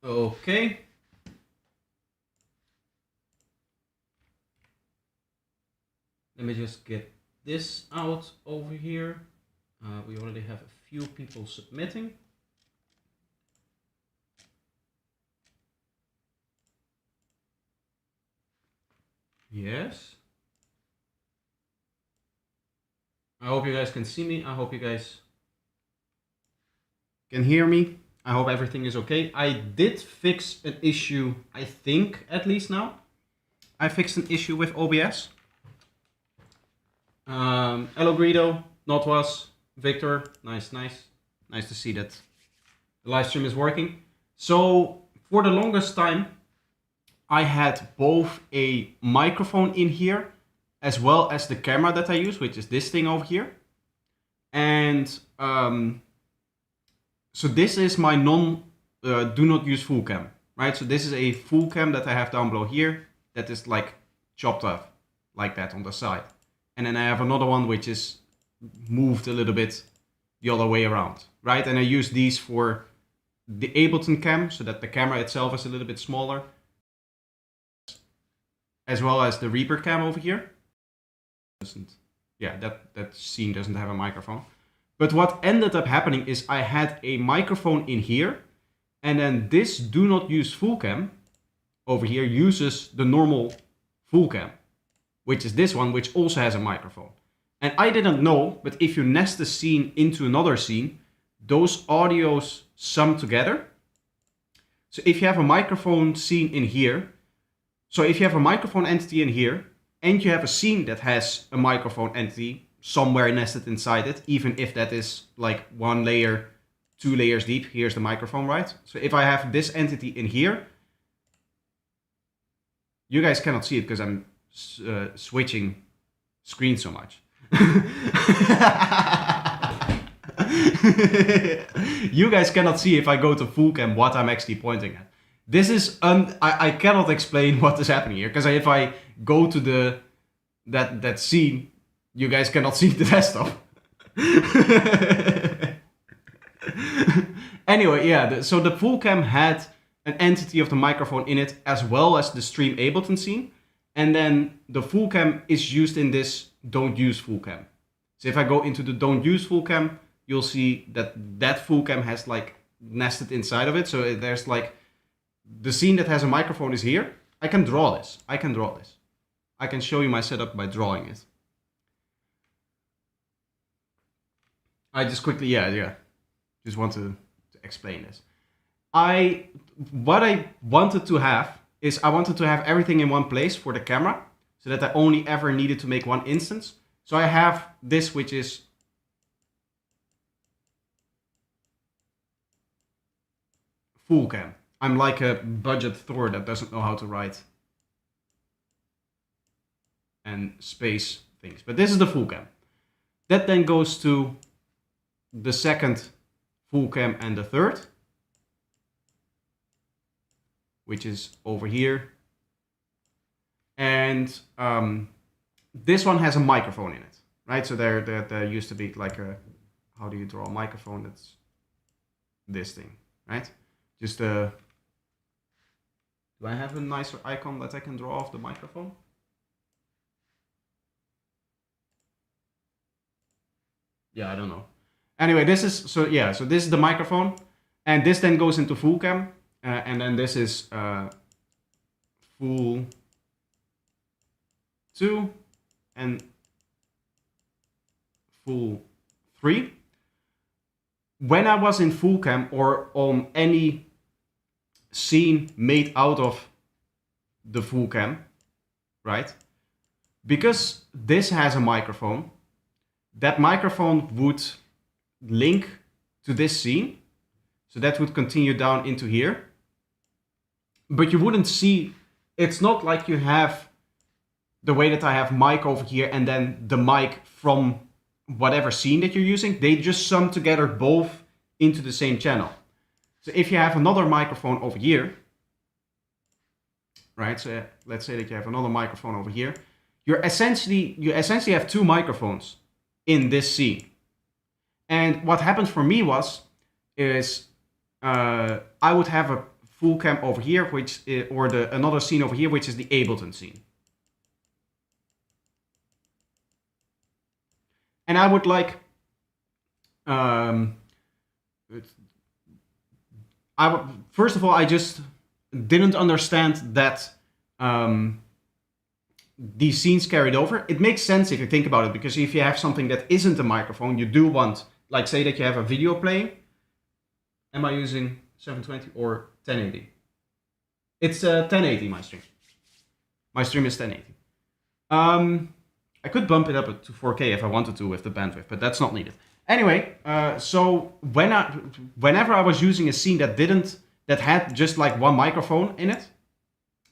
Okay. Let me just get this out over here. We already have a few people submitting. Yes. I hope you guys can see me. I hope you guys can hear me. I hope everything is okay. I did fix an issue, I think, at least now. I fixed an issue with OBS. Hello, Greedo, Notwas, Victor. Nice to see that the live stream is working. So, for the longest time, I had both a microphone in here as well as the camera that I use, which is this thing over here. And so this is my do not use full cam, right? So this is a full cam that I have down below here that is like chopped up like that on the side. And then I have another one which is moved a little bit the other way around, right? And I use these for the Ableton cam so that the camera itself is a little bit smaller, as well as the Reaper cam over here. Yeah, that scene doesn't have a microphone. But what ended up happening is I had a microphone in here, and then this do not use full cam over here uses the normal full cam, which is this one, which also has a microphone. And I didn't know, but if you nest a scene into another scene, those audios sum together. So if you have a microphone scene in here, so if you have a microphone entity in here, and you have a scene that has a microphone entity somewhere nested inside it, even if that is like 1 layer, 2 layers deep, here's the microphone, right? So if I have this entity in here, you guys cannot see it because I'm switching screens so much. You guys cannot see if I go to full cam what I'm actually pointing at. This is I cannot explain what is happening here, because if I go to that scene, you guys cannot see the desktop. Anyway, yeah, so the full cam had an entity of the microphone in it, as well as the stream Ableton scene. And then the full cam is used in this don't use full cam. So if I go into the don't use full cam, you'll see that full cam has like nested inside of it. So there's like the scene that has a microphone is here. I can draw this. I can show you my setup by drawing it. I just quickly, yeah. Just want to explain this. What I wanted to have is I wanted to have everything in one place for the camera, so that I only ever needed to make one instance. So I have this, which is full cam. I'm like a budget Thor that doesn't know how to write and space things. But this is the full cam. That then goes to the second full cam and the third, which is over here. And this one has a microphone in it, right? So there used to be like a, how do you draw a microphone? That's this thing, right? Just do I have a nicer icon that I can draw off the microphone? Yeah, I don't know. Anyway, this is, so this is the microphone, and this then goes into full cam, and then this is full 2 and full 3. When I was in full cam or on any scene made out of the full cam, right? Because this has a microphone, that microphone would link to this scene. So that would continue down into here. But you wouldn't see, it's not like you have the way that I have mic over here and then the mic from whatever scene that you're using. They just sum together both into the same channel. So if you have another microphone over here, right? So let's say that you have another microphone over here. You essentially have 2 microphones in this scene. And what happened for me is I would have a full cam over here, which or another scene over here, which is the Ableton scene. And I would like, first of all, I just didn't understand that these scenes carried over. It makes sense if you think about it, because if you have something that isn't a microphone, you do want, like say that you have a video playing. Am I using 720 or 1080? It's 1080, my stream. My stream is 1080. I could bump it up to 4K if I wanted to with the bandwidth, but that's not needed. Anyway, so whenever I was using a scene that had just like one microphone in it,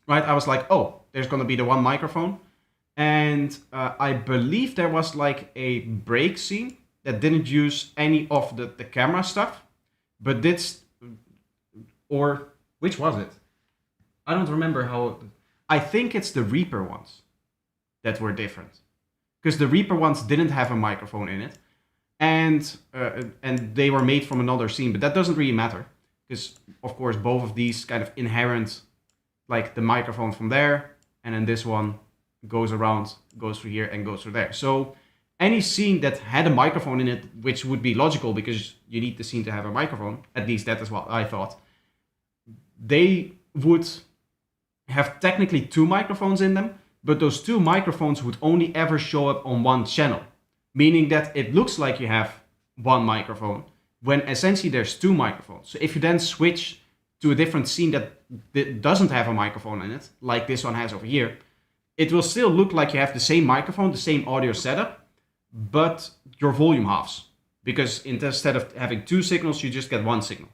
right? I was like, oh, there's gonna be the one microphone, and I believe there was like a break scene that didn't use any of the camera stuff, but this, or which was it? I don't remember how. I think it's the Reaper ones that were different, because the Reaper ones didn't have a microphone in it, and they were made from another scene, but that doesn't really matter, because of course both of these kind of inherent, like the microphone from there, and then this one goes around, goes through here, and goes through there. So any scene that had a microphone in it, which would be logical because you need the scene to have a microphone, at least that is what I thought, they would have technically two microphones in them, but those two microphones would only ever show up on one channel, meaning that it looks like you have one microphone when essentially there's two microphones. So if you then switch to a different scene that doesn't have a microphone in it, like this one has over here, it will still look like you have the same microphone, the same audio setup, but your volume halves, because instead of having two signals, you just get one signal.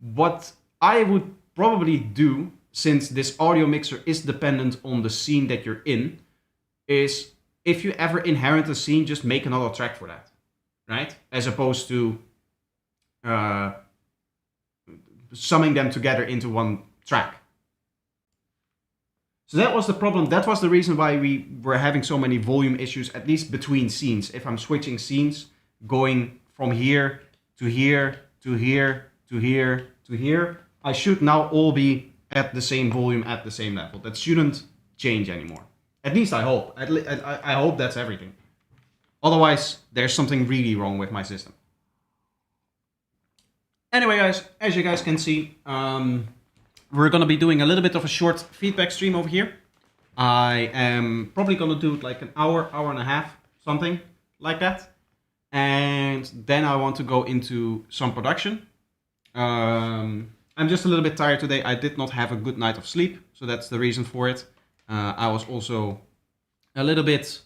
What I would probably do, since this audio mixer is dependent on the scene that you're in, is if you ever inherit a scene, just make another track for that, right? As opposed to summing them together into one track. So that was the problem. That was the reason why we were having so many volume issues, at least between scenes. If I'm switching scenes, going from here to here to here to here to here, I should now all be at the same volume, at the same level. That shouldn't change anymore. At least I hope. I hope that's everything. Otherwise, there's something really wrong with my system. Anyway, guys, as you guys can see, we're going to be doing a little bit of a short feedback stream over here. I am probably going to do like an hour, hour and a half, something like that. And then I want to go into some production. I'm just a little bit tired today. I did not have a good night of sleep, so that's the reason for it. I was also a little bit,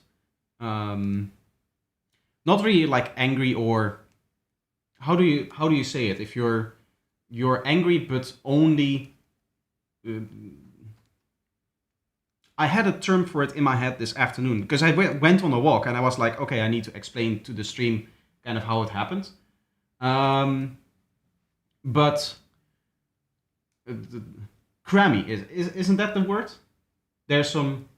not really like angry, or how do you say it? If you're angry, but only. I had a term for it in my head this afternoon, because I went on a walk and I was like, okay, I need to explain to the stream kind of how it happened. But crammy, isn't that the word? There's some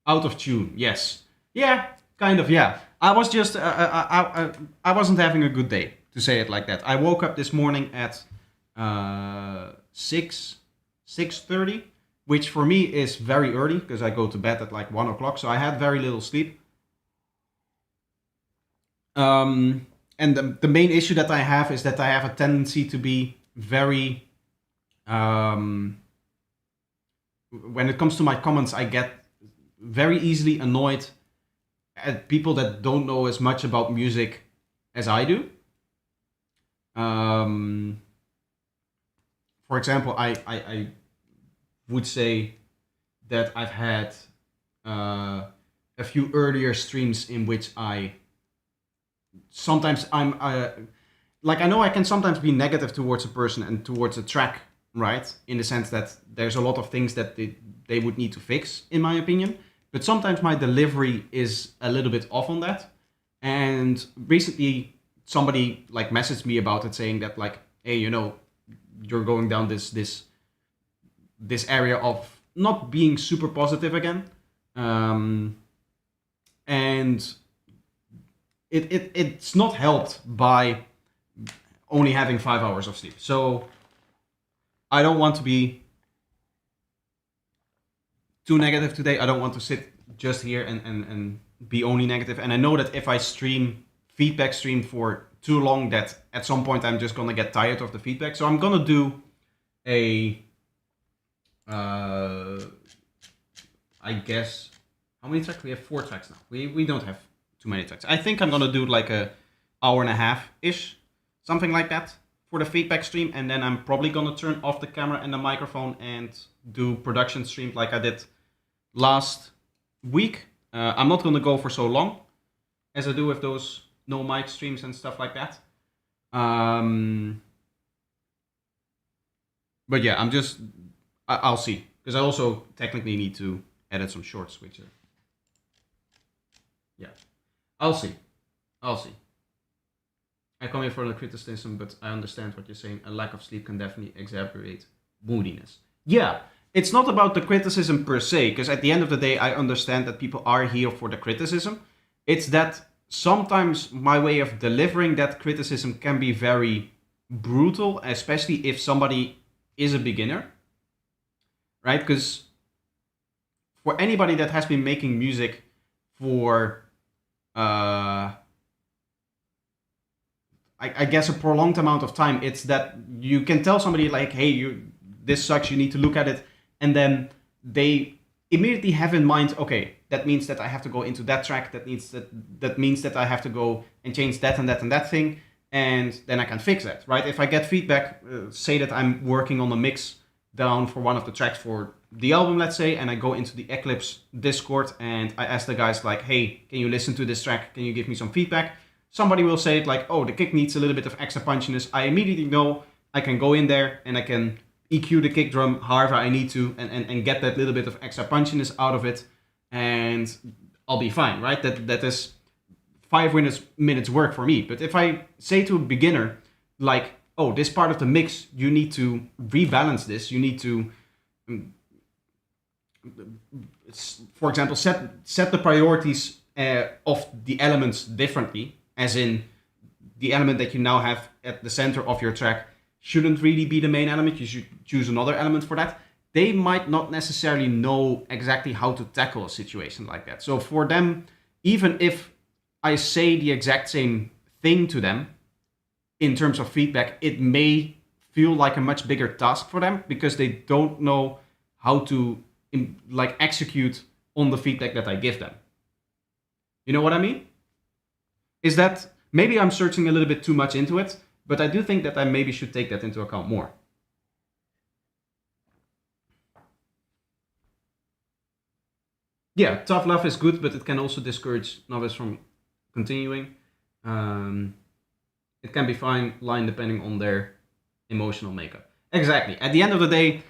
out of tune. Yes. Yeah, kind of, yeah. I was just, I wasn't having a good day, to say it like that. I woke up this morning at 6:30, which for me is very early, because I go to bed at like 1 o'clock, so I had very little sleep. And the main issue that I have is that I have a tendency to be very, when it comes to my comments, I get very easily annoyed at people that don't know as much about music as I do. For example, I would say that I've had a few earlier streams in which sometimes I'm like, I know I can sometimes be negative towards a person and towards a track, right? In the sense that there's a lot of things that they would need to fix, in my opinion. But sometimes my delivery is a little bit off on that. And recently somebody like messaged me about it, saying that like, hey, you're going down this area of not being super positive again. And it's not helped by only having 5 hours of sleep. So I don't want to be too negative today. I don't want to sit just here and be only negative. And I know that if I stream feedback stream for too long, that at some point I'm just gonna get tired of the feedback. So I'm gonna do a I guess, how many tracks? We have 4 tracks now. We don't have too many tracks. I think I'm gonna do like a hour and a half-ish, something like that, for the feedback stream. And then I'm probably gonna turn off the camera and the microphone and do production streams like I did last week. I'm not gonna go for so long as I do with those no mic streams and stuff like that. But yeah, I'll see. Because I also technically need to edit some shorts, which yeah, I'll see. I come here for the criticism, but I understand what you're saying. A lack of sleep can definitely exacerbate moodiness. Yeah, it's not about the criticism per se, because at the end of the day, I understand that people are here for the criticism. It's that sometimes my way of delivering that criticism can be very brutal, especially if somebody is a beginner. Right? Because for anybody that has been making music for, I guess, a prolonged amount of time, it's that you can tell somebody like, hey, this sucks, you need to look at it. And then they immediately have in mind, okay, that means that I have to go into that track. That means that I have to go and change that and that and that thing. And then I can fix that, right? If I get feedback, say that I'm working on a mix down for one of the tracks for the album, let's say, and I go into the Eclipse Discord and I ask the guys like, hey, can you listen to this track? Can you give me some feedback? Somebody will say it like, oh, the kick needs a little bit of extra punchiness. I immediately know I can go in there and I can EQ the kick drum however I need to and get that little bit of extra punchiness out of it, and I'll be fine, right? That is 5 minutes work for me. But if I say to a beginner, like, oh, this part of the mix, you need to rebalance this. You need to, for example, set the priorities of the elements differently, as in the element that you now have at the center of your track shouldn't really be the main element. You should choose another element for that. They might not necessarily know exactly how to tackle a situation like that. So for them, even if I say the exact same thing to them, in terms of feedback, it may feel like a much bigger task for them because they don't know how to execute on the feedback that I give them. You know what I mean? Is that maybe I'm searching a little bit too much into it, but I do think that I maybe should take that into account more. Yeah, tough love is good, but it can also discourage novice from continuing. It can be fine line depending on their emotional makeup. Exactly. At the end of the day,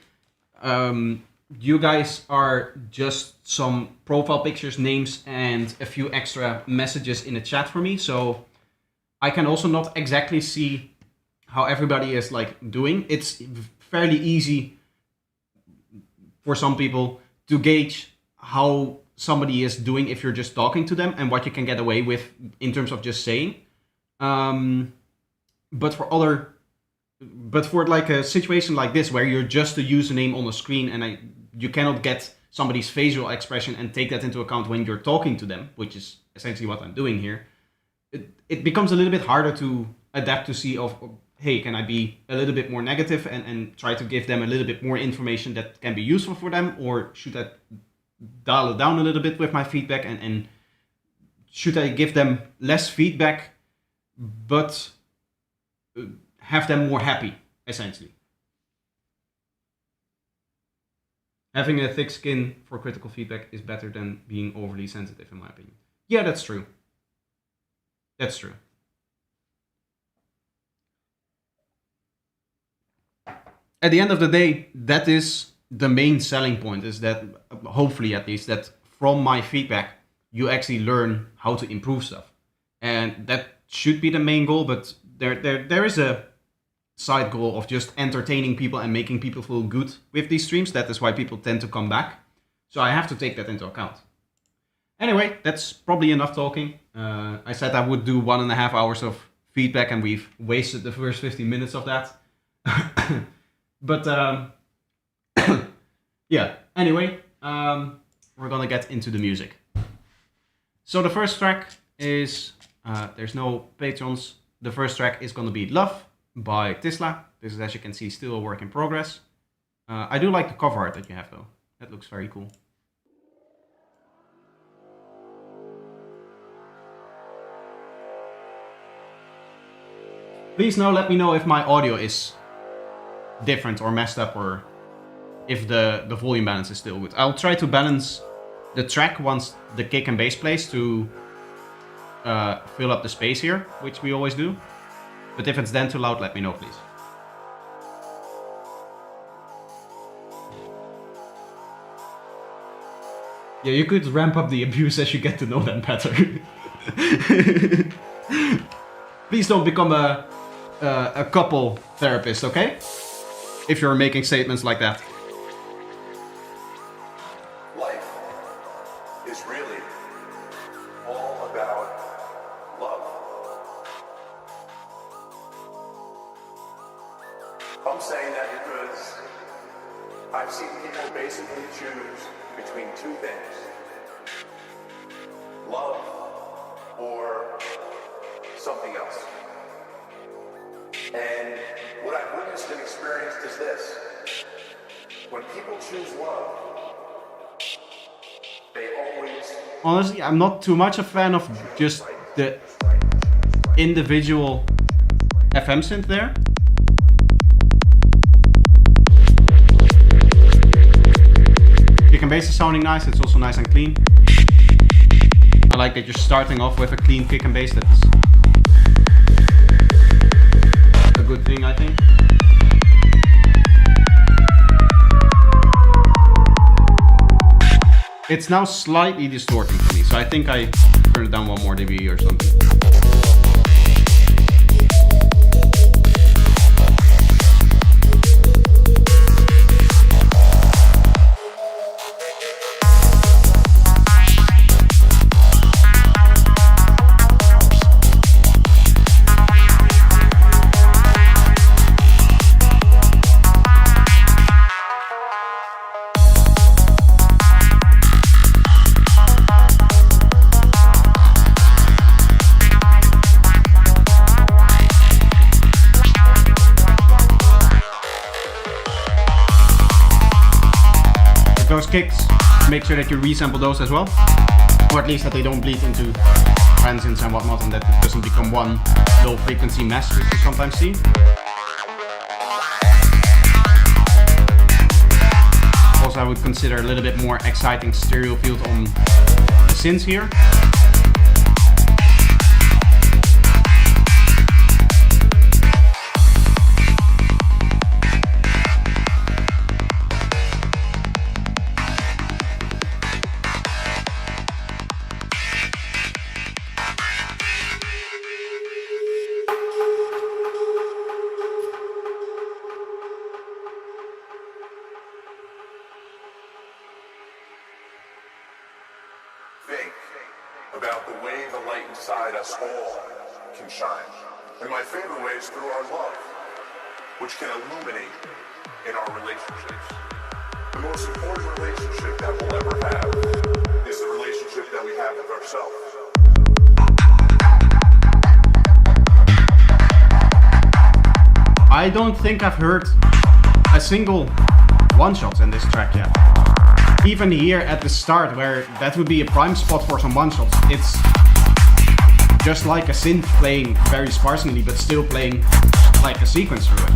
you guys are just some profile pictures, names, and a few extra messages in the chat for me. So I can also not exactly see how everybody is doing. It's fairly easy for some people to gauge how somebody is doing if you're just talking to them and what you can get away with in terms of just saying. But for a situation like this where you're just a username on the screen and you cannot get somebody's facial expression and take that into account when you're talking to them, which is essentially what I'm doing here, it becomes a little bit harder to adapt to see hey, can I be a little bit more negative and try to give them a little bit more information that can be useful for them, or should I dial it down a little bit with my feedback and should I give them less feedback but have them more happy, essentially. Having a thick skin for critical feedback is better than being overly sensitive, in my opinion. Yeah, that's true. That's true. At the end of the day, that is the main selling point, is that, hopefully at least, that from my feedback, you actually learn how to improve stuff. And that should be the main goal, but there is a side goal of just entertaining people and making people feel good with these streams. That is why people tend to come back. So I have to take that into account. Anyway, that's probably enough talking. I said I would do 1.5 hours of feedback and we've wasted the first 15 minutes of that. But yeah, anyway, we're gonna get into the music. So the first track is, there's no patrons. The first track is gonna be Love by Tisla. This is, as you can see, still a work in progress. I do like the cover art that you have though. That looks very cool. Please let me know if my audio is different or messed up, or if the volume balance is still good. I'll try to balance the track once the kick and bass plays to fill up the space here, which we always do. But if it's then too loud, let me know, please. Yeah, you could ramp up the abuse as you get to know them better. Please don't become a couple therapist, okay? If you're making statements like that. Life is really all about love. I'm saying that because I've seen people basically choose between two things: love or something else. And what I've witnessed and experienced is this: when people choose love, they always... Honestly, I'm not too much a fan of just the individual FM synth there. Kick and bass is sounding nice, it's also nice and clean. I like that you're starting off with a clean kick and bass. That's a good thing, I think. It's now slightly distorting for me, so I think I turn it down 1 more dB or something. Those kicks, make sure that you resample those as well, or at least that they don't bleed into transients and whatnot, and that it doesn't become one low frequency mess, which you sometimes see. Also, I would consider a little bit more exciting stereo field on the synths here. Think about the way the light inside us all can shine. And my favorite way is through our love, which can illuminate in our relationships. The most important relationship that we'll ever have is the relationship that we have with ourselves. I don't think I've heard a single one-shot in this track yet. Even here at the start, where that would be a prime spot for some one-shots, it's just like a synth playing very sparsely, but still playing like a sequence through it.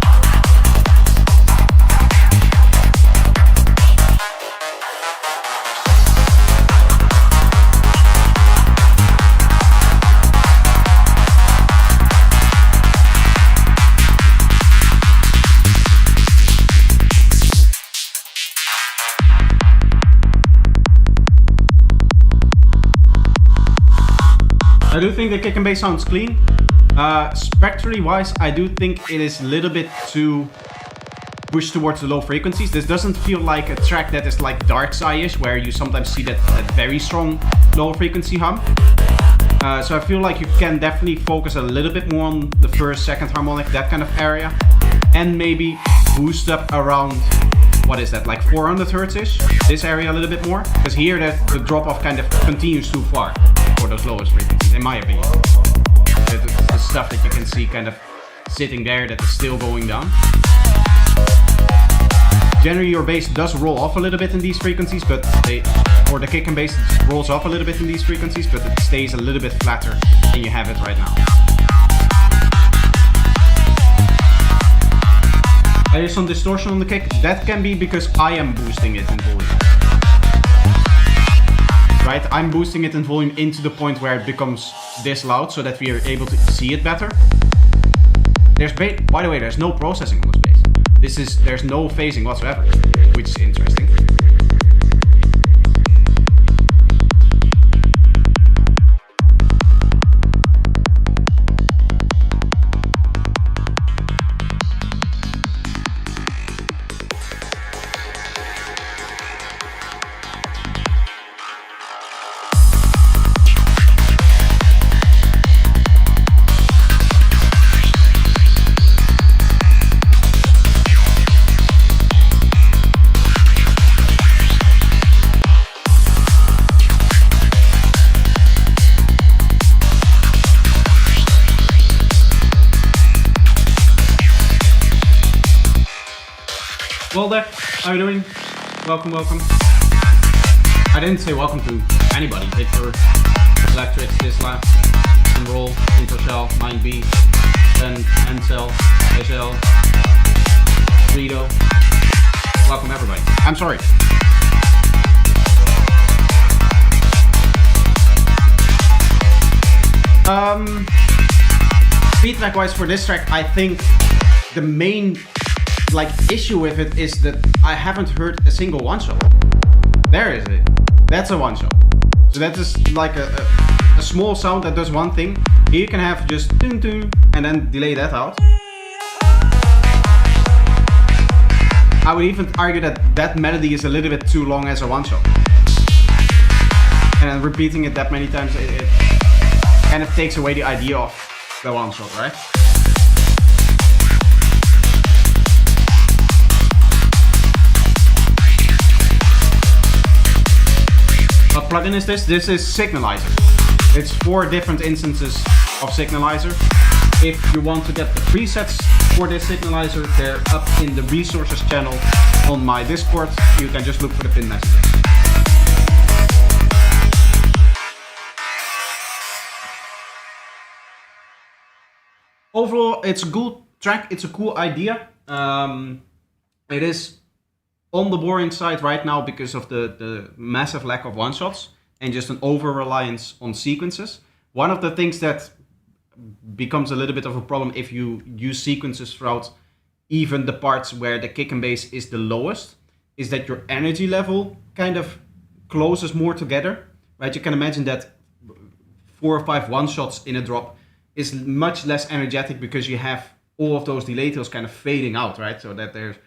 I do think the kick and bass sounds clean. Spectrally wise, I do think it is a little bit too pushed towards the low frequencies. This doesn't feel like a track that is like Dark Side-ish, where you sometimes see that very strong low frequency hum. So I feel like you can definitely focus a little bit more on the first, second harmonic, that kind of area. And maybe boost up around, what is that, like 400 hertz-ish? This area a little bit more? Because here the drop-off kind of continues too far for those lowest frequencies, in my opinion. The stuff that you can see kind of sitting there that is still going down. Generally your bass does roll off a little bit in these frequencies, but or the kick and bass rolls off a little bit in these frequencies, but it stays a little bit flatter than you have it right now. There is some distortion on the kick. That can be because I am boosting it in volume. Right? I'm boosting it in volume into the point where it becomes this loud so that we are able to see it better. By the way, there's no processing on this bass. There's no phasing whatsoever, which is interesting. Well there, how are you doing? Welcome, welcome. I didn't say welcome to anybody. Victor, Electric, Tisla, Enroll, Infoshell, MindB, Ben, Ansel, Sahel, Rito. Welcome everybody. I'm sorry. Feedback wise for this track, I think the main issue with it is that I haven't heard a single one shot. There is it. That's a one shot. So that is like a small sound that does one thing. Here you can have just dun dun and then delay that out. I would even argue that that melody is a little bit too long as a one shot. And then repeating it that many times, it kind of takes away the idea of the one shot, right? What plugin is this? This is Signalizer. It's 4 different instances of Signalizer. If you want to get the presets for this Signalizer, they're up in the resources channel on my Discord. You can just look for the pin messages. Overall, it's a good track. It's a cool idea. It is on the boring side right now because of the massive lack of one-shots and just an over-reliance on sequences. One of the things that becomes a little bit of a problem if you use sequences throughout even the parts where the kick and bass is the lowest is that your energy level kind of closes more together, right? You can imagine that 4 or 5 one-shots in a drop is much less energetic because you have all of those delay tails kind of fading out, right? So that there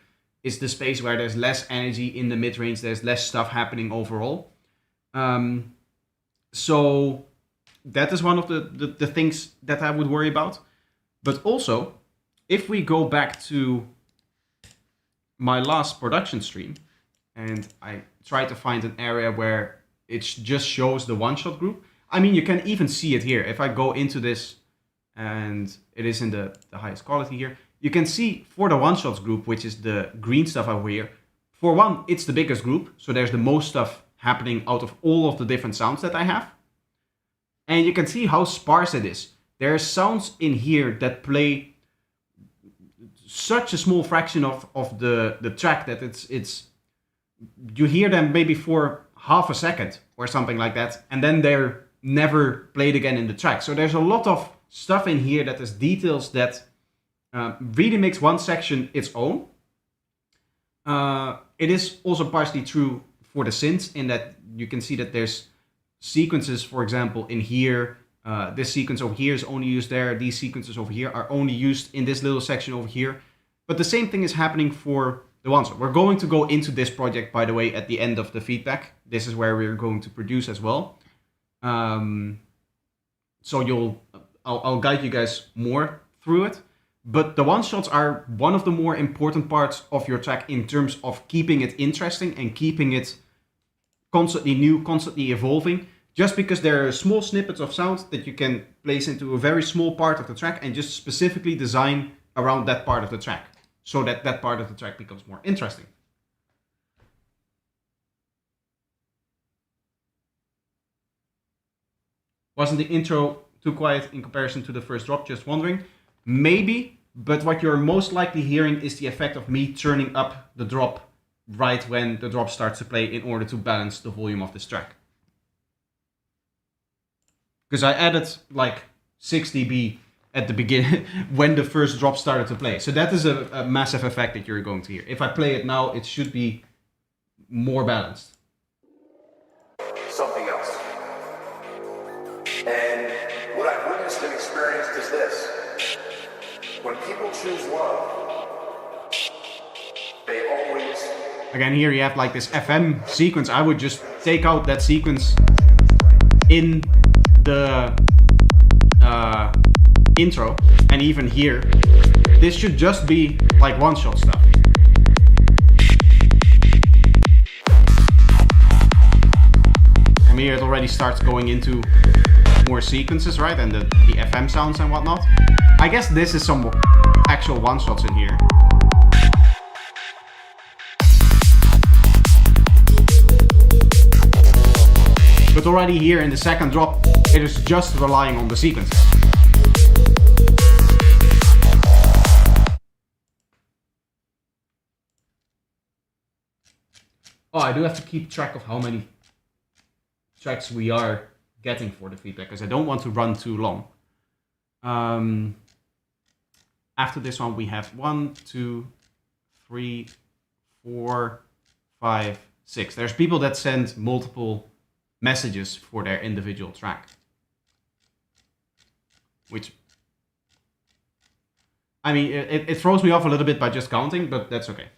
is the space where there's less energy in the mid-range, there's less stuff happening overall. So that is one of the things that I would worry about. But also, if we go back to my last production stream, and I try to find an area where it just shows the one-shot group. I mean, you can even see it here. If I go into this, and it is in the highest quality here, you can see for the one-shots group, which is the green stuff over here, for one, it's the biggest group, so there's the most stuff happening out of all of the different sounds that I have. And you can see how sparse it is. There are sounds in here that play such a small fraction of the track that it's you hear them maybe for half a second or something like that, and then they're never played again in the track. So there's a lot of stuff in here that is details that really makes one section its own. It is also partially true for the synths in that you can see that there's sequences, for example, in here. This sequence over here is only used there. These sequences over here are only used in this little section over here. But the same thing is happening for the one shot. We're going to go into this project, by the way, at the end of the feedback. This is where we're going to produce as well. So I'll guide you guys more through it. but the one-shots are one of the more important parts of your track in terms of keeping it interesting and keeping it constantly new, constantly evolving. Just because there are small snippets of sound that you can place into a very small part of the track and just specifically design around that part of the track, so that that part of the track becomes more interesting. Wasn't the intro too quiet in comparison to the first drop? Just wondering. Maybe, but what you're most likely hearing is the effect of me turning up the drop right when the drop starts to play in order to balance the volume of this track. Because I added like 6 dB at the beginning when the first drop started to play. So that is a massive effect that you're going to hear. If I play it now, it should be more balanced. Something else. And what I've witnessed and experienced is this. When people choose love, they always... Again, here you have like this FM sequence. I would just take out that sequence in the intro, and even here, this should just be like one-shot stuff. And here it already starts going into more sequences, right? And the FM sounds and whatnot. I guess this is some actual one-shots in here. But already here in the second drop, it is just relying on the sequences. Oh, I do have to keep track of how many tracks we are getting for the feedback, because I don't want to run too long. After this one, we have 1, 2, 3, 4, 5, 6. There's people that send multiple messages for their individual track. Which, I mean, it throws me off a little bit by just counting, but that's okay.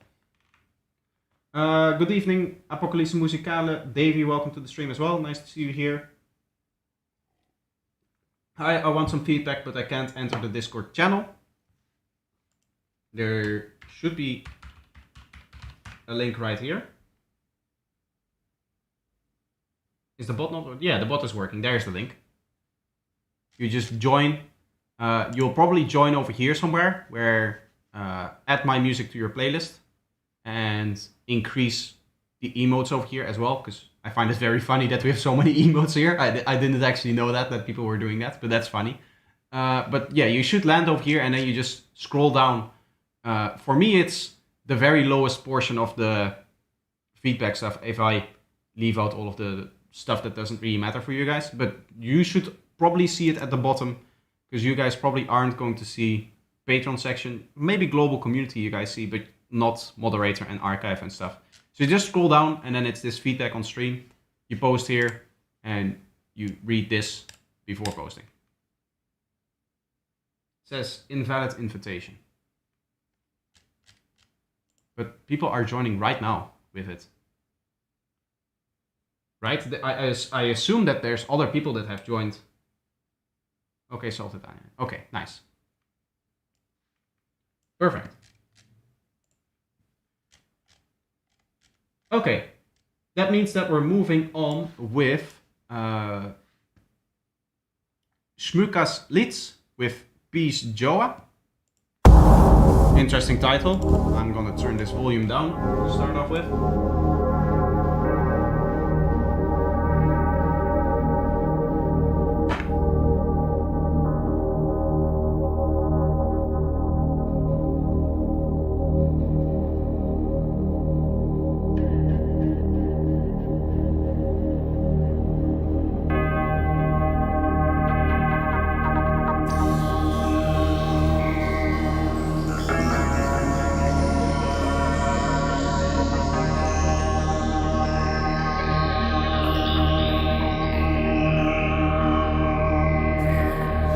Good evening, Apocalisse Musicale. Davey, welcome to the stream as well. Nice to see you here. Hi, I want some feedback, but I can't enter the Discord channel. There should be a link right here. Is the bot not? Yeah, the bot is working. There's the link. You just join. You'll probably join over here somewhere, where add my music to your playlist and increase the emotes over here as well, because I find it very funny that we have so many emotes here. I didn't actually know that people were doing that, but that's funny. But yeah, you should land over here and then you just scroll down. For me, it's the very lowest portion of the feedback stuff if I leave out all of the stuff that doesn't really matter for you guys. But you should probably see it at the bottom, because you guys probably aren't going to see Patreon section. Maybe global community you guys see, but not moderator and archive and stuff. So you just scroll down and then it's this feedback on stream. You post here and you read this before posting. It says invalid invitation. But people are joining right now with it. Right? I assume that there's other people that have joined. Okay, salted onion. Okay, nice. Perfect. Okay, that means that we're moving on with Shmukas Lieds with Peace Joa. Interesting title. I'm gonna turn this volume down to start off with.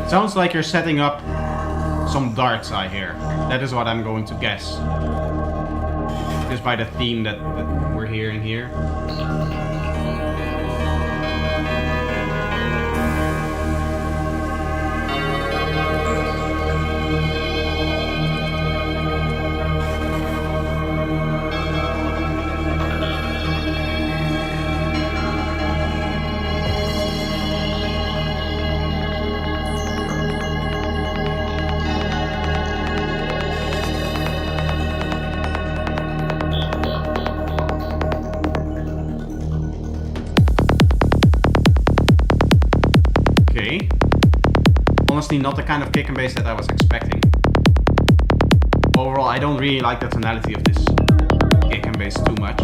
Sounds like you're setting up some darts, I hear. That is what I'm going to guess. Just by the theme that we're hearing here. honestly not the kind of kick and bass that I was expecting. Overall, I don't really like the tonality of this kick and bass too much.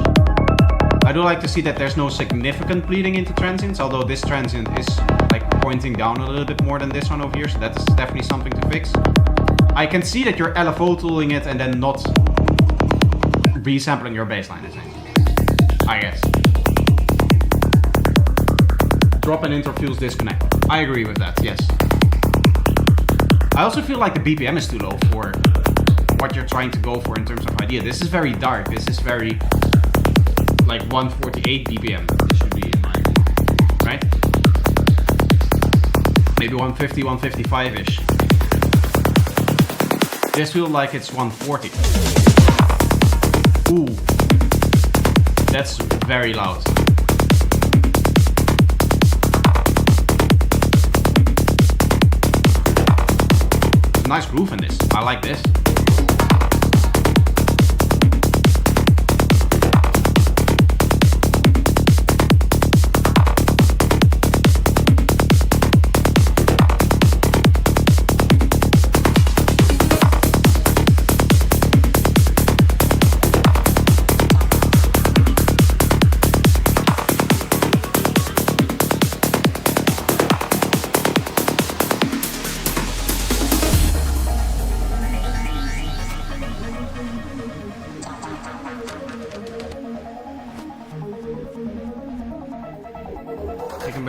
I do like to see that there's no significant bleeding into transients, although this transient is like pointing down a little bit more than this one over here, so that is definitely something to fix. I can see that you're LFO tooling it and then not resampling your baseline, I guess. Drop and intro feels disconnected. I agree with that, yes. I also feel like the BPM is too low for what you're trying to go for in terms of idea. This is very dark. This is very like 148 BPM. This should be in my opinion, right? Maybe 150, 155-ish. This feels like it's 140. Ooh, that's very loud. There's a nice groove in this. I like this.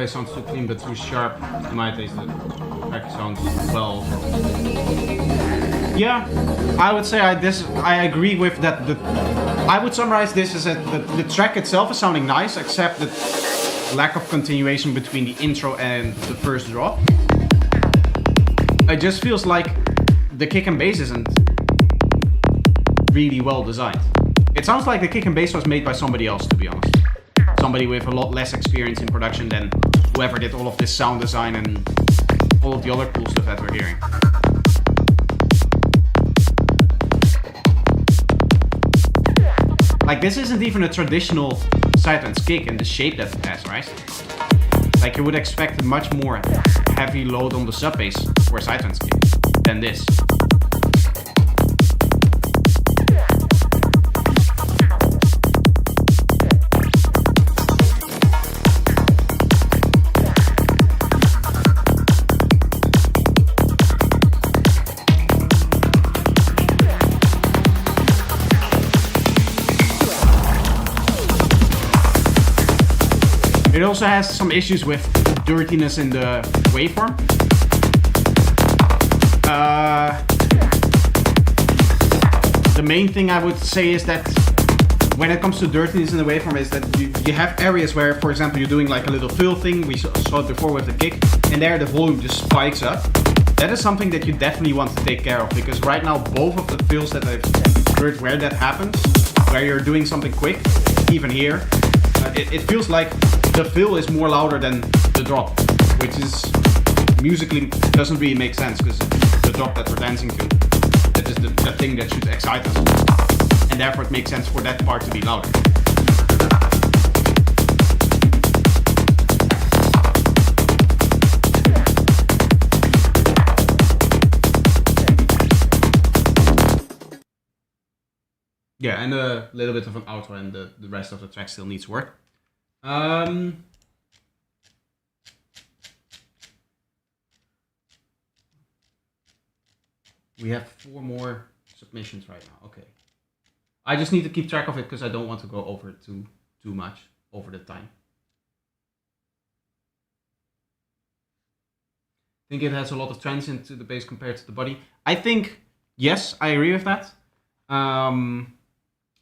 Sounds too clean but too sharp. In my taste, the track sounds well. Yeah, I would say I agree with that. I would summarize this as the track itself is sounding nice, except the lack of continuation between the intro and the first drop. It just feels like the kick and bass isn't really well designed. It sounds like the kick and bass was made by somebody else, to be honest. Somebody with a lot less experience in production than whoever did all of this sound design and all of the other cool stuff that we're hearing. Like, this isn't even a traditional sidetrance kick in the shape that it has, right? Like, you would expect a much more heavy load on the sub bass for a sidetrance kick than this. It also has some issues with dirtiness in the waveform. The main thing I would say is that when it comes to dirtiness in the waveform is that you have areas where, for example, you're doing like a little fill thing, we saw it before with the kick, and there the volume just spikes up. That is something that you definitely want to take care of, because right now both of the fills that I've heard where that happens, where you're doing something quick, even here, it feels like the fill is more louder than the drop, which is musically doesn't really make sense, because the drop that we're dancing to, that is the thing that should excite us, and therefore it makes sense for that part to be louder. Yeah, and a little bit of an outro, and the rest of the track still needs work. We have 4 more submissions right now. Okay. I just need to keep track of it because I don't want to go over it too much over the time. I think it has a lot of transient to the bass compared to the body. I think, yes, I agree with that.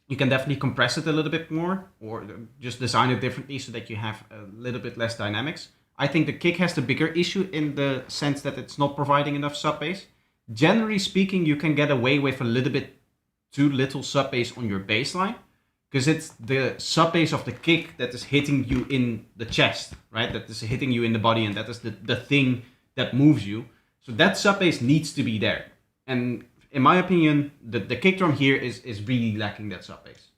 You can definitely compress it a little bit more, or just design it differently so that you have a little bit less dynamics. I think the kick has the bigger issue in the sense that it's not providing enough sub bass. Generally speaking, you can get away with a little bit too little sub bass on your bass line, because it's the sub bass of the kick that is hitting you in the chest, right? That is hitting you in the body, and that is the thing that moves you. So that sub bass needs to be there. And in my opinion, the kick drum here is really lacking that sub bass.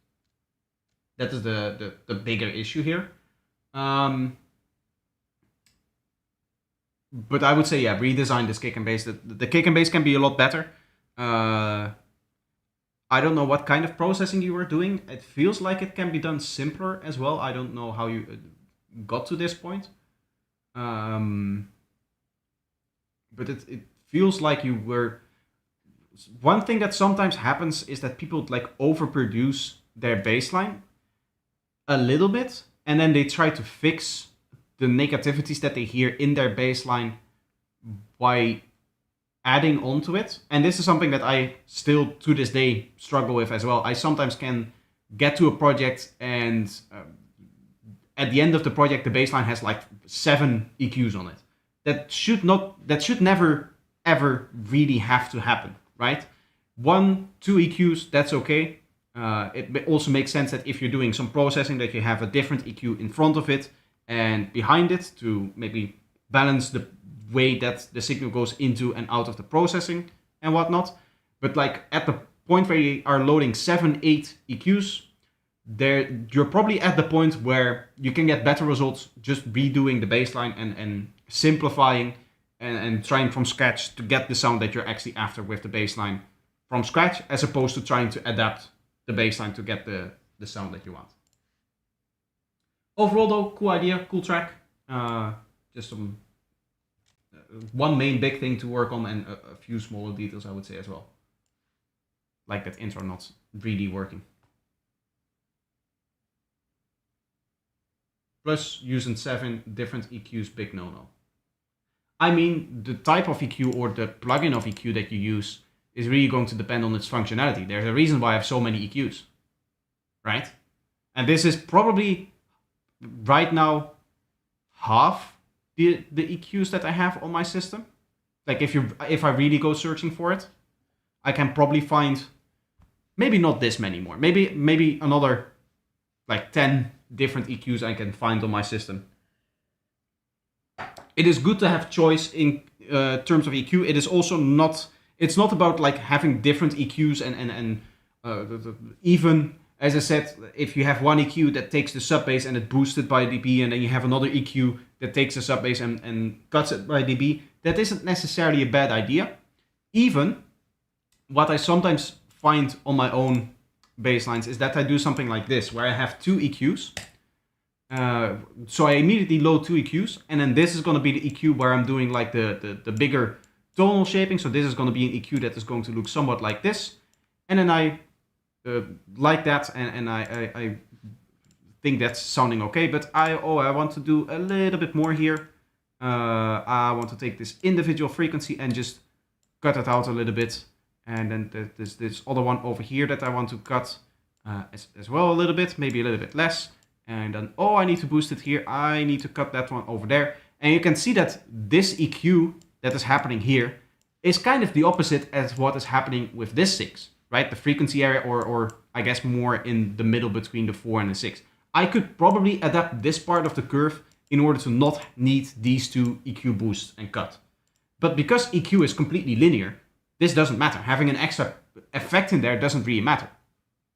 That is the bigger issue here. But I would say, yeah, redesign this kick and bass. The kick and bass can be a lot better. I don't know what kind of processing you were doing. It feels like it can be done simpler as well. I don't know how you got to this point. But it feels like you were... One thing that sometimes happens is that people like overproduce their bassline a little bit, and then they try to fix the negativities that they hear in their bassline by adding onto it. And this is something that I still to this day struggle with as well. I sometimes can get to a project and at the end of the project the bassline has like 7 EQs on it. That should never ever really have to happen, right? 1, 2 EQs, that's okay. It also makes sense that if you're doing some processing that you have a different EQ in front of it and behind it to maybe balance the way that the signal goes into and out of the processing and whatnot. But like at the point where you are loading 7, 8 EQs, you're probably at the point where you can get better results just redoing the bassline and simplifying and trying from scratch to get the sound that you're actually after with the bassline from scratch, as opposed to trying to adapt the bassline to get the sound that you want. Overall though, cool idea, cool track. Just some one main big thing to work on and a few smaller details I would say as well. Like that intro not really working. Plus using 7 different EQs, big no-no. I mean, the type of EQ or the plugin of EQ that you use is really going to depend on its functionality. There's a reason why I have so many EQs, right? And this is probably right now half the EQs that I have on my system. Like if I really go searching for it, I can probably find maybe not this many more. Maybe another like 10 different EQs I can find on my system. It is good to have choice in terms of EQ. It is also not... It's not about like having different EQs and even, as I said, if you have one EQ that takes the sub bass and it boosts it by dB, and then you have another EQ that takes the sub bass and cuts it by dB, that isn't necessarily a bad idea. Even what I sometimes find on my own basslines is that I do something like this, where I have 2 EQs. So I immediately load 2 EQs, and then this is going to be the EQ where I'm doing like the bigger tonal shaping. So this is going to be an EQ that is going to look somewhat like this. And then I like that, and I think that's sounding okay, but I want to do a little bit more here. I want to take this individual frequency and just cut it out a little bit. And then there's this other one over here that I want to cut as well a little bit, maybe a little bit less. And then, I need to boost it here. I need to cut that one over there. And you can see that this EQ that is happening here is kind of the opposite as what is happening with this 6, right? The frequency area, or I guess more in the middle between the 4 and the 6. I could probably adapt this part of the curve in order to not need these 2 EQ boosts and cut. But because EQ is completely linear, this doesn't matter. Having an extra effect in there doesn't really matter.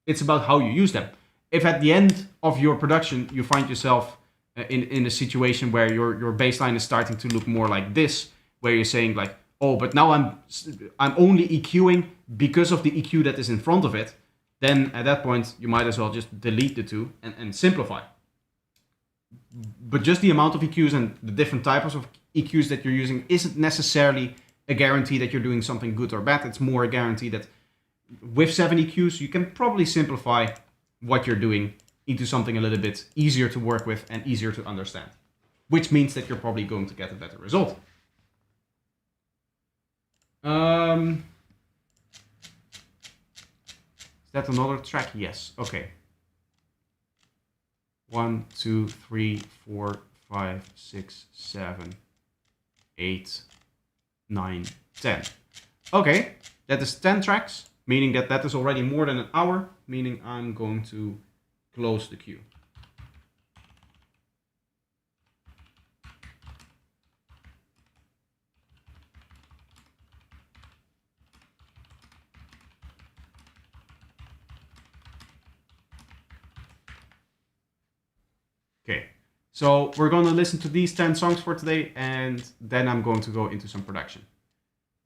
It's about how you use them. If at the end of your production you find yourself in a situation where your bassline is starting to look more like this, where you're saying like, but now I'm only EQing because of the EQ that is in front of it, then at that point you might as well just delete the 2 and simplify. But just the amount of EQs and the different types of EQs that you're using isn't necessarily a guarantee that you're doing something good or bad. It's more a guarantee that with 7 EQs you can probably simplify what you're doing into something a little bit easier to work with and easier to understand, which means that you're probably going to get a better result. Is that another track? Yes. Okay. 1, 2, 3, 4, 5, 6, 7, 8, 9, 10. Okay, that is 10 tracks, meaning that is already more than an hour, meaning I'm going to close the queue. Okay, So we're going to listen to these 10 songs for today, and then I'm going to go into some production.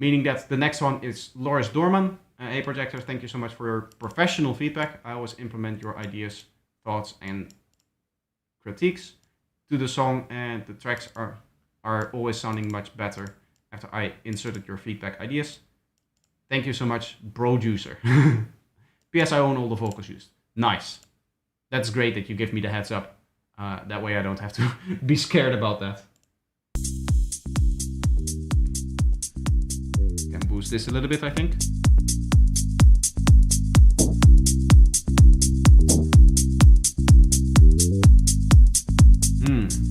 Meaning that the next one is Loris Dorman. Hey projector, thank you so much for your professional feedback. I always implement your ideas, thoughts, and critiques to the song, and the tracks are always sounding much better after I inserted your feedback ideas. Thank you so much, Brojuicer. P.S. I own all the vocals used. Nice. That's great that you give me the heads up. That way I don't have to be scared about that. Can boost this a little bit, I think.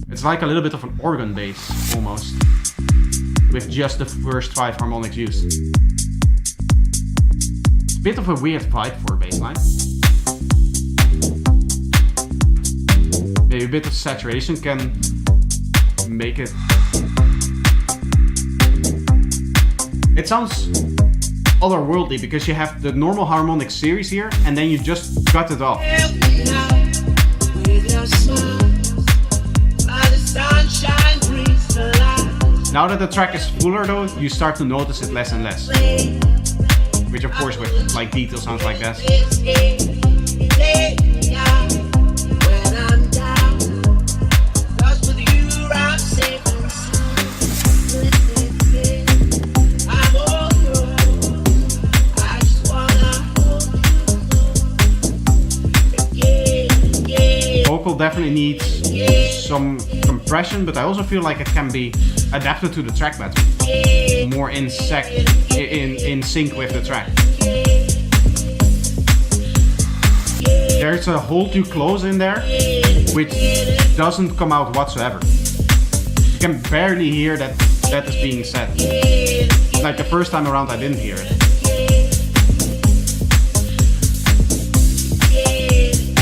It's like a little bit of an organ bass, almost, with just the first 5 harmonics used. It's a bit of a weird vibe for a bass line. Maybe a bit of saturation can make it... It sounds otherworldly because you have the normal harmonic series here and then you just cut it off. Now that the track is fuller though, you start to notice it less and less. Which of course with like detail sounds like that. Vocal definitely needs some compression, but I also feel like it can be adapted to the track better. More in sync with the track. There's a hold too close in there, which doesn't come out whatsoever. You can barely hear that is being said. Like the first time around I didn't hear it.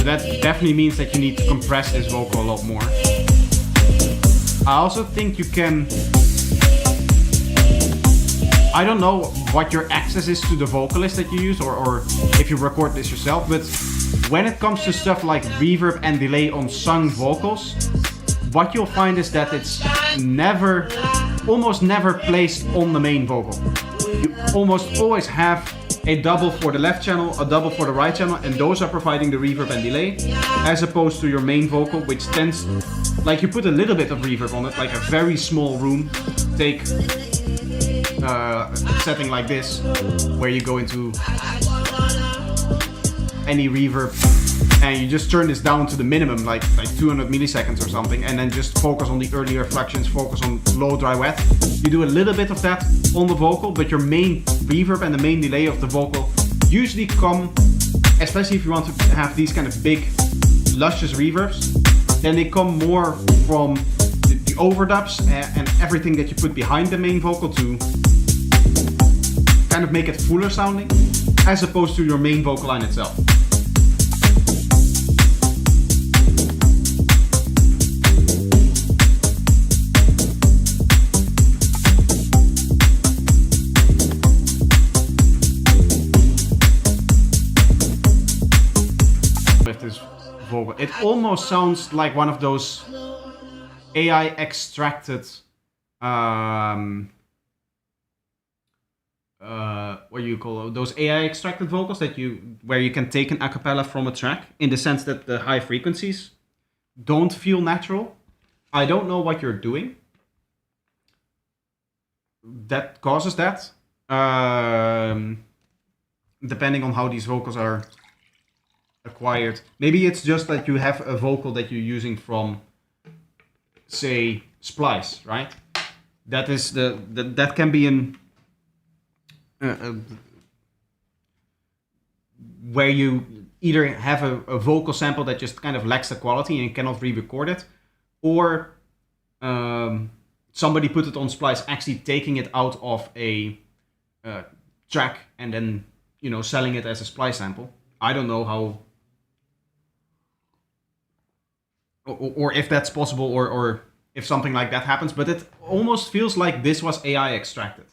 That definitely means that you need to compress this vocal a lot more. I also think you can... I don't know what your access is to the vocalist that you use or if you record this yourself, but when it comes to stuff like reverb and delay on sung vocals, what you'll find is that it's almost never placed on the main vocal. You almost always have a double for the left channel, a double for the right channel, and those are providing the reverb and delay, as opposed to your main vocal, which tends, like you put a little bit of reverb on it, like a very small room. Take a setting like this, where you go into any reverb, and you just turn this down to the minimum, like 200 milliseconds or something, and then just focus on the earlier fluctions, focus on low, dry, wet. You do a little bit of that on the vocal, but your main reverb and the main delay of the vocal usually come, especially if you want to have these kind of big, luscious reverbs, then they come more from the overdubs and everything that you put behind the main vocal to kind of make it fuller sounding, as opposed to your main vocal line itself. Vocal. It almost sounds like one of those AI extracted what do you call those AI extracted vocals where you can take an a cappella from a track, in the sense that the high frequencies don't feel natural. I don't know what you're doing that causes that, depending on how these vocals are acquired. Maybe it's just that you have a vocal that you're using from, say, Splice, right? That is that can be where you either have a vocal sample that just kind of lacks the quality and cannot re-record it, or somebody put it on Splice, actually taking it out of a track and then selling it as a Splice sample. I don't know how. Or if that's possible, or if something like that happens, but it almost feels like this was AI extracted.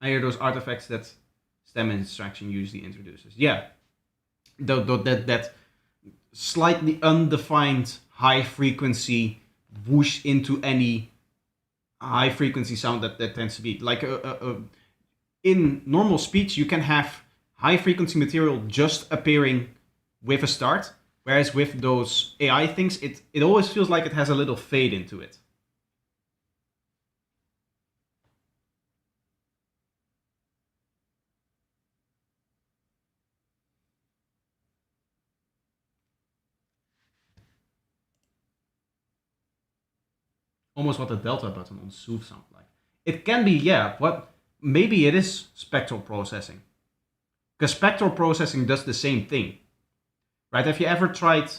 I hear those artifacts that stem extraction usually introduces. Yeah, that slightly undefined high frequency whoosh into any high frequency sound that tends to be like in normal speech you can have high frequency material just appearing with a start, whereas with those AI things it always feels like it has a little fade into it. Almost what the delta button on Sooth sounds like. It can be, yeah, maybe it is spectral processing. Because spectral processing does the same thing. Right? Have you ever tried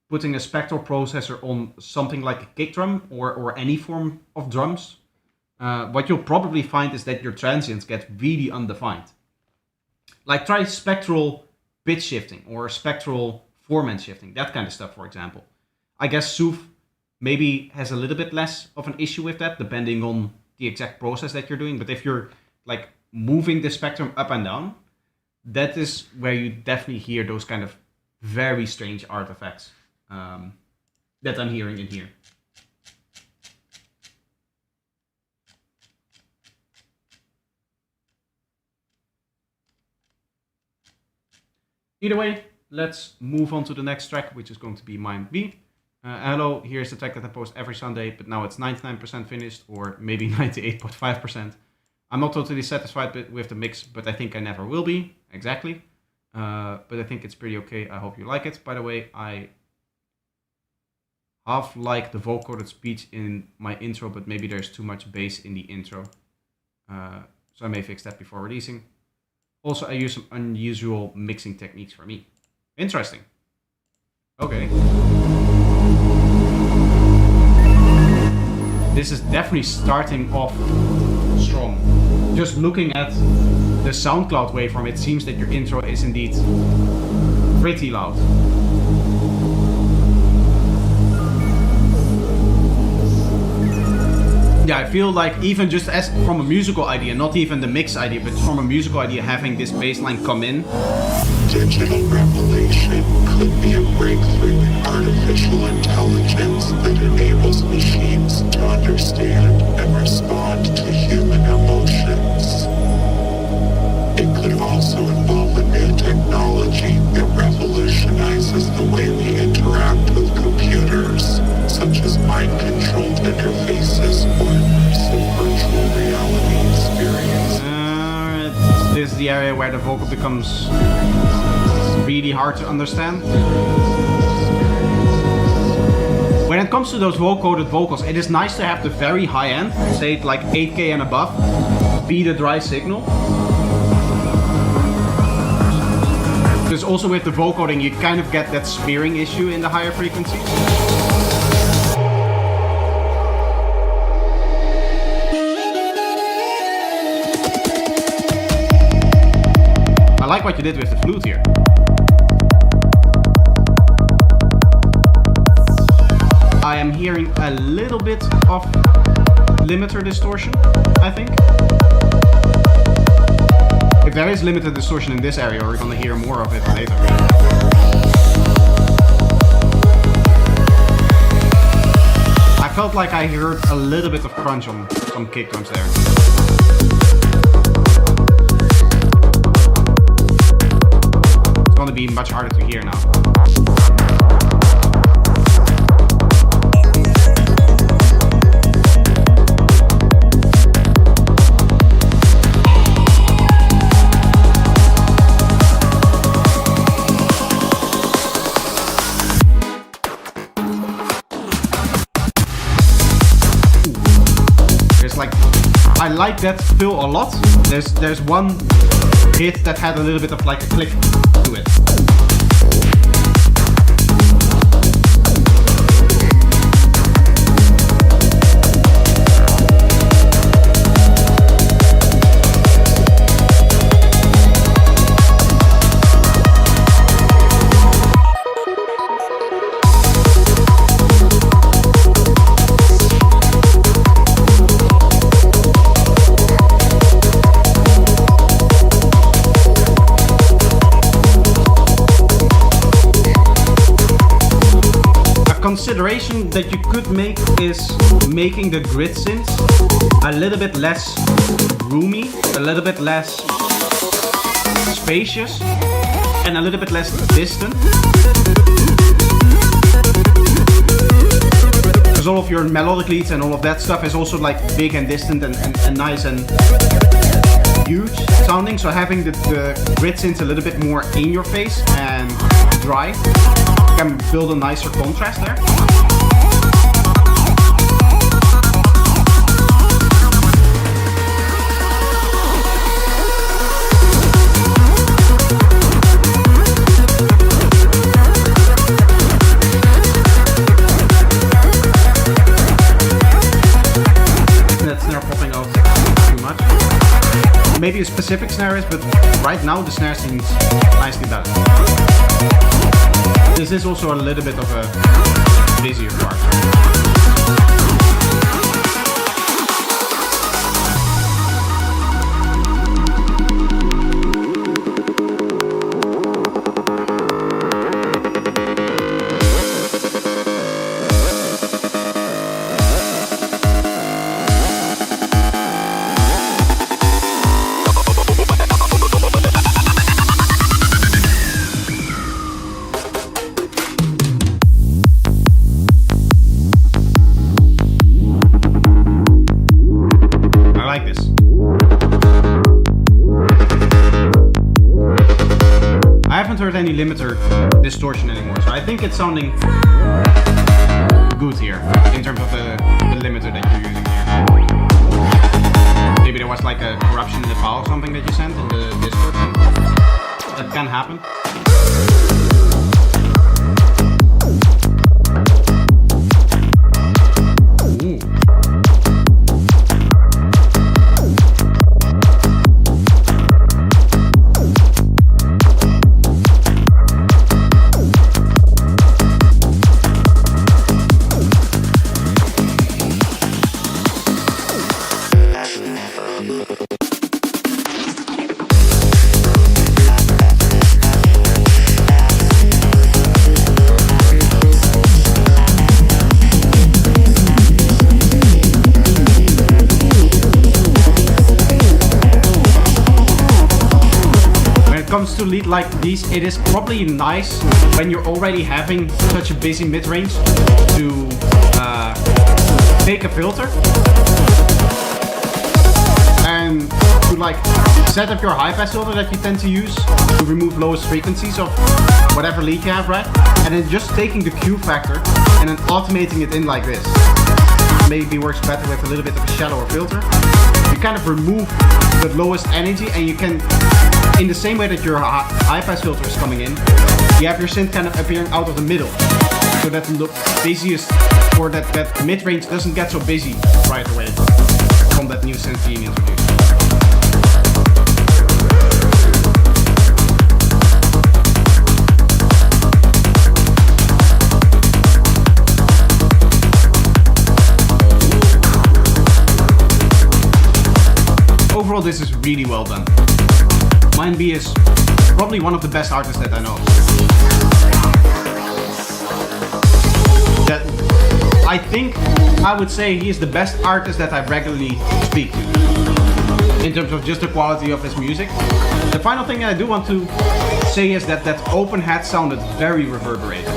putting a spectral processor on something like a kick drum or any form of drums? What you'll probably find is that your transients get really undefined. Like try spectral pitch shifting or spectral formant shifting, that kind of stuff, for example. I guess Sooth maybe has a little bit less of an issue with that, depending on the exact process that you're doing. But if you're like moving the spectrum up and down, that is where you definitely hear those kind of very strange artifacts that I'm hearing in here. Either way, let's move on to the next track, which is going to be Mind B. Hello, here's the track that I post every Sunday, but now it's 99% finished, or maybe 98.5%. I'm not totally satisfied with the mix, but I think I never will be, exactly. But I think it's pretty okay. I hope you like it. By the way, I half like the vocoder speech in my intro, but maybe there's too much bass in the intro. So I may fix that before releasing. Also, I use some unusual mixing techniques for me. Interesting. Okay. This is definitely starting off strong. Just looking at the SoundCloud waveform, it seems that your intro is indeed pretty loud. Yeah, I feel like even just as from a musical idea, not even the mix idea, but from a musical idea, having this bass line come in. Digital revelation could be a breakthrough in artificial intelligence that enables machines to understand and respond to human emotions. It could also involve a new technology that revolutionizes the way we interact with computers, such as mind-controlled interfaces or immersive virtual reality experiences. This is the area where the vocal becomes really hard to understand. When it comes to those vocoder vocals, it is nice to have the very high end, say like 8K and above, be the dry signal. Because also with the vocoding, you kind of get that smearing issue in the higher frequencies. I like what you did with the flute here. I am hearing a little bit of limiter distortion, I think. If there is limited distortion in this area, we're gonna hear more of it later. I felt like I heard a little bit of crunch on some kick drums there. It's gonna be much harder to hear now. I like that fill a lot. There's one hit that had a little bit of like a click to it. consideration that you could make is making the grid synths a little bit less roomy, a little bit less spacious, and a little bit less distant. Because all of your melodic leads and all of that stuff is also like big and distant and nice and huge sounding. So having the grid synths a little bit more in your face and dry can build a nicer contrast there. Maybe a specific snare is, but right now the snare seems nicely better. This is also a little bit of a busier part. Heard any limiter distortion anymore, so I think it's sounding good here in terms of the limiter that you're using here. Maybe there was like a corruption in the file or something that you sent in the Discord. That can happen. Comes to lead like these, it is probably nice when you're already having such a busy mid-range to take a filter and to like set up your high-pass filter that you tend to use to remove lowest frequencies of whatever lead you have, right? And then just taking the Q factor and then automating it in like this. Maybe works better with a little bit of a shallower filter. You kind of remove the lowest energy and you can, in the same way that your high-pass filter is coming in, you have your synth kind of appearing out of the middle. So that the busiest, or that mid-range doesn't get so busy right away from that new synth being introduced. Overall, this is really well done. Mind B is probably one of the best artists that I know. That I think I would say he is the best artist that I regularly speak to in terms of just the quality of his music. The final thing I do want to say is that that open hat sounded very reverberated.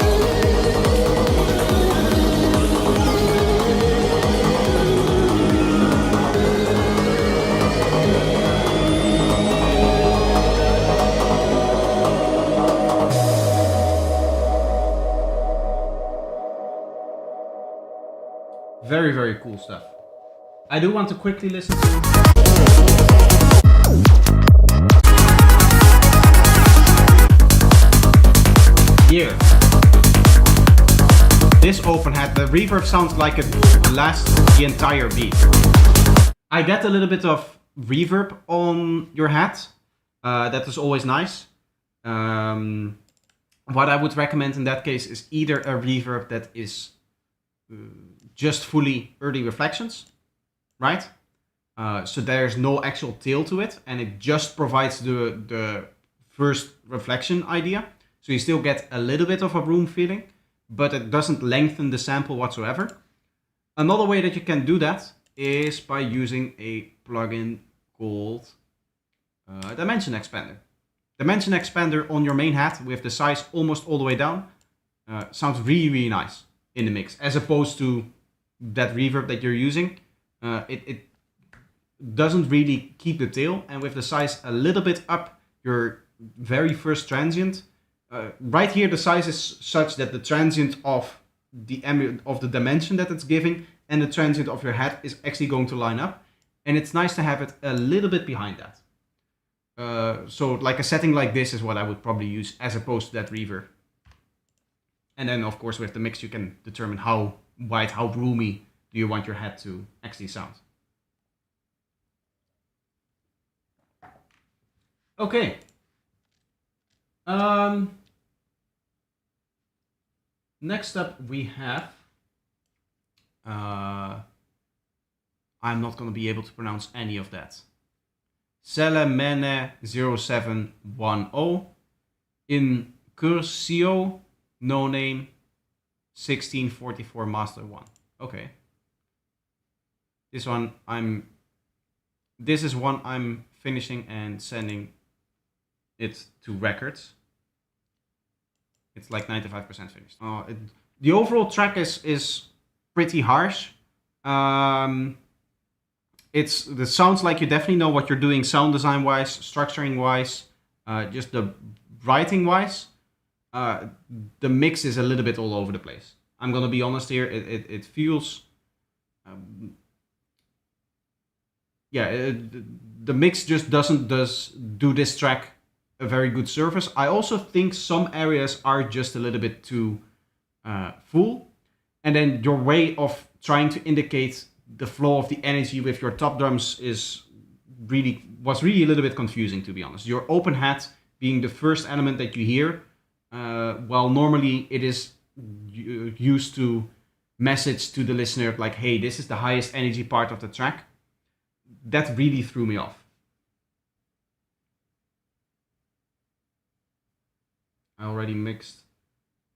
Very, very cool stuff. I do want to quickly listen to here. This open hat, the reverb sounds like it lasts the entire beat. I get a little bit of reverb on your hat. That is always nice. What I would recommend in that case is either a reverb that is just fully early reflections, right? So there's no actual tail to it, and it just provides the first reflection idea. So you still get a little bit of a room feeling, but it doesn't lengthen the sample whatsoever. Another way that you can do that is by using a plugin called Dimension Expander. Dimension Expander on your main hat with the size almost all the way down sounds really, really nice in the mix, as opposed to that reverb that you're using. It doesn't really keep the tail, and with the size a little bit up, your very first transient, right here the size is such that the transient of the dimension that it's giving and the transient of your hat is actually going to line up, and it's nice to have it a little bit behind that. So like a setting like this is what I would probably use as opposed to that reverb. And then of course with the mix you can determine how wide, how roomy do you want your hat to actually sound. Okay. Next up we have, I'm not going to be able to pronounce any of that. Selemene 0710 in Curcio, no name, 1644 Master 1. Okay. This is one I'm finishing and sending it to records. It's like 95% finished. The overall track is pretty harsh. It sounds like you definitely know what you're doing sound design wise, structuring wise, just the writing wise. The mix is a little bit all over the place. I'm gonna be honest here. It feels, the mix just doesn't do this track a very good service. I also think some areas are just a little bit too full, and then your way of trying to indicate the flow of the energy with your top drums was really a little bit confusing, to be honest. Your open hat being the first element that you hear, while normally it is used to message to the listener like, hey, this is the highest energy part of the track. That really threw me off. I already mixed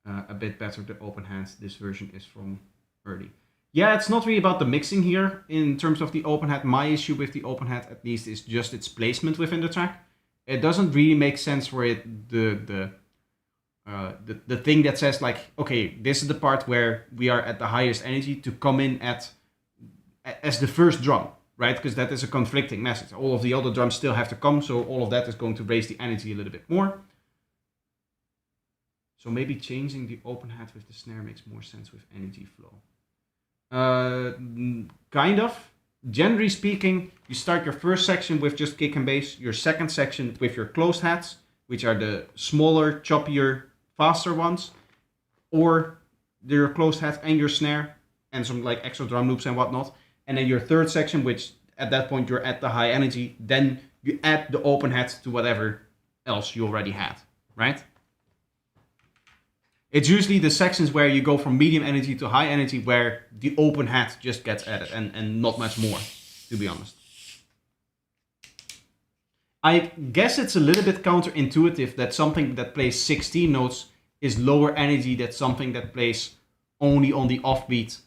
a bit better the open hat. This version is from early. Yeah, it's not really about the mixing here in terms of the open hat. My issue with the open hat, at least, is just its placement within the track. It doesn't really make sense for it, the thing that says like, okay, this is the part where we are at the highest energy, to come in as the first drum, right? Because that is a conflicting message. All of the other drums still have to come, so all of that is going to raise the energy a little bit more. So maybe changing the open hat with the snare makes more sense with energy flow. Kind of. Generally speaking, you start your first section with just kick and bass, your second section with your closed hats, which are the smaller, choppier, faster ones, or your closed hat and your snare, and some like extra drum loops and whatnot. And then your third section, which at that point you're at the high energy, then you add the open hat to whatever else you already had, right? It's usually the sections where you go from medium energy to high energy where the open hat just gets added, and not much more, to be honest. I guess it's a little bit counterintuitive that something that plays 16 notes is lower energy than something that plays only on the offbeat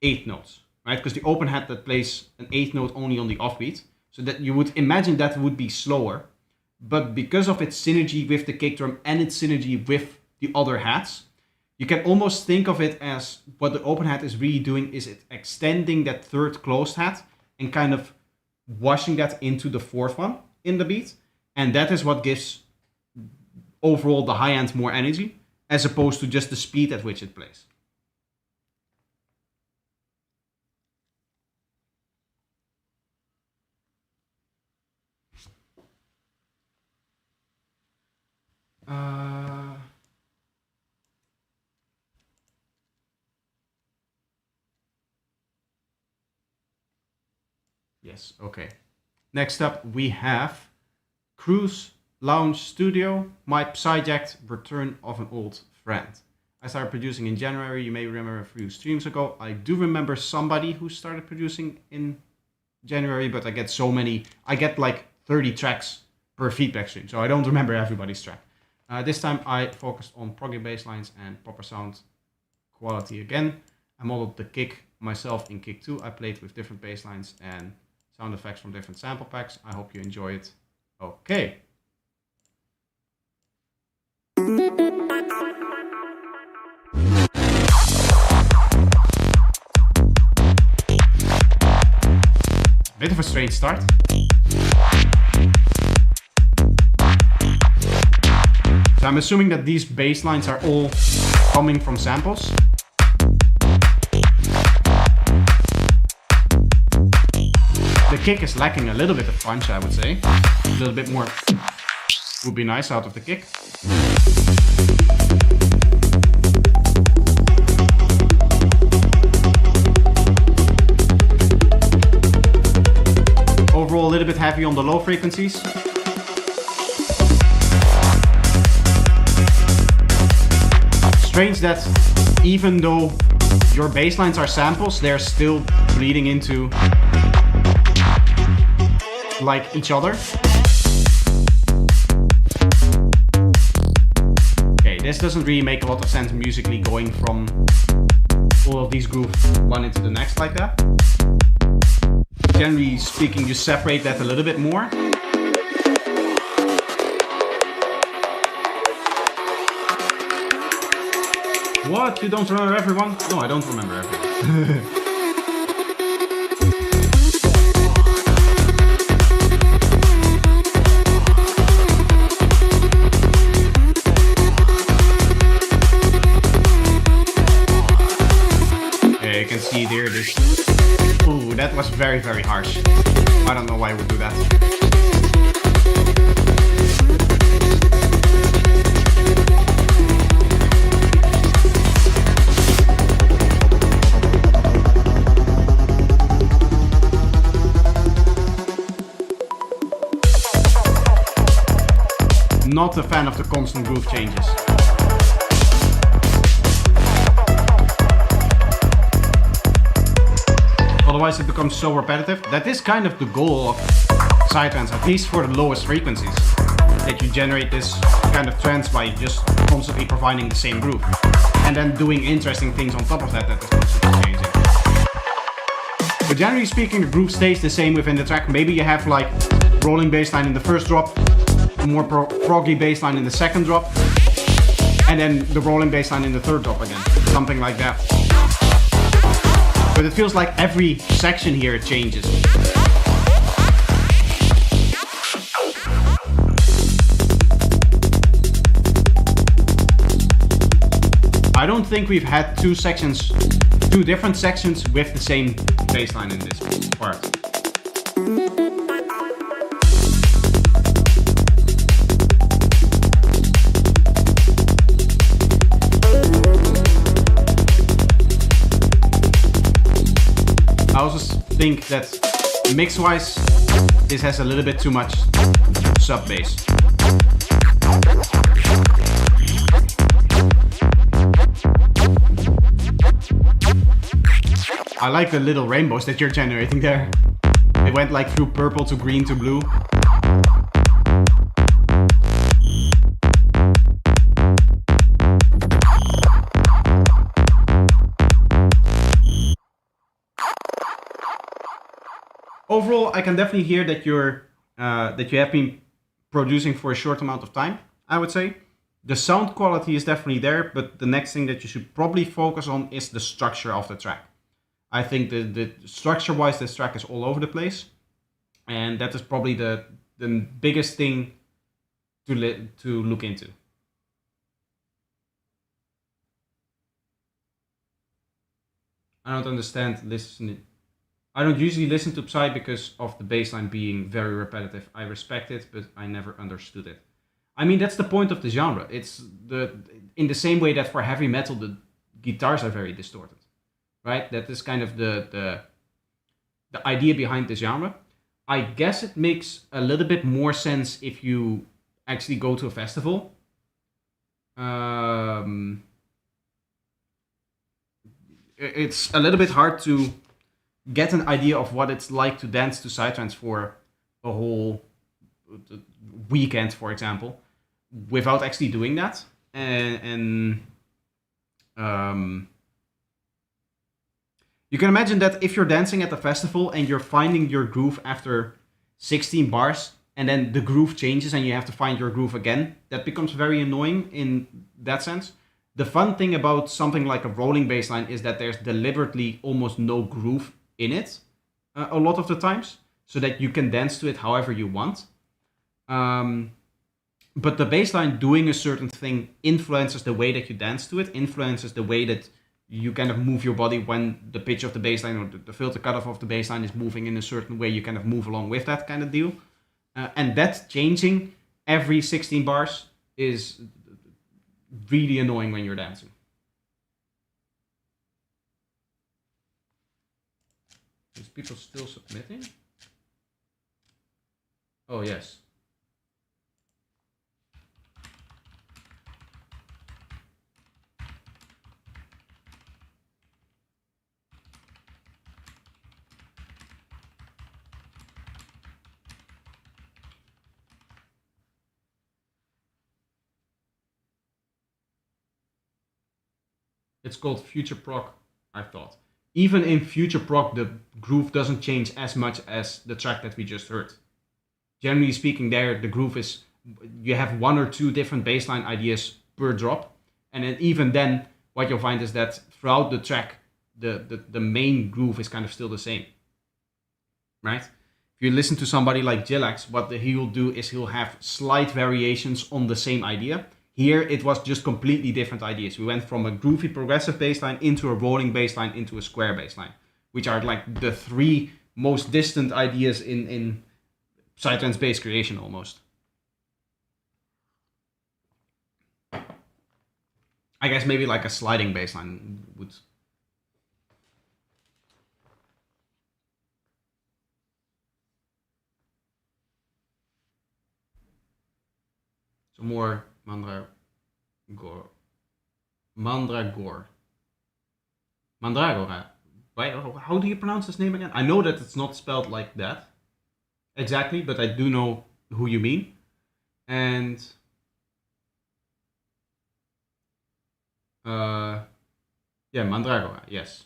8 notes, right? Because the open hat that plays an 8 note only on the offbeat, so that you would imagine that would be slower, but because of its synergy with the kick drum and its synergy with the other hats, you can almost think of it as what the open hat is really doing is it extending that third closed hat and kind of washing that into the fourth one in the beat. And that is what gives overall the high end more energy, as opposed to just the speed at which it plays. Yes, okay. Next up we have Cruise Lounge Studio, my Psyjacked Return of an Old Friend. I started producing in January, you may remember a few streams ago. I do remember somebody who started producing in January, but I get like 30 tracks per feedback stream, so I don't remember everybody's track. This time I focused on proggy bass lines and proper sound quality again. I modeled the kick myself in Kick 2. I played with different bass lines and sound effects from different sample packs. I hope you enjoy it. Okay. Bit of a strange start. So I'm assuming that these bass lines are all coming from samples. The kick is lacking a little bit of punch, I would say. A little bit more would be nice out of the kick. Overall, a little bit heavy on the low frequencies. Strange that even though your bass lines are samples, they're still bleeding into like each other. Okay, this doesn't really make a lot of sense musically, going from all of these grooves one into the next like that. Generally speaking, you separate that a little bit more. What? You don't remember everyone? No, I don't remember everyone. Yeah, you can see there this. Ooh, that was very, very harsh. I don't know why I would do that. Not a fan of the constant groove changes. Otherwise it becomes so repetitive. That is kind of the goal of psytrance, at least for the lowest frequencies. That you generate this kind of trance by just constantly providing the same groove. And then doing interesting things on top of that is constantly changing. But generally speaking, the groove stays the same within the track. Maybe you have like rolling bassline in the first drop, a more proggy bassline in the second drop, and then the rolling bassline in the third drop again. Something like that. But it feels like every section here changes. I don't think we've had two different sections with the same bassline in this part. I also think that mix-wise, this has a little bit too much sub-bass. I like the little rainbows that you're generating there. It went like through purple to green to blue. Overall, I can definitely hear that you have been producing for a short amount of time, I would say. The sound quality is definitely there, but the next thing that you should probably focus on is the structure of the track. I think the structure-wise, this track is all over the place, and that is probably the biggest thing to look into. I don't understand listening. I don't usually listen to Psy because of the bassline being very repetitive. I respect it, but I never understood it. I mean, that's the point of the genre. It's in the same way that for heavy metal, the guitars are very distorted, right? That is kind of the idea behind the genre. I guess it makes a little bit more sense if you actually go to a festival. It's a little bit hard to get an idea of what it's like to dance to psytrance for a whole weekend, for example, without actually doing that. And you can imagine that if you're dancing at a festival and you're finding your groove after 16 bars, and then the groove changes and you have to find your groove again, that becomes very annoying in that sense. The fun thing about something like a rolling bass line is that there's deliberately almost no groove in it a lot of the times, so that you can dance to it however you want. But the bass line doing a certain thing influences the way that you dance to it, influences the way that you kind of move your body when the pitch of the bass line or the filter cutoff of the bass line is moving in a certain way. You kind of move along with that kind of deal. And that changing every 16 bars is really annoying when you're dancing. Is people still submitting? Oh, yes. It's called Future Proc, I thought. Even in Future Proc, the groove doesn't change as much as the track that we just heard. Generally speaking, there, the groove is, you have one or two different bassline ideas per drop. And then even then, what you'll find is that throughout the track, the main groove is kind of still the same. Right? If you listen to somebody like Jillax, what he will do is he'll have slight variations on the same idea. Here, it was just completely different ideas. We went from a groovy progressive bassline into a rolling bassline into a square bassline, which are like the three most distant ideas in psytrance bass creation almost. I guess maybe like a sliding bassline would. So more Mandragore. Mandragora. How do you pronounce his name again? I know that it's not spelled like that exactly, but I do know who you mean. And yeah, Mandragora, yes.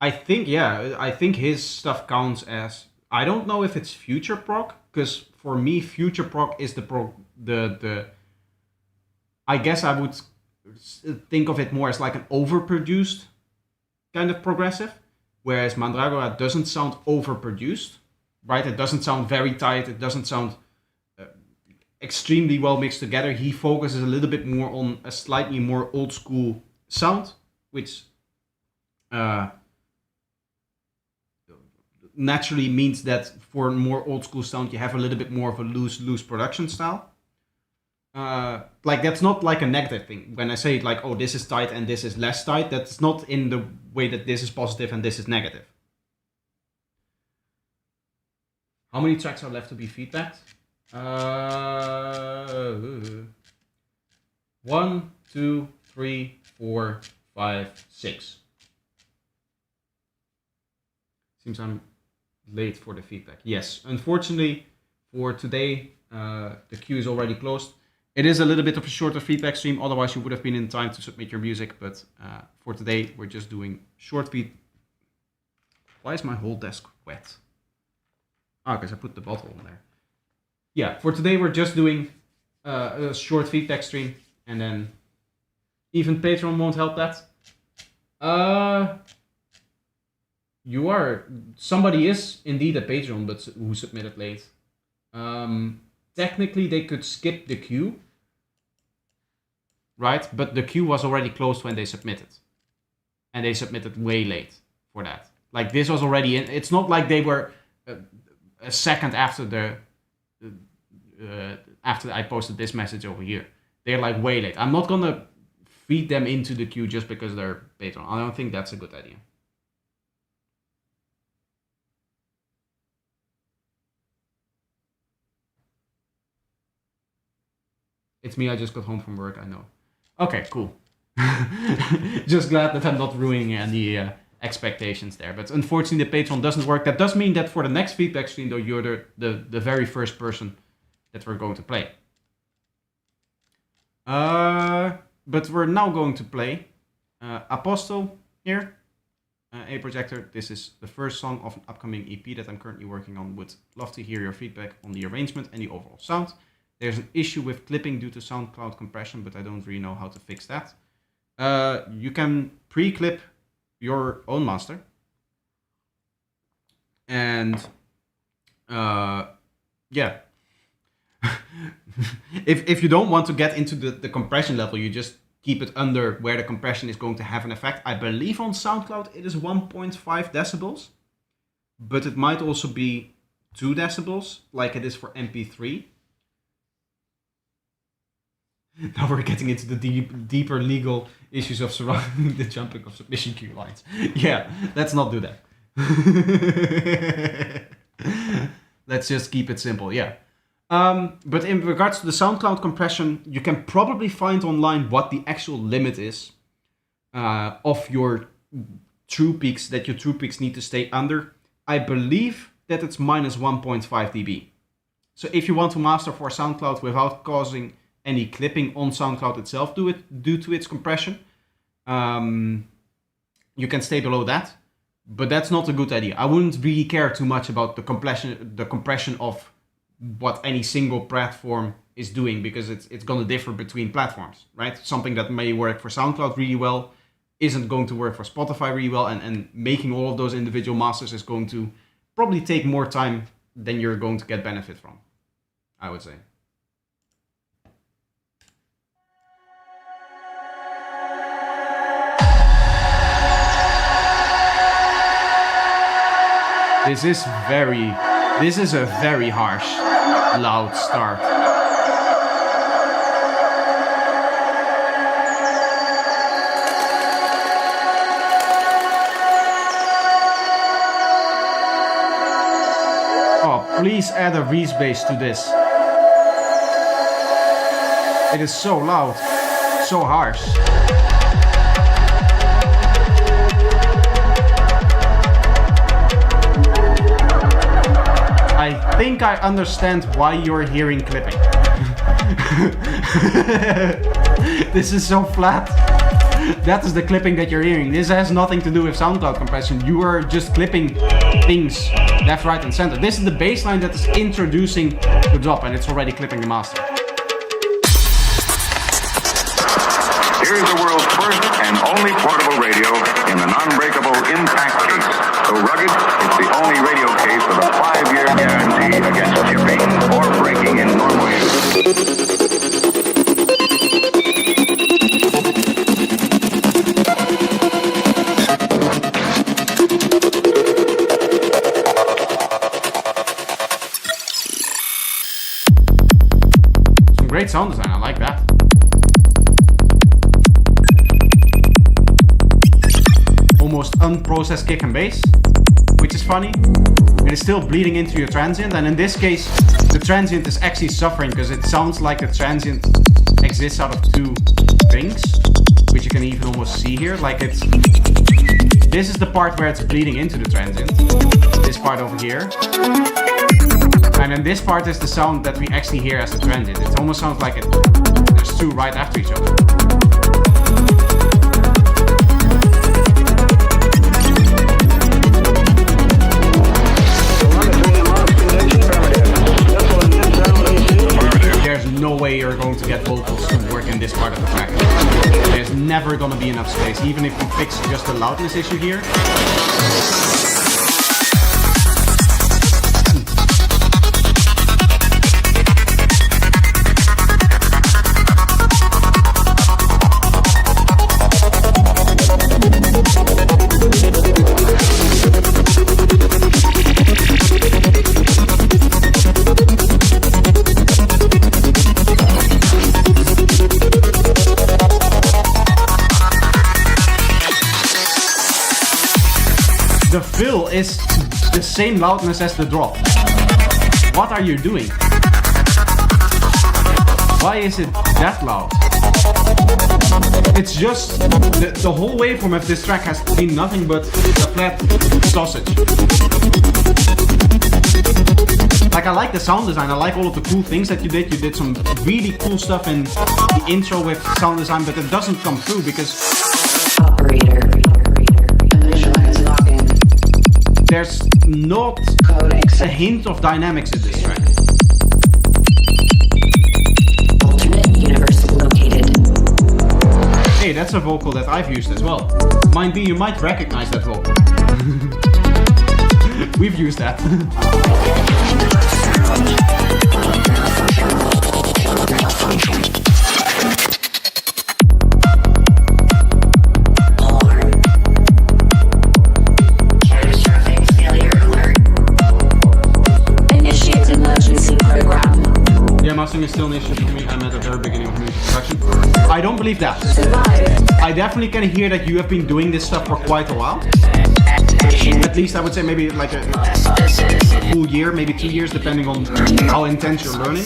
I think his stuff counts as, I don't know if it's future proc, because for me future proc is the I guess I would think of it more as like an overproduced kind of progressive, whereas Mandragora doesn't sound overproduced, right? It doesn't sound very tight, it doesn't sound extremely well mixed together. He focuses a little bit more on a slightly more old school sound, which naturally means that for more old school sound you have a little bit more of a loose production style. Like that's not like a negative thing. When I say like, oh, this is tight and this is less tight, that's not in the way that this is positive and this is negative. How many tracks are left to be feedbacked? 1, 2, 3, 4, 5, 6. Seems I'm late for the feedback. Yes, unfortunately for today, the queue is already closed. It is a little bit of a shorter feedback stream, otherwise you would have been in time to submit your music, but for today we're just doing short feed. Why is my whole desk wet? Ah, because I put the bottle on there. Yeah, for today we're just doing a short feedback stream, and then even Patreon won't help that. Somebody is indeed a Patreon, but who submitted late. Technically they could skip the queue, right? But the queue was already closed when they submitted. And they submitted way late for that. Like this was already in, it's not like they were a second after after I posted this message over here. They're like way late. I'm not gonna feed them into the queue just because they're Patreon. I don't think that's a good idea. It's me, I just got home from work, I know. Okay, cool. Just glad that I'm not ruining any expectations there. But unfortunately, the Patreon doesn't work. That does mean that for the next feedback stream, though, you're the very first person that we're going to play. But we're now going to play Apostle here, a projector. This is the first song of an upcoming EP that I'm currently working on. Would love to hear your feedback on the arrangement and the overall sound. There's an issue with clipping due to SoundCloud compression, but I don't really know how to fix that. You can pre-clip your own master. And yeah. if you don't want to get into the compression level, you just keep it under where the compression is going to have an effect. I believe on SoundCloud it is 1.5 decibels, but it might also be 2 decibels like it is for MP3. Now we're getting into the deeper legal issues of surrounding the jumping of submission queue lines. Yeah, let's not do that. Let's just keep it simple, yeah. But in regards to the SoundCloud compression, you can probably find online what the actual limit is of your true peaks, that your true peaks need to stay under. I believe that it's minus 1.5 dB. So if you want to master for SoundCloud without causing any clipping on SoundCloud itself due to its compression, you can stay below that. But that's not a good idea. I wouldn't really care too much about the compression of what any single platform is doing, because it's going to differ between platforms, right? Something that may work for SoundCloud really well isn't going to work for Spotify really well, and making all of those individual masters is going to probably take more time than you're going to get benefit from, I would say. This is a very harsh, loud start. Oh, please add a Reese bass to this. It is so loud, so harsh. I think I understand why you're hearing clipping. This is so flat. That is the clipping that you're hearing. This has nothing to do with SoundCloud compression. You are just clipping things left, right, and center. This is the bass line that is introducing the drop, and it's already clipping the master. Here is the world's first and only portable radio in the non-breakable impact case. So rugged, it's the only radio case with a 5-year guarantee against chipping or breaking in normal use. Some great sound design, I like that. Almost unprocessed kick and bass, which is funny. It is still bleeding into your transient, and in this case the transient is actually suffering because it sounds like the transient exists out of 2 things, which you can even almost see here. Like this is the part where it's bleeding into the transient, this part over here, and then this part is the sound that we actually hear as the transient. It almost sounds like there's 2 right after each other. There's no way you're going to get vocals to work in this part of the track. There's never going to be enough space, even if you fix just the loudness issue here. The fill is the same loudness as the drop. What are you doing? Why is it that loud? It's just the whole waveform of this track has been nothing but a flat sausage. Like, I like the sound design, I like all of the cool things that you did. You did some really cool stuff in the intro with sound design, but it doesn't come through because Operator. Initialize login. there's not Code a exit. hint of dynamics in this track. Alternate universe located. Hey, that's a vocal that I've used as well. Mind you, you might recognize that vocal. We've used that. Catastrophic failure alert. Initiate emergency program. Yeah, mastering is still an issue for me. I'm at the very beginning of music production. I don't believe that. Survive. I definitely can hear that you have been doing this stuff for quite a while. At least I would say maybe like a full year, maybe 2 years, depending on how intense you're learning.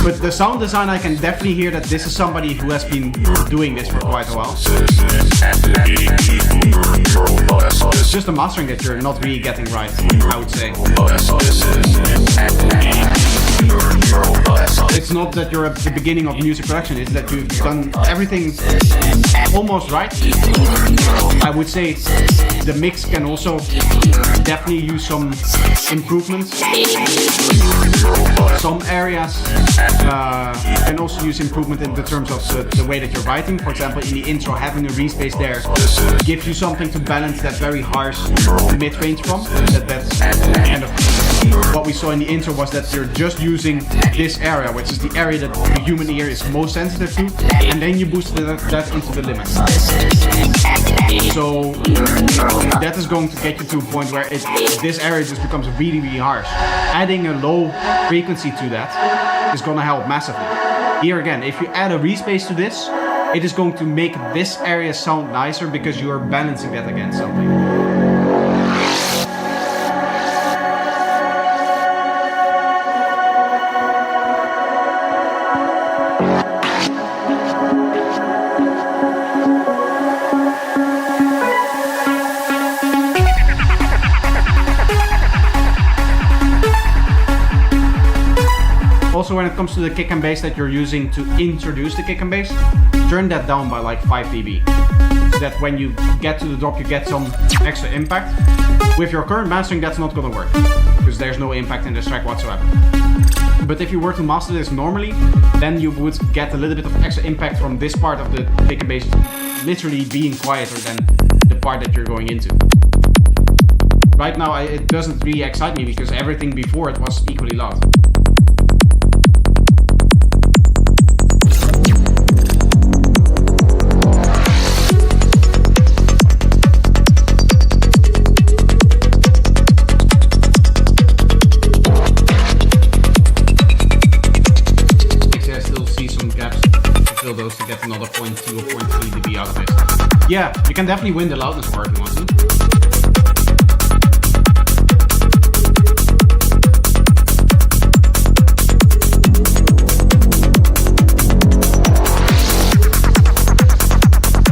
But the sound design, I can definitely hear that this is somebody who has been doing this for quite a while. It's just the mastering that you're not really getting right, I would say. It's not that you're at the beginning of music production, it's that you've done everything almost right. I would say the mix can also definitely use some improvements. Some areas can also use improvement in the terms of the way that you're writing. For example, in the intro, having a respace there gives you something to balance that very harsh mid-range from. That's kind of what we saw in the intro, was that you're just using this area, which is the area that the human ear is most sensitive to, and then you boost that into the limit. So that is going to get you to a point where this area just becomes really, really harsh. Adding a low frequency to that is going to help massively. Here again, if you add a respace to this, it is going to make this area sound nicer because you are balancing that against something. Also, when it comes to the kick and bass that you're using to introduce the kick and bass, turn that down by like 5 dB. So that when you get to the drop, you get some extra impact. With your current mastering, that's not gonna work, because there's no impact in this track whatsoever. But if you were to master this normally, then you would get a little bit of extra impact from this part of the kick and bass literally being quieter than the part that you're going into. Right now, it doesn't really excite me because everything before it was equally loud. Those to get another 0.2 or 0.3 dB out of it. Yeah, you can definitely win the loudness war if you want to.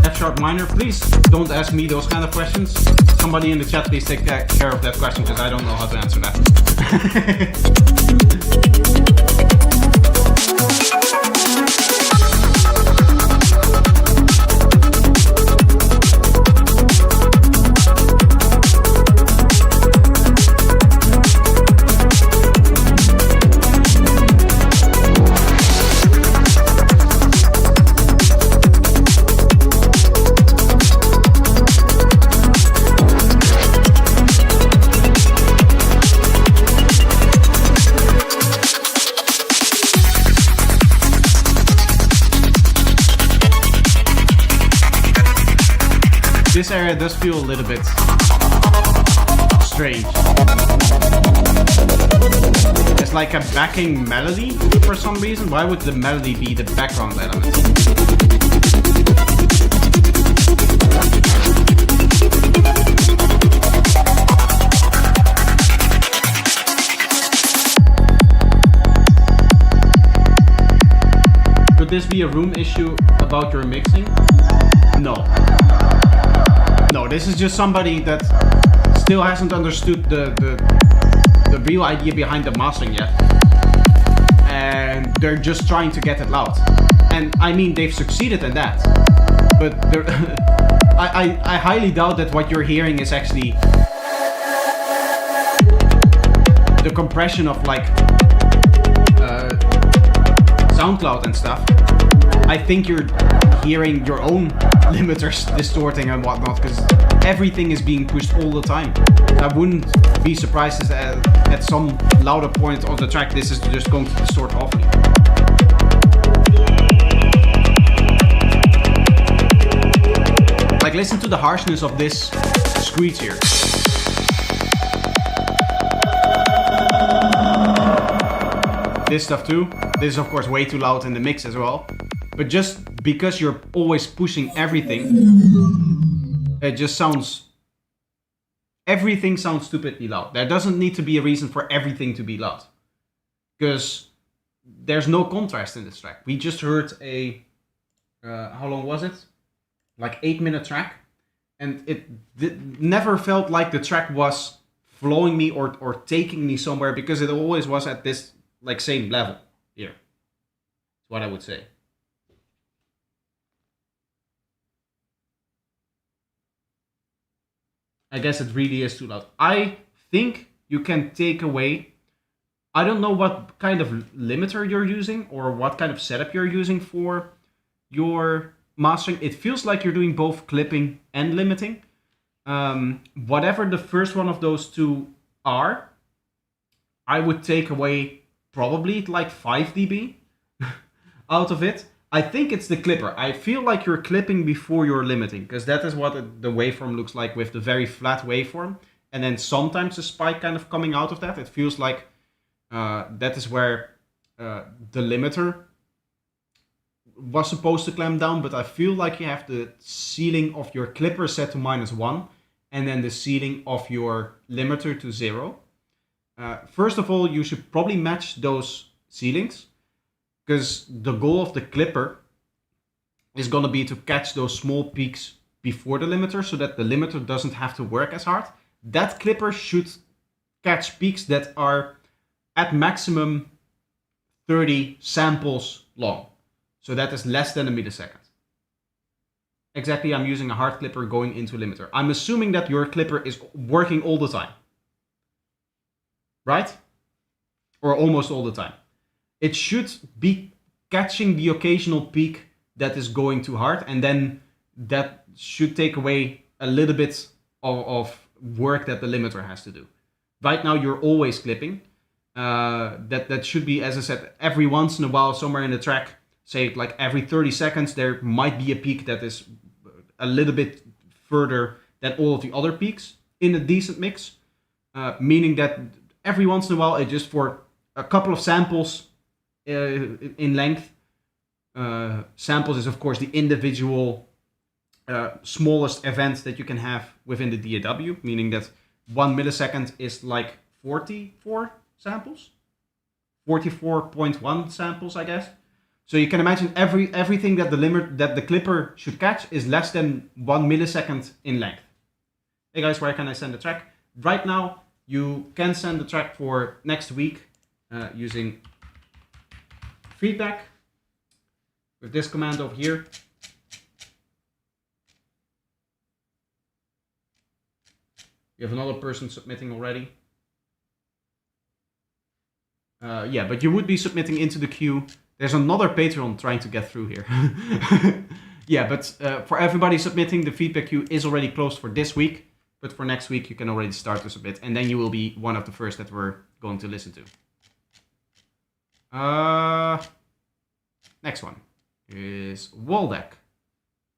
F-sharp minor, please don't ask me those kind of questions. Somebody in the chat, please take care of that question, because I don't know how to answer that. This area does feel a little bit strange. It's like a backing melody for some reason. Why would the melody be the background element? Could this be a room issue about your mixing? No. No, this is just somebody that still hasn't understood the real idea behind the mastering yet. And they're just trying to get it loud. And I mean, they've succeeded in that. But I highly doubt that what you're hearing is actually the compression of like SoundCloud and stuff. I think you're hearing your own limiters distorting and whatnot, because everything is being pushed all the time. I wouldn't be surprised if at some louder point of the track this is just going to distort awfully. Like, listen to the harshness of this screech here. This stuff too. This is of course way too loud in the mix as well. But just because you're always pushing everything, it just sounds... Everything sounds stupidly loud. There doesn't need to be a reason for everything to be loud. Because there's no contrast in this track. We just heard a... how long was it? Like 8-minute track. And it never felt like the track was flowing me or taking me somewhere, because it always was at this like same level here. That's what I would say. I guess it really is too loud. I think you can take away... I don't know what kind of limiter you're using or what kind of setup you're using for your mastering. It feels like you're doing both clipping and limiting. Whatever the first one of those two are, I would take away probably like 5 dB out of it. I think it's the clipper. I feel like you're clipping before you're limiting, because that is what the waveform looks like with the very flat waveform. And then sometimes a spike kind of coming out of that. It feels like that is where the limiter was supposed to clamp down, but I feel like you have the ceiling of your clipper set to -1 and then the ceiling of your limiter to 0. First of all, you should probably match those ceilings, because the goal of the clipper is going to be to catch those small peaks before the limiter so that the limiter doesn't have to work as hard. That clipper should catch peaks that are at maximum 30 samples long. So that is less than a millisecond. Exactly, I'm using a hard clipper going into limiter. I'm assuming that your clipper is working all the time. Right? Or almost all the time. It should be catching the occasional peak that is going too hard, and then that should take away a little bit of work that the limiter has to do. Right now you're always clipping. That should be, as I said, every once in a while somewhere in the track, say like every 30 seconds, there might be a peak that is a little bit further than all of the other peaks in a decent mix. Meaning that every once in a while, it just for a couple of samples in length. Samples is of course the individual smallest event that you can have within the DAW, meaning that 1 millisecond is like 44 samples, 44.1 samples, I guess. So you can imagine everything that the clipper should catch is less than 1 millisecond in length. Hey guys, where can I send the track? Right now, you can send the track for next week using feedback with this command over here. You have another person submitting already. Yeah, but you would be submitting into the queue. There's another Patreon trying to get through here. Yeah, but for everybody submitting, the feedback queue is already closed for this week. But for next week, you can already start to submit. And then you will be one of the first that we're going to listen to. Next one is Waldeck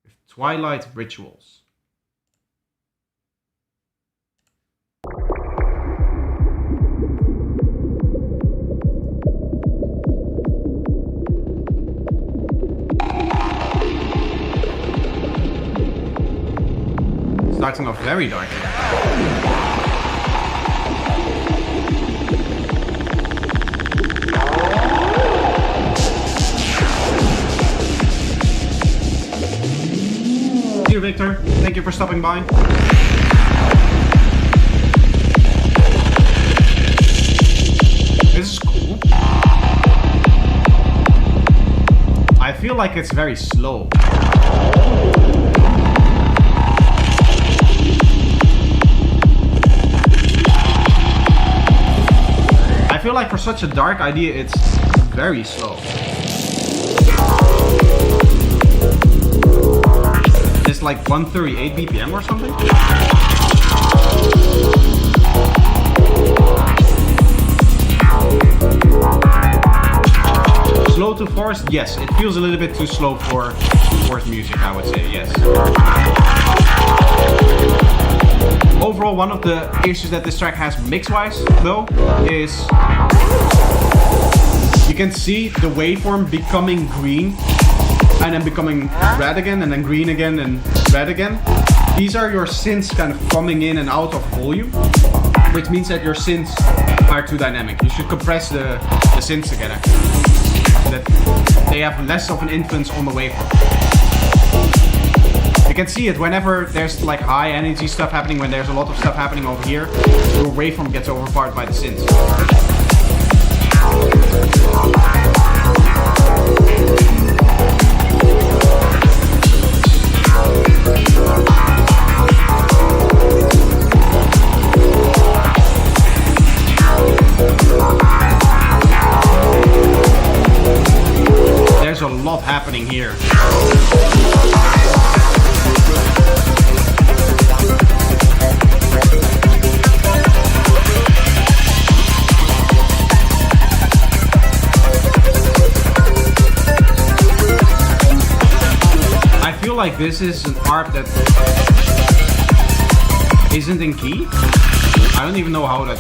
with Twilight Rituals. Starting off very dark. Dear Victor, thank you for stopping by. feel like it's very slow. I feel like for such a dark idea, it's very slow. It's like 138 BPM or something. Slow to forest? Yes, it feels a little bit too slow for forest music, I would say, yes. Overall, one of the issues that this track has mix-wise, though, is you can see the waveform becoming green and then becoming red again and then green again and red again. These are your synths kind of coming in and out of volume, which means that your synths are too dynamic. You should compress the synths together, that they have less of an influence on the waveform. You can see it whenever there's like high energy stuff happening, when there's a lot of stuff happening over here, your waveform gets overpowered by the synths. There's a lot happening here. I feel like this is an ARP that isn't in key. I don't even know how that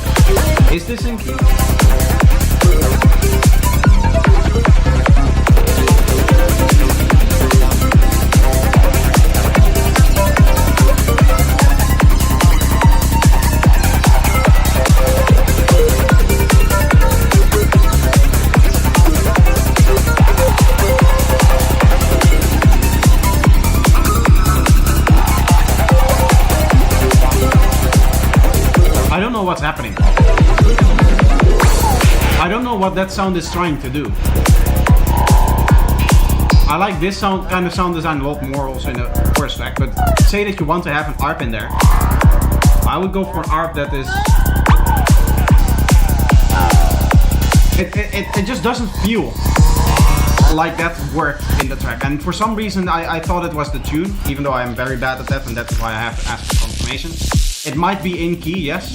is. This in key? I don't know what's happening. I don't know what that sound is trying to do. I like this sound, kind of sound design a lot more also in the first track, but say that you want to have an ARP in there. I would go for an ARP that is... It just doesn't feel like that worked in the track, and for some reason I thought it was the tune, even though I'm very bad at that, and that's why I have to ask for confirmation. It might be in key, yes.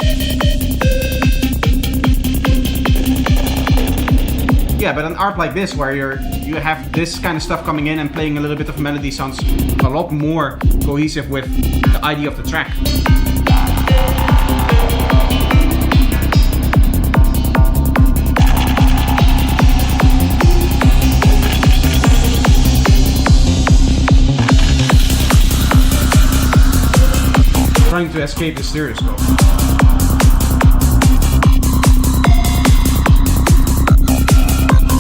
Yeah, but an ARP like this, where you have this kind of stuff coming in and playing a little bit of melody, sounds a lot more cohesive with the idea of the track. Trying to escape the stereoscope.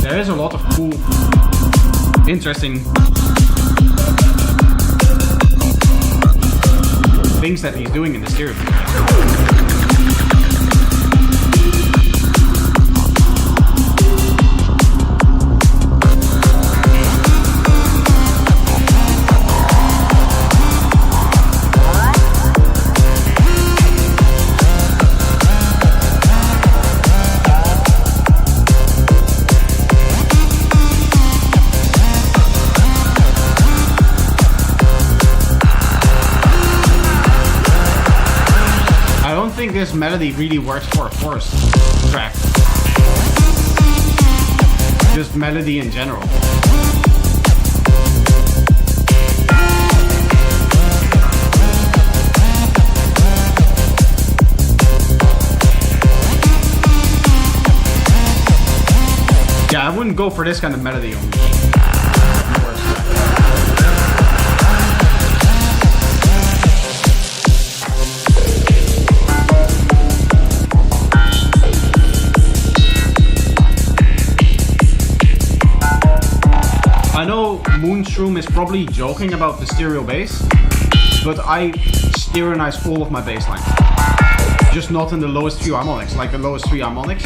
There is a lot of cool, interesting things that he's doing in the stereoscope. I don't think this melody really works for a forest track. Just melody in general. Yeah, I wouldn't go for this kind of melody on me. I know Moonshroom is probably joking about the stereo bass, but I stereonize all of my bass lines. just not in the lowest few harmonics, like the lowest 3 harmonics.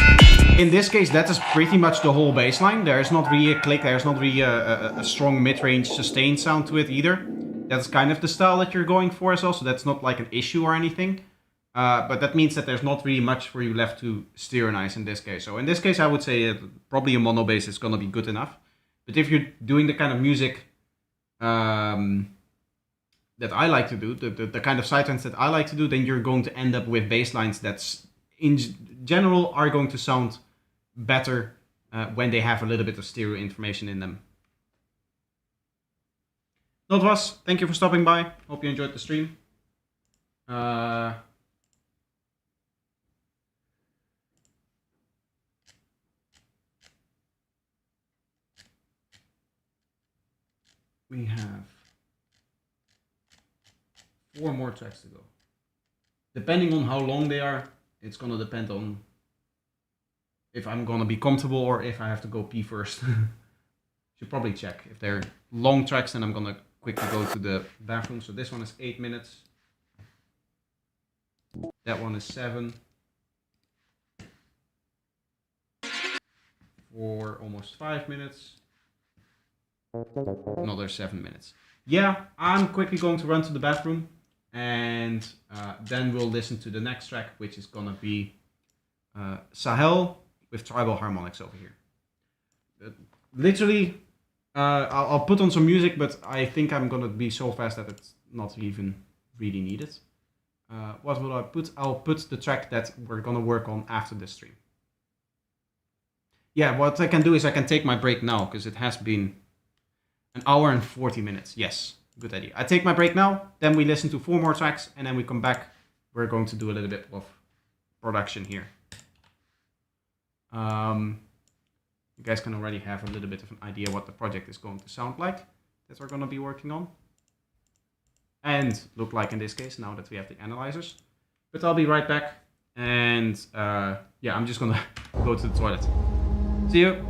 In this case, that is pretty much the whole bass line. There's not really a click, there's not really a strong mid-range sustained sound to it either. That's kind of the style that you're going for as well, so that's not like an issue or anything. But that means that there's not really much for you left to stereonize in this case. So in this case, I would say probably a mono bass is gonna be good enough. But if you're doing the kind of music that I like to do, the kind of sidetracks that I like to do, then you're going to end up with bass lines that's in general are going to sound better when they have a little bit of stereo information in them. That was, thank you for stopping by. Hope you enjoyed the stream. We have 4 more tracks to go. Depending on how long they are, it's gonna depend on if I'm gonna be comfortable or if I have to go pee first. Should probably check. If they're long tracks, then I'm gonna quickly go to the bathroom. So this one is 8 minutes. That one is 7. For almost 5 minutes. Another 7 minutes. Yeah, I'm quickly going to run to the bathroom, and then we'll listen to the next track, which is gonna be Sahel with tribal harmonics over here. Literally, I'll put on some music, but I think I'm gonna be so fast that it's not even really needed. What will I put? I'll put the track that we're gonna work on after this stream. Yeah, what I can do is I can take my break now, because it has been an hour and 40 minutes. Yes, good idea. I take my break now, then we listen to 4 more tracks, and then we come back. We're going to do a little bit of production here. You guys can already have a little bit of an idea what the project is going to sound like that we're going to be working on. And look like in this case, now that we have the analyzers. But I'll be right back. And yeah, I'm just going to go to the toilet. See you.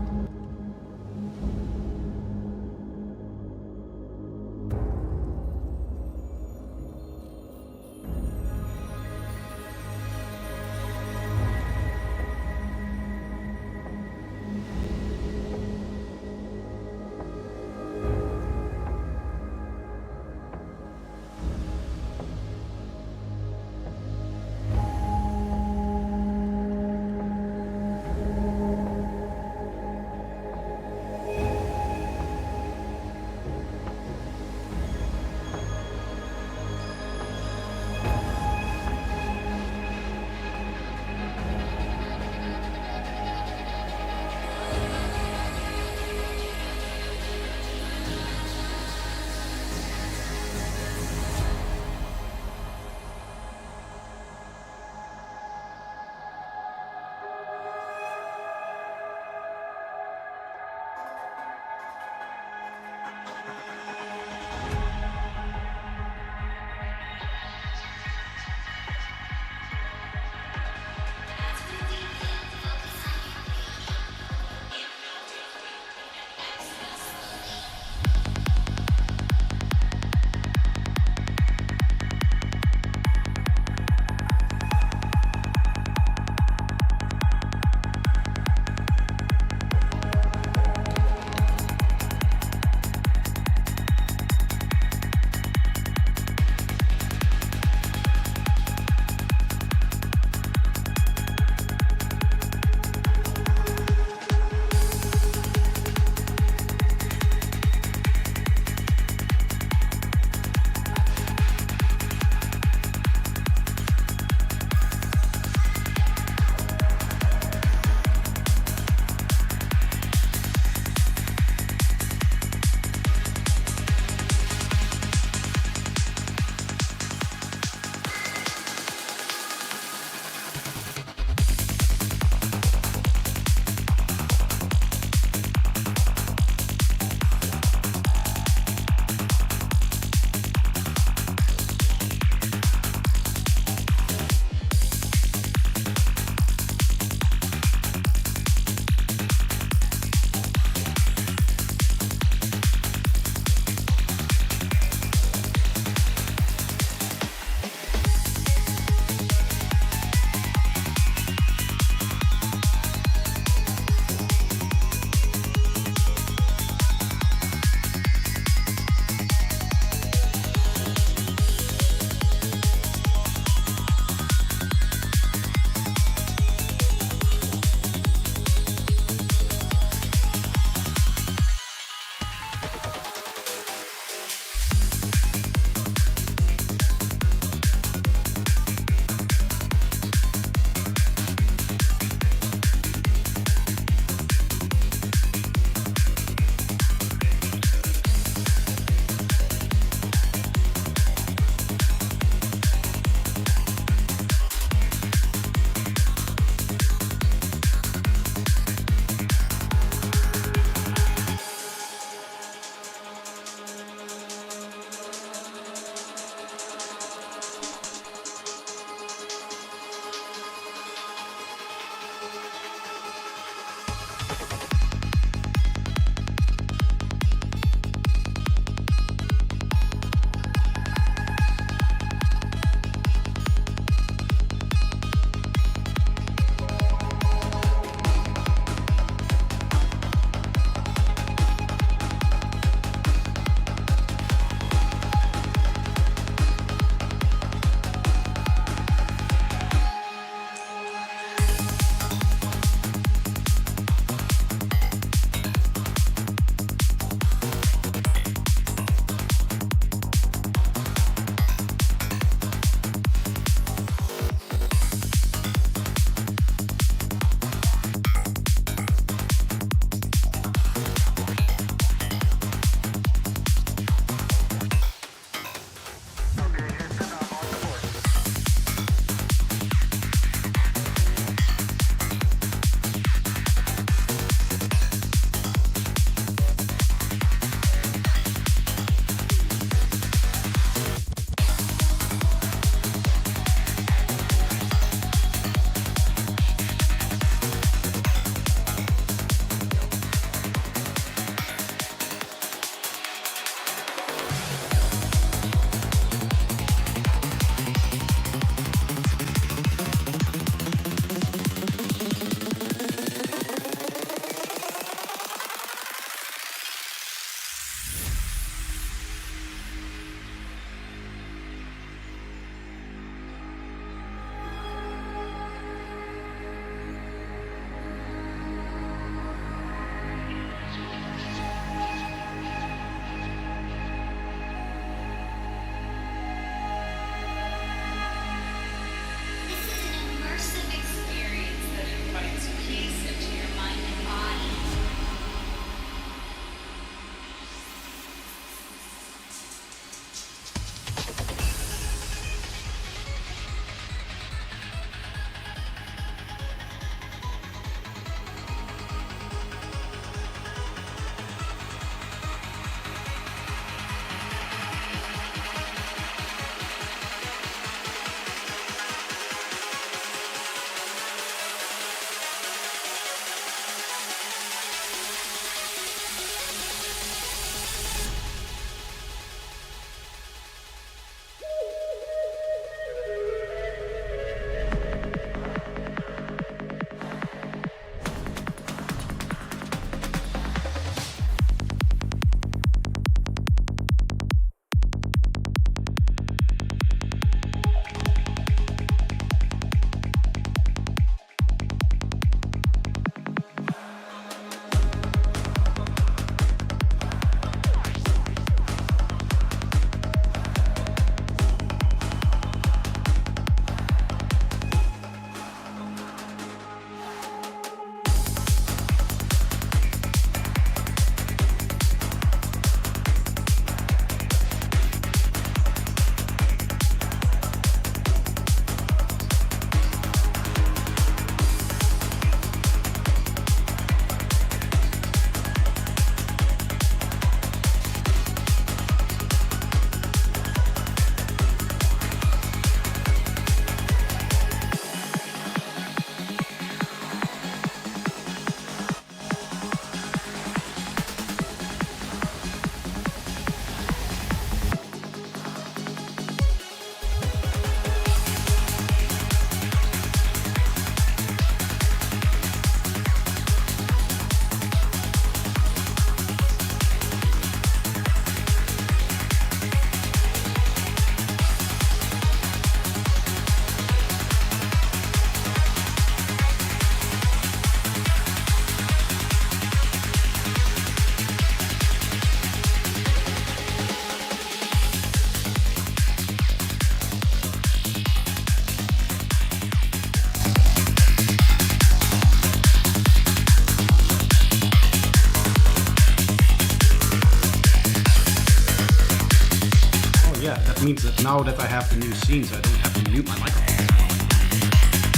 means that now that I have the new scenes, I don't have to mute my microphone.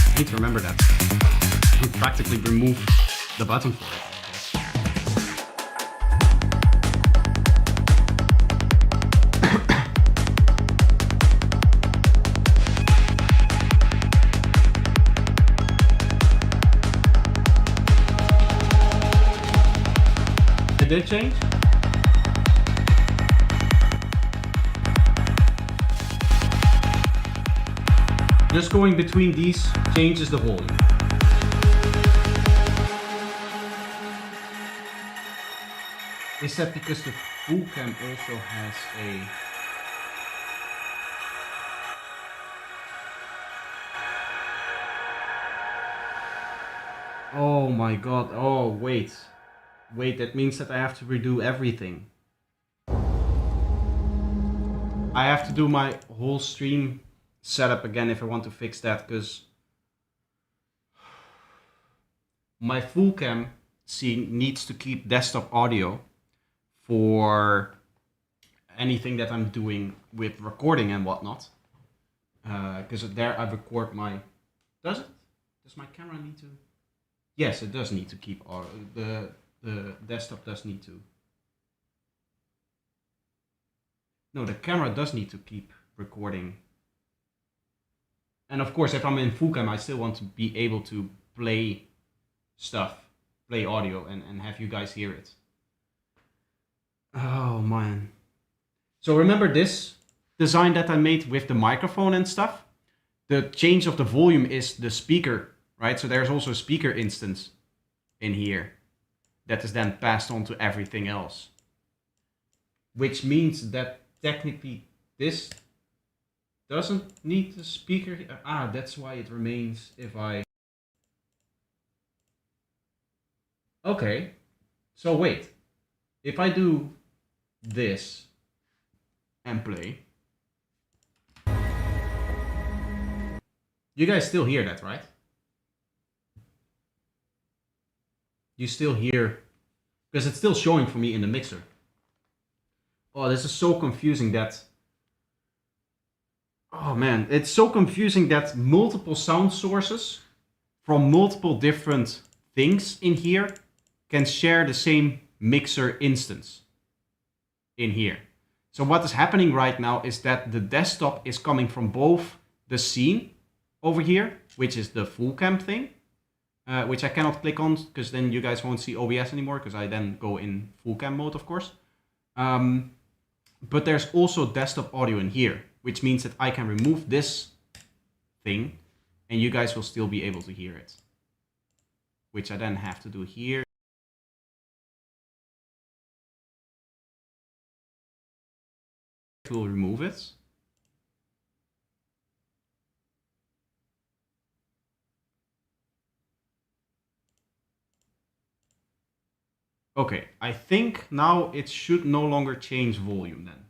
I need to remember that. I practically remove the button for it. It did change? Just going between these changes the volume. Is that because the full cam also has a... Oh my god, oh wait. Wait, that means that I have to redo everything. I have to do my whole stream setup again if I want to fix that, because my full cam scene needs to keep desktop audio for anything that I'm doing with recording and whatnot. Because there I record my... Does it? Does my camera need to... Yes, it does need to keep audio. The desktop does need to. No, the camera does need to keep recording. And of course, if I'm in full cam, I still want to be able to play stuff, play audio, and have you guys hear it. Oh man. So remember this design that I made with the microphone and stuff? The change of the volume is the speaker, right? So there's also a speaker instance in here that is then passed on to everything else. Which means that technically this doesn't need the speaker. Ah, that's why it remains if I... Okay, so wait. If I do this and play, you guys still hear that, right? You still hear, because it's still showing for me in the mixer. Oh, this is so confusing that... Oh man, it's so confusing that multiple sound sources from multiple different things in here can share the same mixer instance in here. So what is happening right now is that the desktop is coming from both the scene over here, which is the full cam thing, which I cannot click on because then you guys won't see OBS anymore because I then go in full cam mode, of course. But there's also desktop audio in here, which means that I can remove this thing and you guys will still be able to hear it. Which I then have to do here. We'll remove it. Okay, I think now it should no longer change volume then.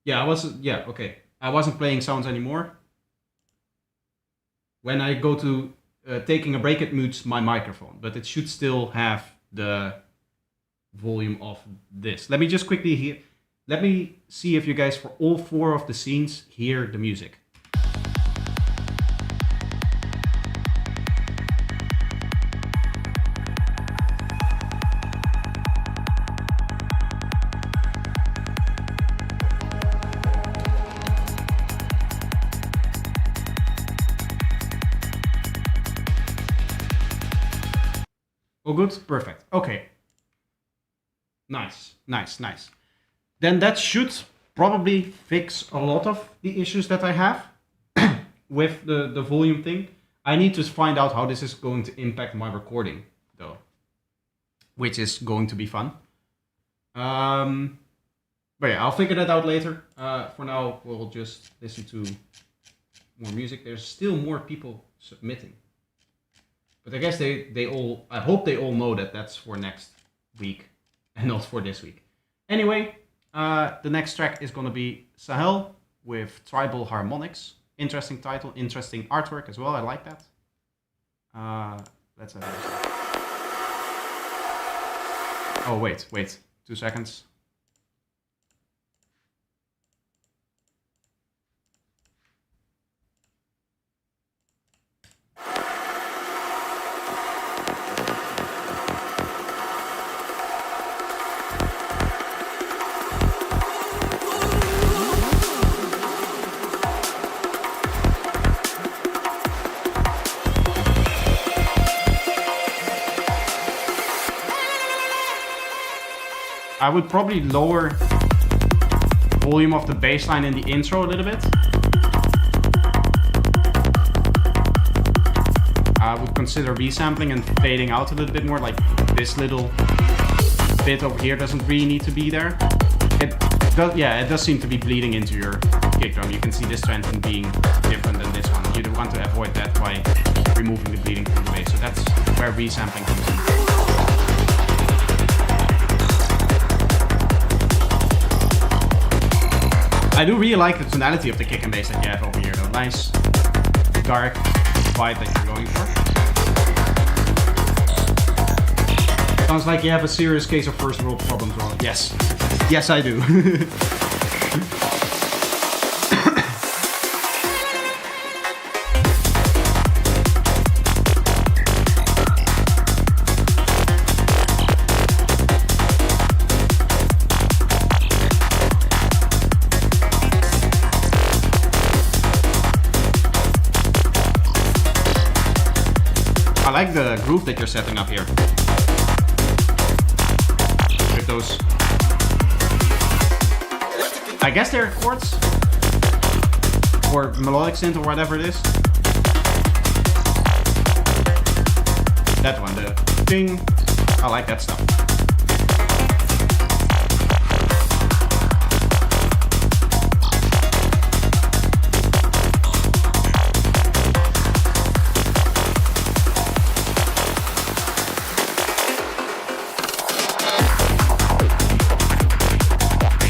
Yeah, okay. I wasn't playing sounds anymore. When I go to taking a break, it mutes my microphone, but it should still have the volume of this. Let me just quickly hear. Let me see if you guys, for all 4 of the scenes, hear the music. Oh, good. Perfect. Okay. Nice. Then that should probably fix a lot of the issues that I have with the volume thing. I need to find out how this is going to impact my recording, though, which is going to be fun. But yeah, I'll figure that out later. For now, we'll just listen to more music. There's still more people submitting. But I guess I hope they all know that that's for next week and not for this week. Anyway, the next track is going to be Sahel with Tribal Harmonics. Interesting title, interesting artwork as well. I like that. Let's have a listen. Oh, wait. 2 seconds. I would probably lower volume of the bass line in the intro a little bit. I would consider resampling and fading out a little bit more, like this little bit over here doesn't really need to be there. It does seem to be bleeding into your kick drum. You can see this trend in being different than this one. You want to avoid that by removing the bleeding from the bass. So that's where resampling comes in. I do really like the tonality of the kick and bass that you have over here though. Nice dark vibe that you're going for. Sounds like you have a serious case of first world problems, Ron. Yes. Yes, I do. I like the groove that you're setting up here. With those... I guess they're chords? Or melodic synth or whatever it is. That one, the ding. I like that stuff.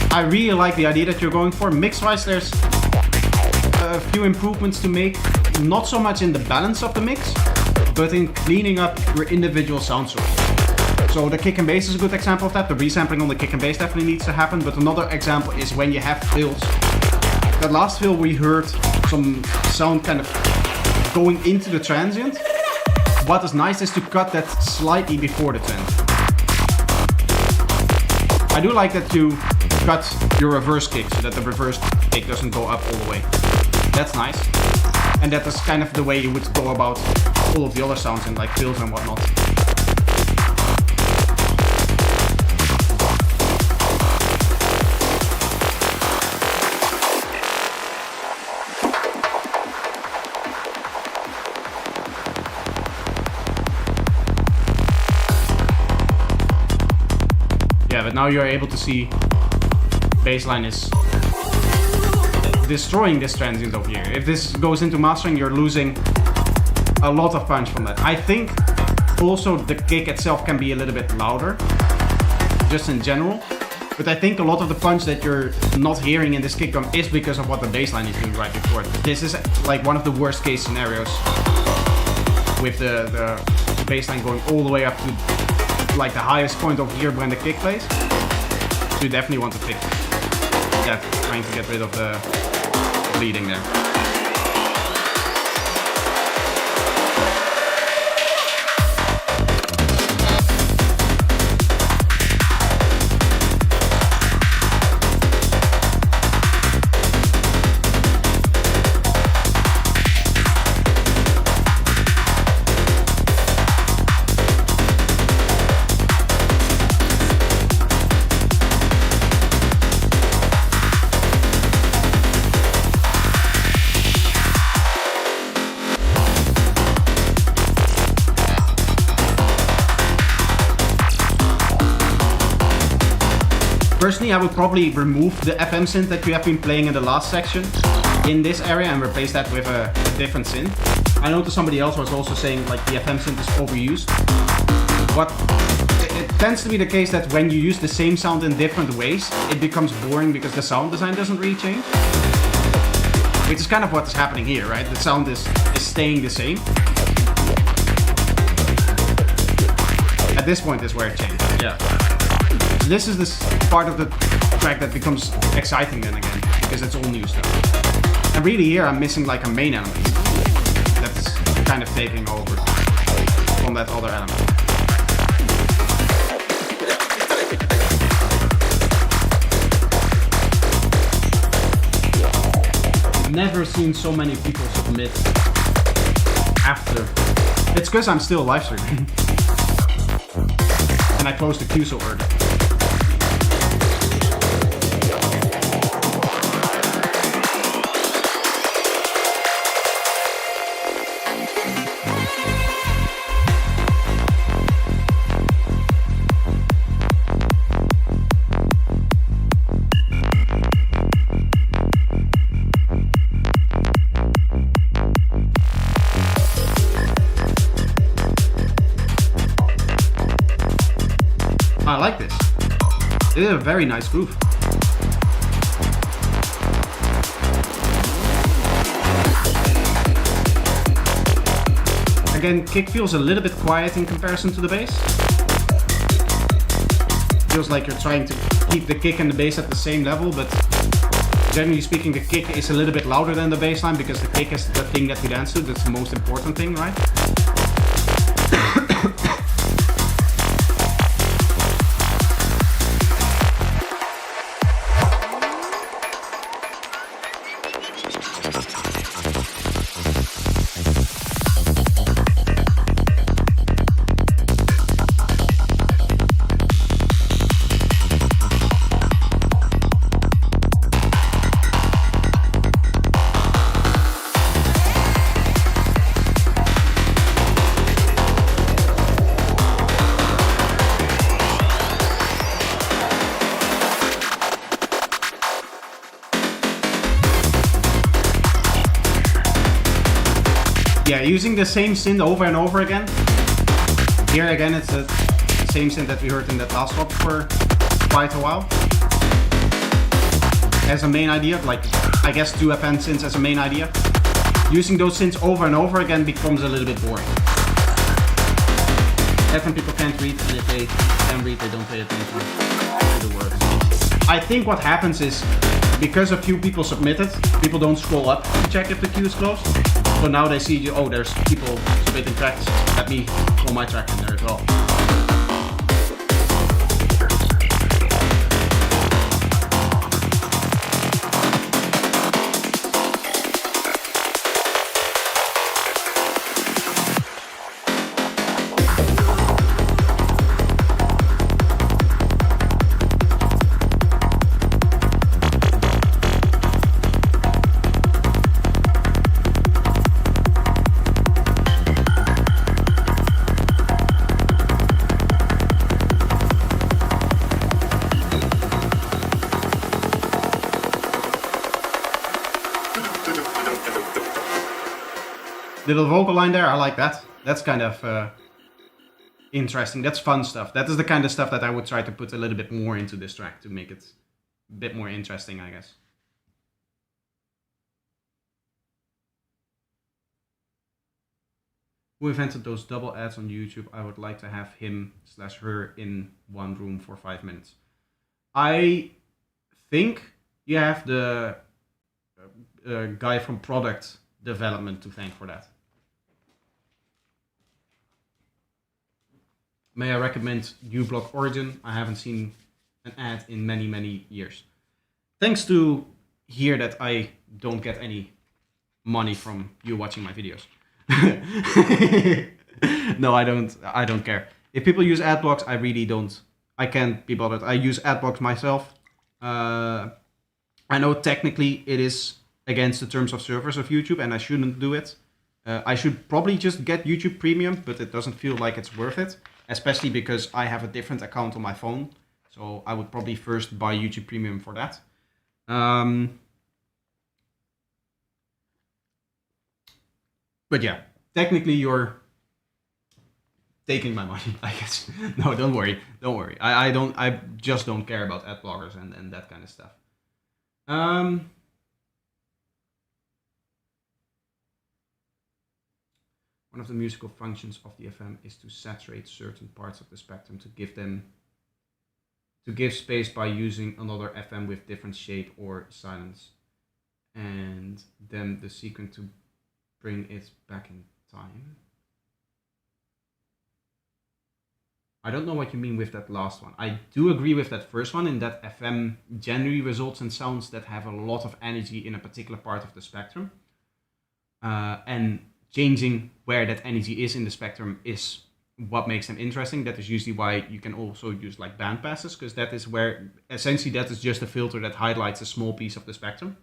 I really like the idea that you're going for. Mix-wise, there's a few improvements to make. Not so much in the balance of the mix, but in cleaning up your individual sound sources. So the kick and bass is a good example of that. The resampling on the kick and bass definitely needs to happen. But another example is when you have fills. That last fill we heard some sound kind of going into the transient. What is nice is to cut that slightly before the transient. I do like that you cut your reverse kick so that the reverse kick doesn't go up all the way. That's nice. And that is kind of the way you would go about all of the other sounds in like fills and whatnot. Yeah, but now you're able to see bassline is destroying this transient over here. If this goes into mastering, you're losing a lot of punch from that. I think also the kick itself can be a little bit louder, just in general. But I think a lot of the punch that you're not hearing in this kick drum is because of what the bassline is doing right before it. But this is like one of the worst case scenarios with the bassline going all the way up to like the highest point over here when the kick plays. So you definitely want to fix it. Yeah, trying to get rid of the bleeding there. Personally, I would probably remove the FM synth that you have been playing in the last section in this area and replace that with a different synth. I noticed somebody else was also saying like the FM synth is overused. But it tends to be the case that when you use the same sound in different ways, it becomes boring because the sound design doesn't really change. Which is kind of what is happening here, right? The sound is staying the same. At this point is where it changes, yeah. This is this part of the track that becomes exciting then again, because it's all new stuff. And really here I'm missing like a main element that's kind of taking over from that other element. I've never seen so many people submit after. It's because I'm still live streaming. And I closed the queue so early. I like this. It is a very nice groove. Again, kick feels a little bit quiet in comparison to the bass. Feels like you're trying to keep the kick and the bass at the same level, but generally speaking, the kick is a little bit louder than the bass line because the kick is the thing that we dance to. That's the most important thing, right? Yeah, using the same synth over and over again. Here again, it's the same synth that we heard in that last swap for quite a while. As a main idea, like I guess 2FN synths as a main idea. Using those synths over and over again becomes a little bit boring. Often people can't read, and if they can read, they don't pay attention to the words. I think what happens is, because a few people submitted, people don't scroll up to check if the queue is closed. So now they see, oh, there's people submitting tracks. Let me throw my track in there as well. Little vocal line there, I like that. That's kind of interesting. That's fun stuff. That is the kind of stuff that I would try to put a little bit more into this track to make it a bit more interesting, I guess. Who invented those double ads on YouTube? I would like to have him/her in one room for 5 minutes. I think you have the guy from product development to thank for that. May I recommend uBlock Origin? I haven't seen an ad in many, many years. Thanks to hear that I don't get any money from you watching my videos. No, I don't care. If people use ad blocks, I really don't. I can't be bothered. I use ad blocks myself. I know technically it is against the terms of service of YouTube and I shouldn't do it. I should probably just get YouTube Premium, but it doesn't feel like it's worth it. Especially because I have a different account on my phone. So I would probably first buy YouTube Premium for that. But yeah, technically you're taking my money, I guess. No, don't worry. Don't worry. I just don't care about ad blockers and that kind of stuff. One of the musical functions of the FM is to saturate certain parts of the spectrum to give them to give space by using another FM with different shape or silence. And then the secret to bring it back in time. I don't know what you mean with that last one. I do agree with that first one in that FM generally results in sounds that have a lot of energy in a particular part of the spectrum. And changing where that energy is in the spectrum is what makes them interesting. That is usually why you can also use like band passes, because that is where essentially that is just a filter that highlights a small piece of the spectrum,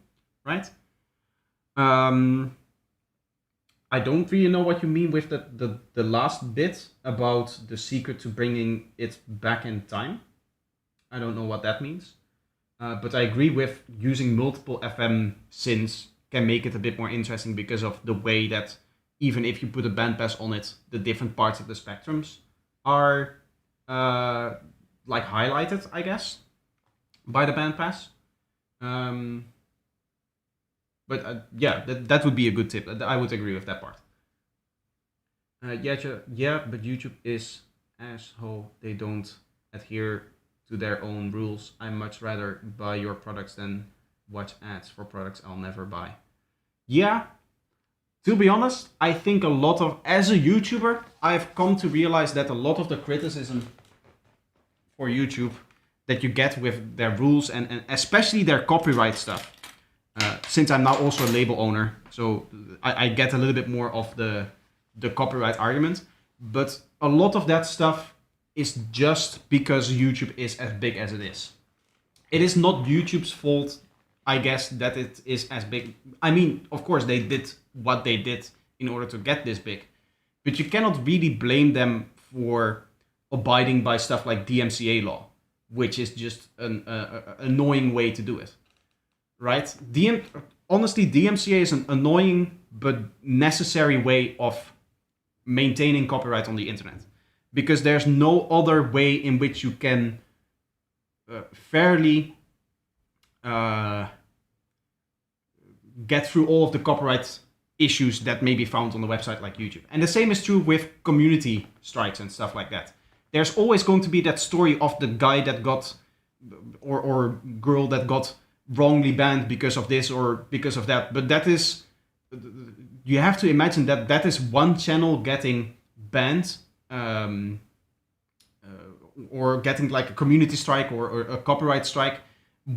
right? I don't really know what you mean with the last bit about the secret to bringing it back in time. I don't know what that means. But I agree with using multiple FM synths can make it a bit more interesting because of the way that even if you put a bandpass on it, the different parts of the spectrums are like highlighted, I guess, by the bandpass. But yeah, that would be a good tip. I would agree with that part. Yeah, but YouTube is asshole. They don't adhere to their own rules. I much rather buy your products than watch ads for products I'll never buy. Yeah, to be honest, I think as a YouTuber, I've come to realize that a lot of the criticism for YouTube that you get with their rules and especially their copyright stuff, since I'm now also a label owner, so I get a little bit more of the copyright argument, but a lot of that stuff is just because YouTube is as big as it is. It is not YouTube's fault, I guess, that it is as big. I mean, of course, they did what they did in order to get this big, but you cannot really blame them for abiding by stuff like DMCA law, which is just an annoying way to do it, right? Honestly, DMCA is an annoying but necessary way of maintaining copyright on the internet, because there's no other way in which you can fairly get through all of the copyright issues that may be found on the website like YouTube. And the same is true with community strikes and stuff like that. There's always going to be that story of the guy that got or girl that got wrongly banned because of this or because of that. But that is, you have to imagine that is one channel getting banned or getting like a community strike or a copyright strike,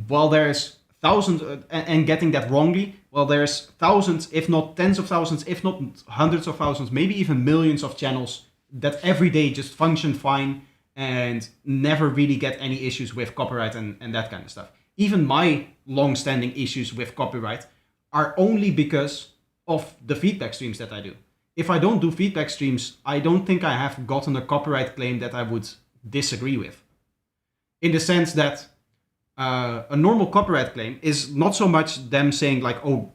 while there's thousands and getting that wrongly, while there's thousands, if not tens of thousands, if not hundreds of thousands, maybe even millions of channels that every day just function fine and never really get any issues with copyright and that kind of stuff. Even my long-standing issues with copyright are only because of the feedback streams that I do. If I don't do feedback streams, I don't think I have gotten a copyright claim that I would disagree with. In the sense that a normal copyright claim is not so much them saying like, oh,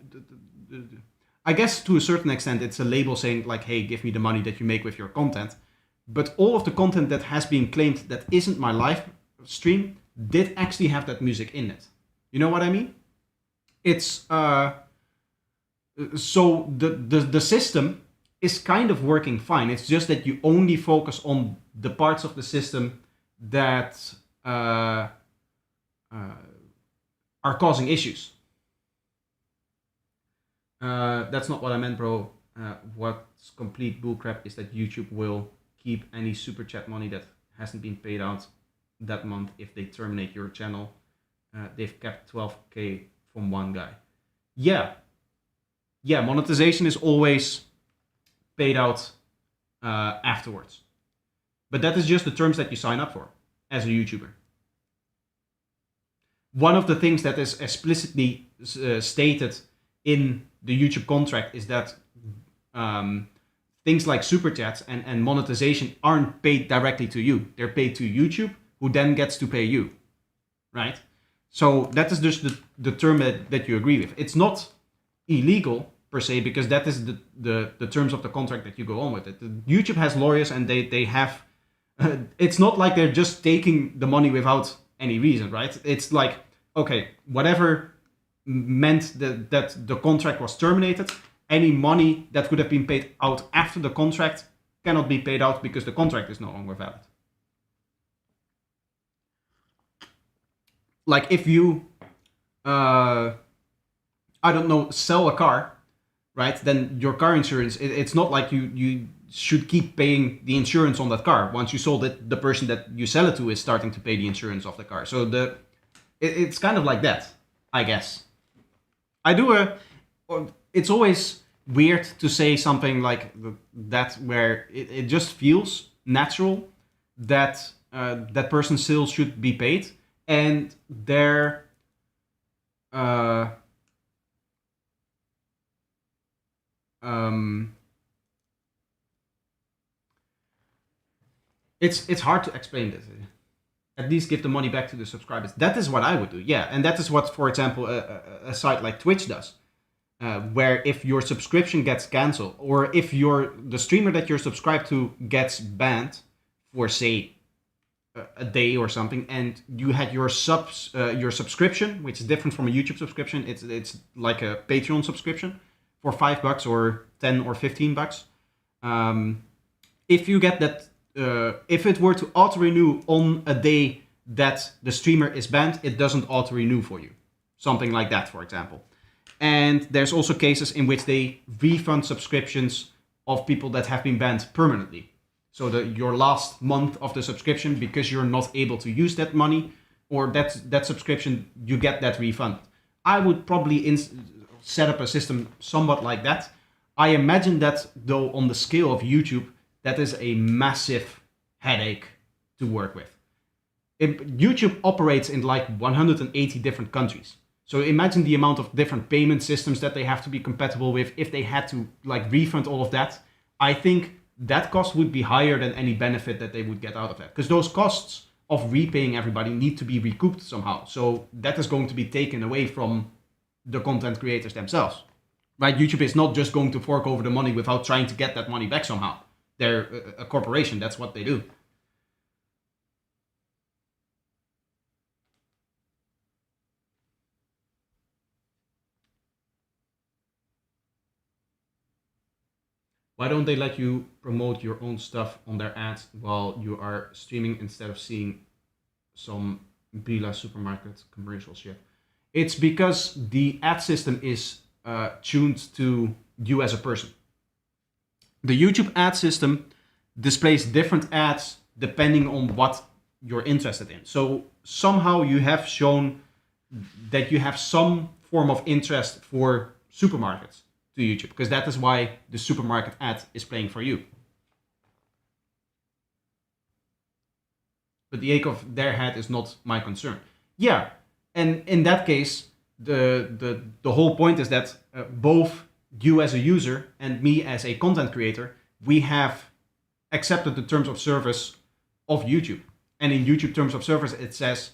I guess to a certain extent it's a label saying like, hey, give me the money that you make with your content. But all of the content that has been claimed that isn't my live stream did actually have that music in it. You know what I mean? It's so the system is kind of working fine. It's just that you only focus on the parts of the system that are causing issues. That's not what I meant, bro. What's complete bullcrap is that YouTube will keep any super chat money that hasn't been paid out that month if they terminate your channel. They've kept 12K from one guy. Yeah, monetization is always paid out afterwards. But that is just the terms that you sign up for as a YouTuber. One of the things that is explicitly stated in the YouTube contract is that things like super chats and monetization aren't paid directly to you. They're paid to YouTube, who then gets to pay you, right? So that is just the term that you agree with. It's not illegal per se, because that is the terms of the contract that you go on with it. YouTube has lawyers and they have, it's not like they're just taking the money without any reason, right? It's like, okay, whatever meant that the contract was terminated, any money that could have been paid out after the contract cannot be paid out because the contract is no longer valid. like if you, I don't know, sell a car, right? Then your car insurance, it's not like you should keep paying the insurance on that car. Once you sold it, the person that you sell it to is starting to pay the insurance of the car. So it's kind of like that, I guess. It's always weird to say something like that where it just feels natural that that person's sales should be paid, and their it's hard to explain this. At least give the money back to the subscribers. That is what I would do, yeah. And that is what, for example, a site like Twitch does. Where if your subscription gets canceled, or if the streamer that you're subscribed to gets banned for, say, a day or something, and you had your subscription, which is different from a YouTube subscription. It's like a Patreon subscription for $5 or 10 or $15. If you get that, if it were to auto renew on a day that the streamer is banned, it doesn't auto renew for you. Something like that, for example. And there's also cases in which they refund subscriptions of people that have been banned permanently. So your last month of the subscription, because you're not able to use that money or that subscription, you get that refund. I would probably set up a system somewhat like that. I imagine that, though, on the scale of YouTube, that is a massive headache to work with. YouTube operates in like 180 different countries. So imagine the amount of different payment systems that they have to be compatible with. If they had to like refund all of that, I think that cost would be higher than any benefit that they would get out of that. Because those costs of repaying everybody need to be recouped somehow. So that is going to be taken away from the content creators themselves. Right? YouTube is not just going to fork over the money without trying to get that money back somehow. They're a corporation. That's what they do. Why don't they let you promote your own stuff on their ads while you are streaming instead of seeing some Bila supermarket commercial shit? It's because the ad system is tuned to you as a person. The YouTube ad system displays different ads depending on what you're interested in. So somehow you have shown that you have some form of interest for supermarkets to YouTube, because that is why the supermarket ad is playing for you. But the ache of their head is not my concern. Yeah, and in that case, the whole point is that both you as a user and me as a content creator, we have accepted the terms of service of YouTube. And in YouTube terms of service, it says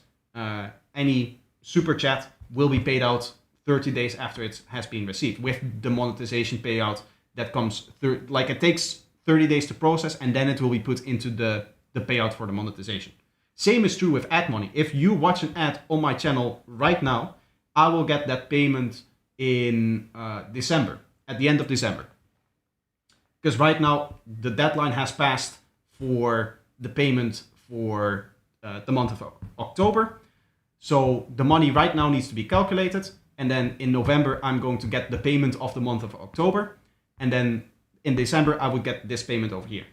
any super chat will be paid out 30 days after it has been received, with the monetization payout that comes through. Like, it takes 30 days to process, and then it will be put into the payout for the monetization. Same is true with ad money. If you watch an ad on my channel right now, I will get that payment in December, at the end of December. Because right now, the deadline has passed for the payment for the month of October. So the money right now needs to be calculated. And then in November, I'm going to get the payment of the month of October. And then in December, I would get this payment over here.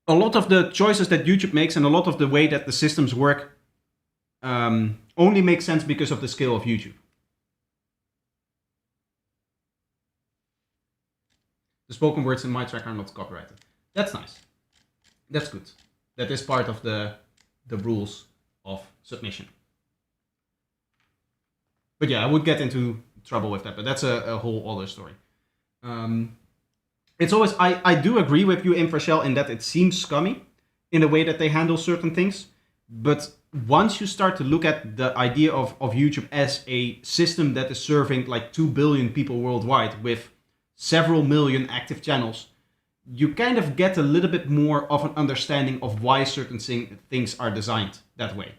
A lot of the choices that YouTube makes and a lot of the way that the systems work only make sense because of the scale of YouTube. The spoken words in my track are not copyrighted. That's nice. That's good. That is part of the rules of submission. But yeah, I would get into trouble with that, but that's a whole other story. It's always, I do agree with you, Infrashell, in that it seems scummy in the way that they handle certain things. But once you start to look at the idea of YouTube as a system that is serving like 2 billion people worldwide with several million active channels, you kind of get a little bit more of an understanding of why certain things are designed that way.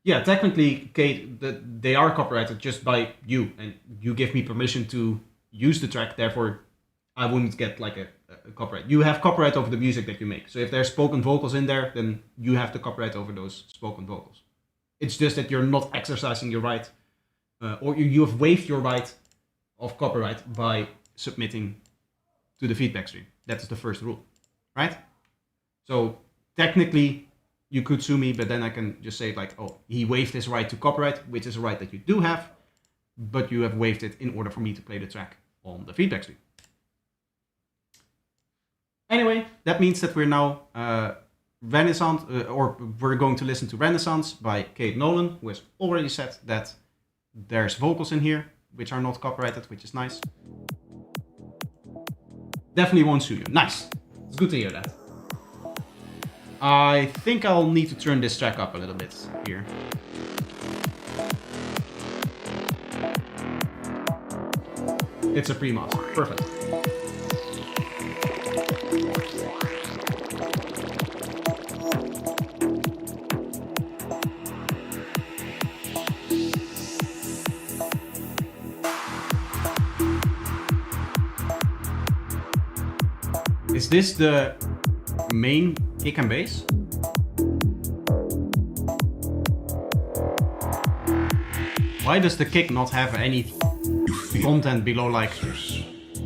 Yeah, technically, Kate, they are copyrighted just by you, and you give me permission to use the track. Therefore, I wouldn't get like a copyright. You have copyright over the music that you make. So if there's spoken vocals in there, then you have the copyright over those spoken vocals. It's just that you're not exercising your right, or you have waived your right of copyright by submitting to the feedback stream. That's the first rule, right? So technically, you could sue me, but then I can just say like, oh, he waived his right to copyright, which is a right that you do have, but you have waived it in order for me to play the track on the feedback stream. Anyway, that means that we're now Renaissance, or we're going to listen to Renaissance by Kate Nolan, who has already said that there's vocals in here which are not copyrighted, which is nice. Definitely won't sue you. Nice. It's good to hear that. I think I'll need to turn this track up a little bit here. It's a pre-master. Perfect. Is this the main kick and bass? Why does the kick not have any content below like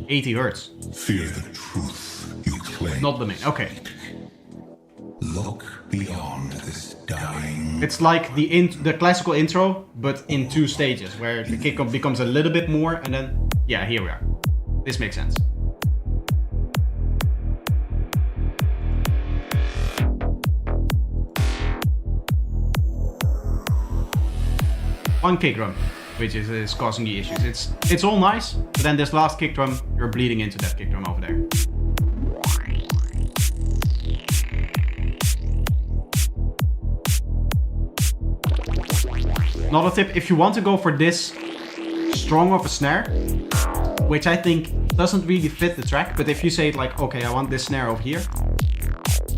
80 hertz? Fear the truth you claim. Not the main, okay. Look beyond this dying. It's like the classical intro, but in 2 stages, where the kick becomes a little bit more, and then, yeah, here we are. This makes sense. One kick drum, which is causing the issues. It's all nice, but then this last kick drum, you're bleeding into that kick drum over there. Another tip, if you want to go for this strong of a snare, which I think doesn't really fit the track, but if you say like, okay, I want this snare over here,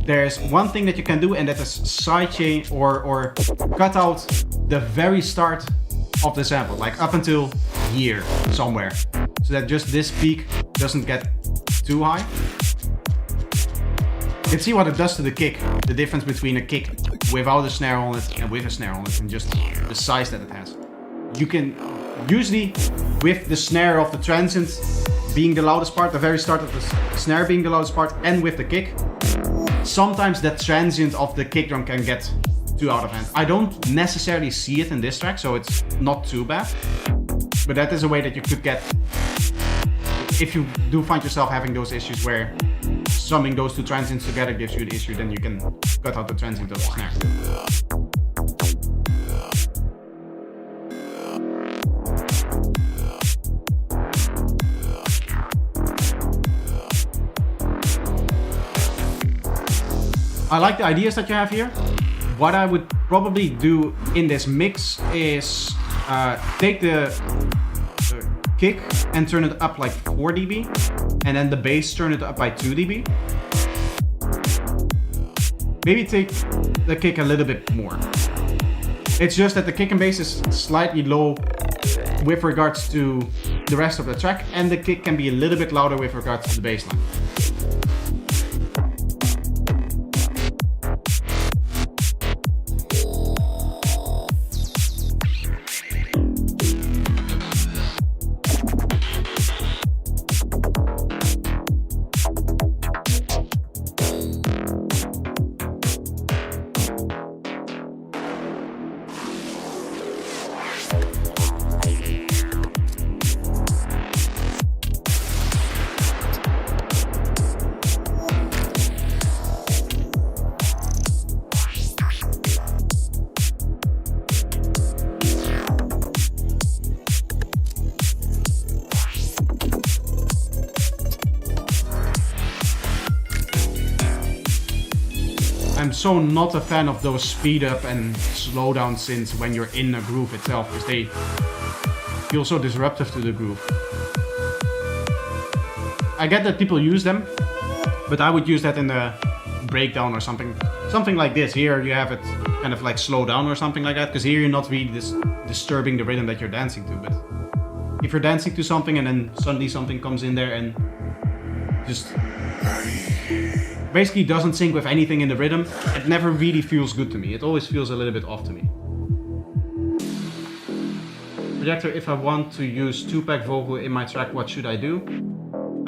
there's one thing that you can do, and that is sidechain or cut out the very start of the sample, like up until here somewhere, so that just this peak doesn't get too high. You can see what it does to the kick, the difference between a kick without a snare on it and with a snare on it, and just the size that it has. You can usually, with the snare of the transient being the loudest part, the very start of the snare being the loudest part, and with the kick, sometimes that transient of the kick drum can get too out of hand. I don't necessarily see it in this track, so it's not too bad. But that is a way that you could get, if you do find yourself having those issues where summing those 2 transients together gives you an issue, then you can cut out the transient of the snare. I like the ideas that you have here. What I would probably do in this mix is take the kick and turn it up like 4 dB, and then the bass turn it up by 2 dB. Maybe take the kick a little bit more. It's just that the kick and bass is slightly low with regards to the rest of the track, and the kick can be a little bit louder with regards to the bass line. I'm so not a fan of those speed up and slow down synths when you're in a groove itself, because they feel so disruptive to the groove. I get that people use them, but I would use that in a breakdown or something. something like this. Here you have it kind of like slow down or something like that, because here you're not really disturbing the rhythm that you're dancing to. But if you're dancing to something and then suddenly something comes in there and just basically doesn't sync with anything in the rhythm, it never really feels good to me. It always feels a little bit off to me. Projector, if I want to use 2-pack vocal in my track, what should I do?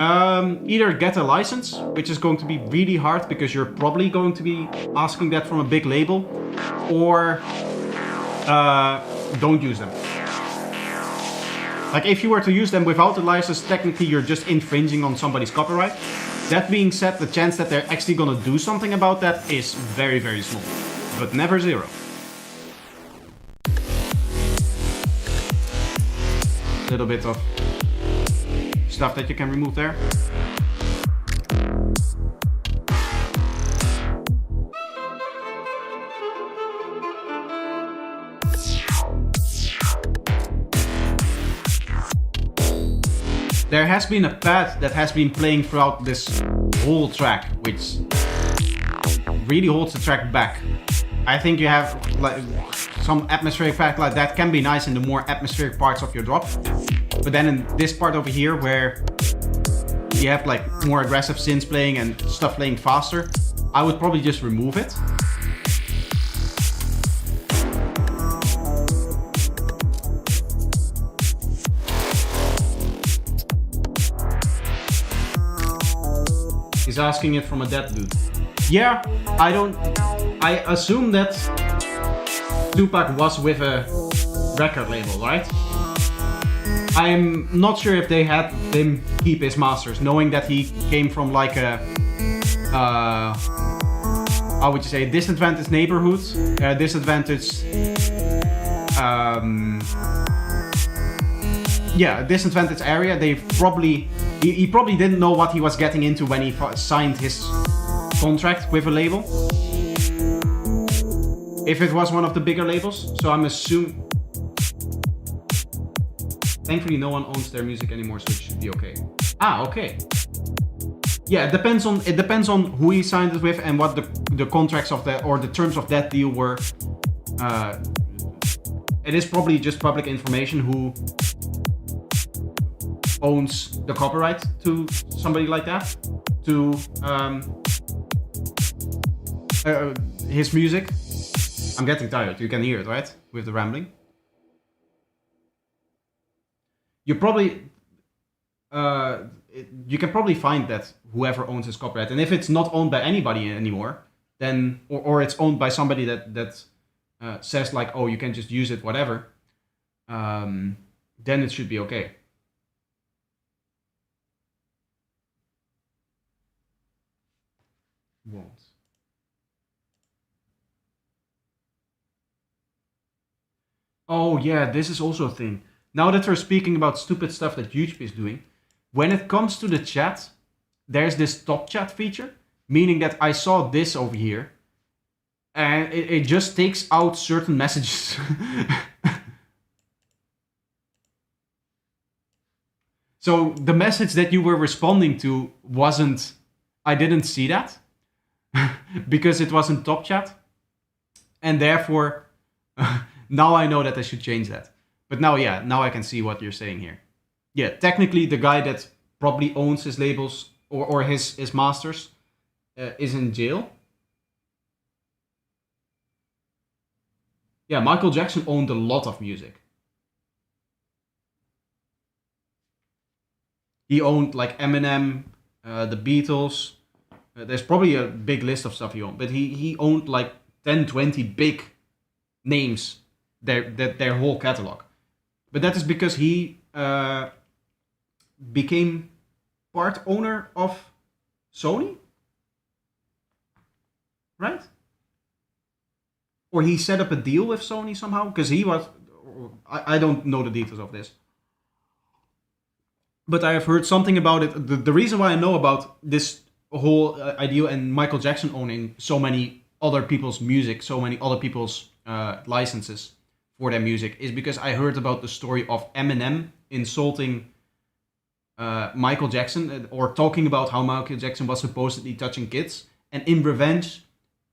Either get a license, which is going to be really hard because you're probably going to be asking that from a big label, or don't use them. Like, if you were to use them without the license, technically you're just infringing on somebody's copyright. That being said, the chance that they're actually gonna do something about that is very, very small, but never zero. Little bit of stuff that you can remove there. There has been a pad that has been playing throughout this whole track, which really holds the track back. I think you have like some atmospheric pad like that can be nice in the more atmospheric parts of your drop. But then in this part over here where you have like more aggressive synths playing and stuff playing faster, I would probably just remove it. He's asking it from a dead dude. Yeah, I assume that Tupac was with a record label, right? I'm not sure if they had him keep his masters, knowing that he came from like a, how would you say, disadvantaged neighborhood, disadvantaged, yeah, disadvantaged area. They probably, he probably didn't know what he was getting into when he signed his contract with a label. If it was one of the bigger labels, so I'm assuming. Thankfully, no one owns their music anymore, so it should be okay. Ah, okay. Yeah, it depends on who he signed it with and what the contracts of that or the terms of that deal were. It is probably just public information who owns the copyright to somebody like that, to his music. I'm getting tired. You can hear it, right? With the rambling. You probably, you can probably find that whoever owns his copyright, and if it's not owned by anybody anymore, then or it's owned by somebody that says like, oh, you can just use it, whatever, then it should be okay. Won't. Oh yeah, this is also a thing. Now that we're speaking about stupid stuff that YouTube is doing, when it comes to the chat, there's this top chat feature, meaning that I saw this over here, and it just takes out certain messages. So the message that you were responding to wasn't, I didn't see that, because it wasn't top chat, and therefore, now I know that I should change that. But now, yeah, now I can see what you're saying here. Yeah, technically the guy that probably owns his labels or his masters is in jail. Yeah, Michael Jackson owned a lot of music. He owned like Eminem, the Beatles. There's probably a big list of stuff he owned, but he owned like 10, 20 big names, their whole catalog. But that is because he became part owner of Sony, right? Or he set up a deal with Sony somehow, because he was, I don't know the details of this. But I have heard something about it. The reason why I know about this whole idea and Michael Jackson owning so many other people's music, so many other people's licenses for their music, is because I heard about the story of Eminem insulting Michael Jackson, or talking about how Michael Jackson was supposedly touching kids, and in revenge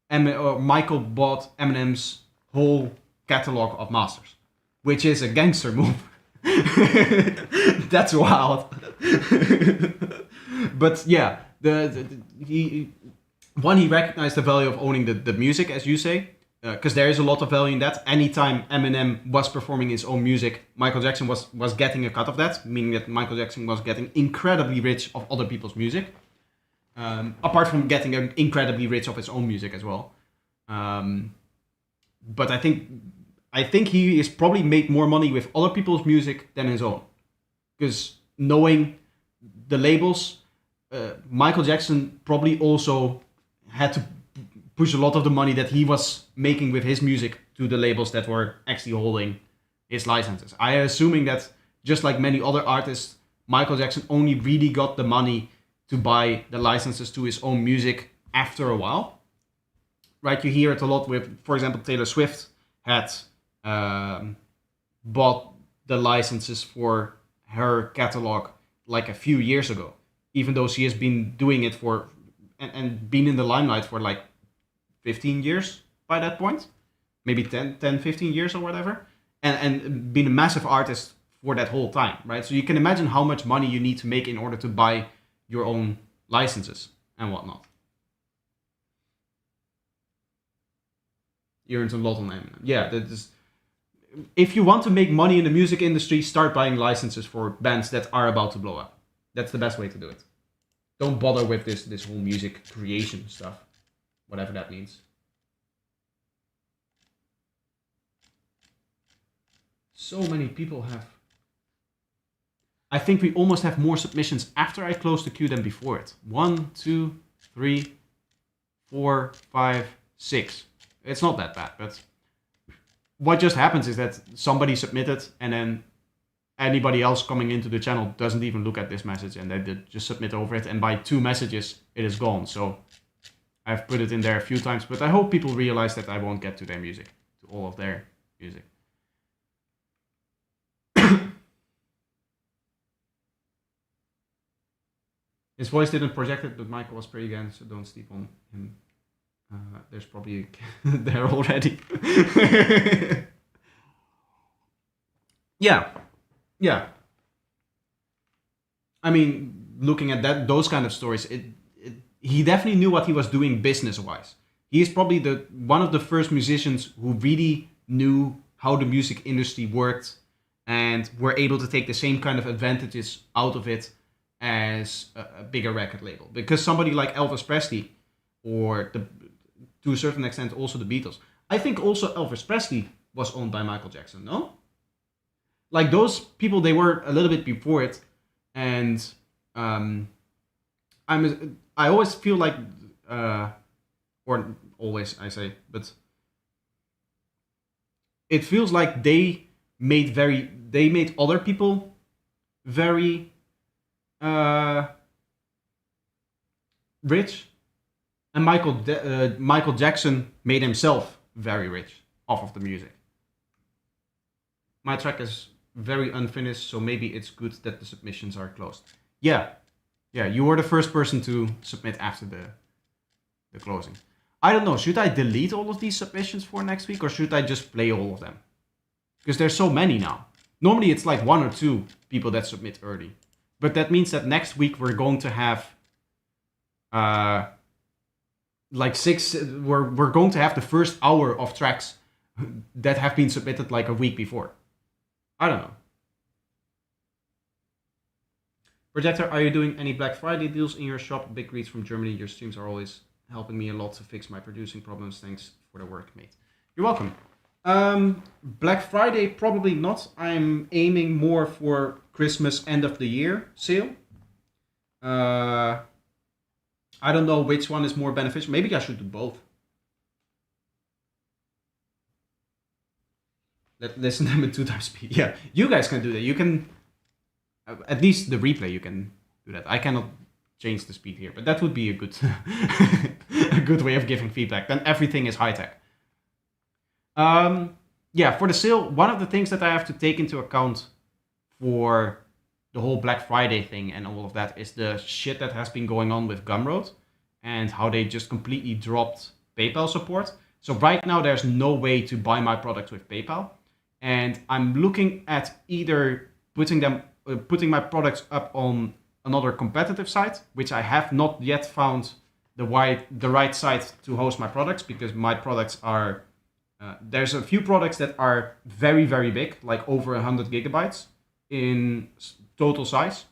Michael bought Eminem's whole catalog of masters, which is a gangster move. That's wild. But yeah, he recognized the value of owning the music, as you say, because there is a lot of value in that. Anytime Eminem was performing his own music, Michael Jackson was getting a cut of that, meaning that Michael Jackson was getting incredibly rich of other people's music, apart from getting incredibly rich of his own music as well. But I think he has probably made more money with other people's music than his own, because knowing the labels, Michael Jackson probably also had to push a lot of the money that he was making with his music to the labels that were actually holding his licenses. I am assuming that, just like many other artists, Michael Jackson only really got the money to buy the licenses to his own music after a while. Right? You hear it a lot with, for example, Taylor Swift had bought the licenses for her catalog like a few years ago, even though she has been doing it for and been in the limelight for like 15 years by that point, maybe 10, 15 years or whatever, and been a massive artist for that whole time, right? So you can imagine how much money you need to make in order to buy your own licenses and whatnot. He earns a lot on Eminem. Yeah, that is. If you want to make money in the music industry, start buying licenses for bands that are about to blow up. That's the best way to do it. Don't bother with this whole music creation stuff, whatever that means. So many people have. I think we almost have more submissions after I close the queue than before it. 1, 2, 3, 4, 5, 6. It's not that bad, but what just happens is that somebody submitted and then anybody else coming into the channel doesn't even look at this message and they just submit over it, and by 2 messages it is gone. So I've put it in there a few times, but I hope people realize that I won't get to their music, to all of their music. His voice didn't project it, but Michael was pretty good, so don't sleep on him. There's probably a there already. Yeah. I mean, looking at those kind of stories, he definitely knew what he was doing business-wise. He is probably one of the first musicians who really knew how the music industry worked and were able to take the same kind of advantages out of it as a bigger record label. Because somebody like Elvis Presley, or to a certain extent also the Beatles, I think also Elvis Presley was owned by Michael Jackson, no? Like those people, they were a little bit before it, and I always feel like, or always I say, but it feels like they made other people very rich, and Michael Jackson made himself very rich off of the music. My track is very unfinished, so maybe it's good that the submissions are closed. Yeah, you were the first person to submit after the closing. I don't know, should I delete all of these submissions for next week, or should I just play all of them? Because there's so many now. Normally it's like 1 or 2 people that submit early. But that means that next week we're going to have like 6, we're going to have the first hour of tracks that have been submitted like a week before. I don't know. Projector, are you doing any Black Friday deals in your shop? Big reads from Germany. Your streams are always helping me a lot to fix my producing problems. Thanks for the work, mate. You're welcome. Black Friday, probably not. I'm aiming more for Christmas end of the year sale. I don't know which one is more beneficial. Maybe I should do both. Listen to them at 2 times speed. Yeah, you guys can do that. You can, at least the replay, you can do that. I cannot change the speed here, but that would be a good, a good way of giving feedback. Then everything is high tech. Yeah, for the sale, one of the things that I have to take into account for the whole Black Friday thing and all of that is the shit that has been going on with Gumroad and how they just completely dropped PayPal support. So right now there's no way to buy my products with PayPal, and I'm looking at either putting my products up on another competitive site, which I have not yet found the right site to host my products, because my products are there's a few products that are very, very big, like over 100 gigabytes in total size,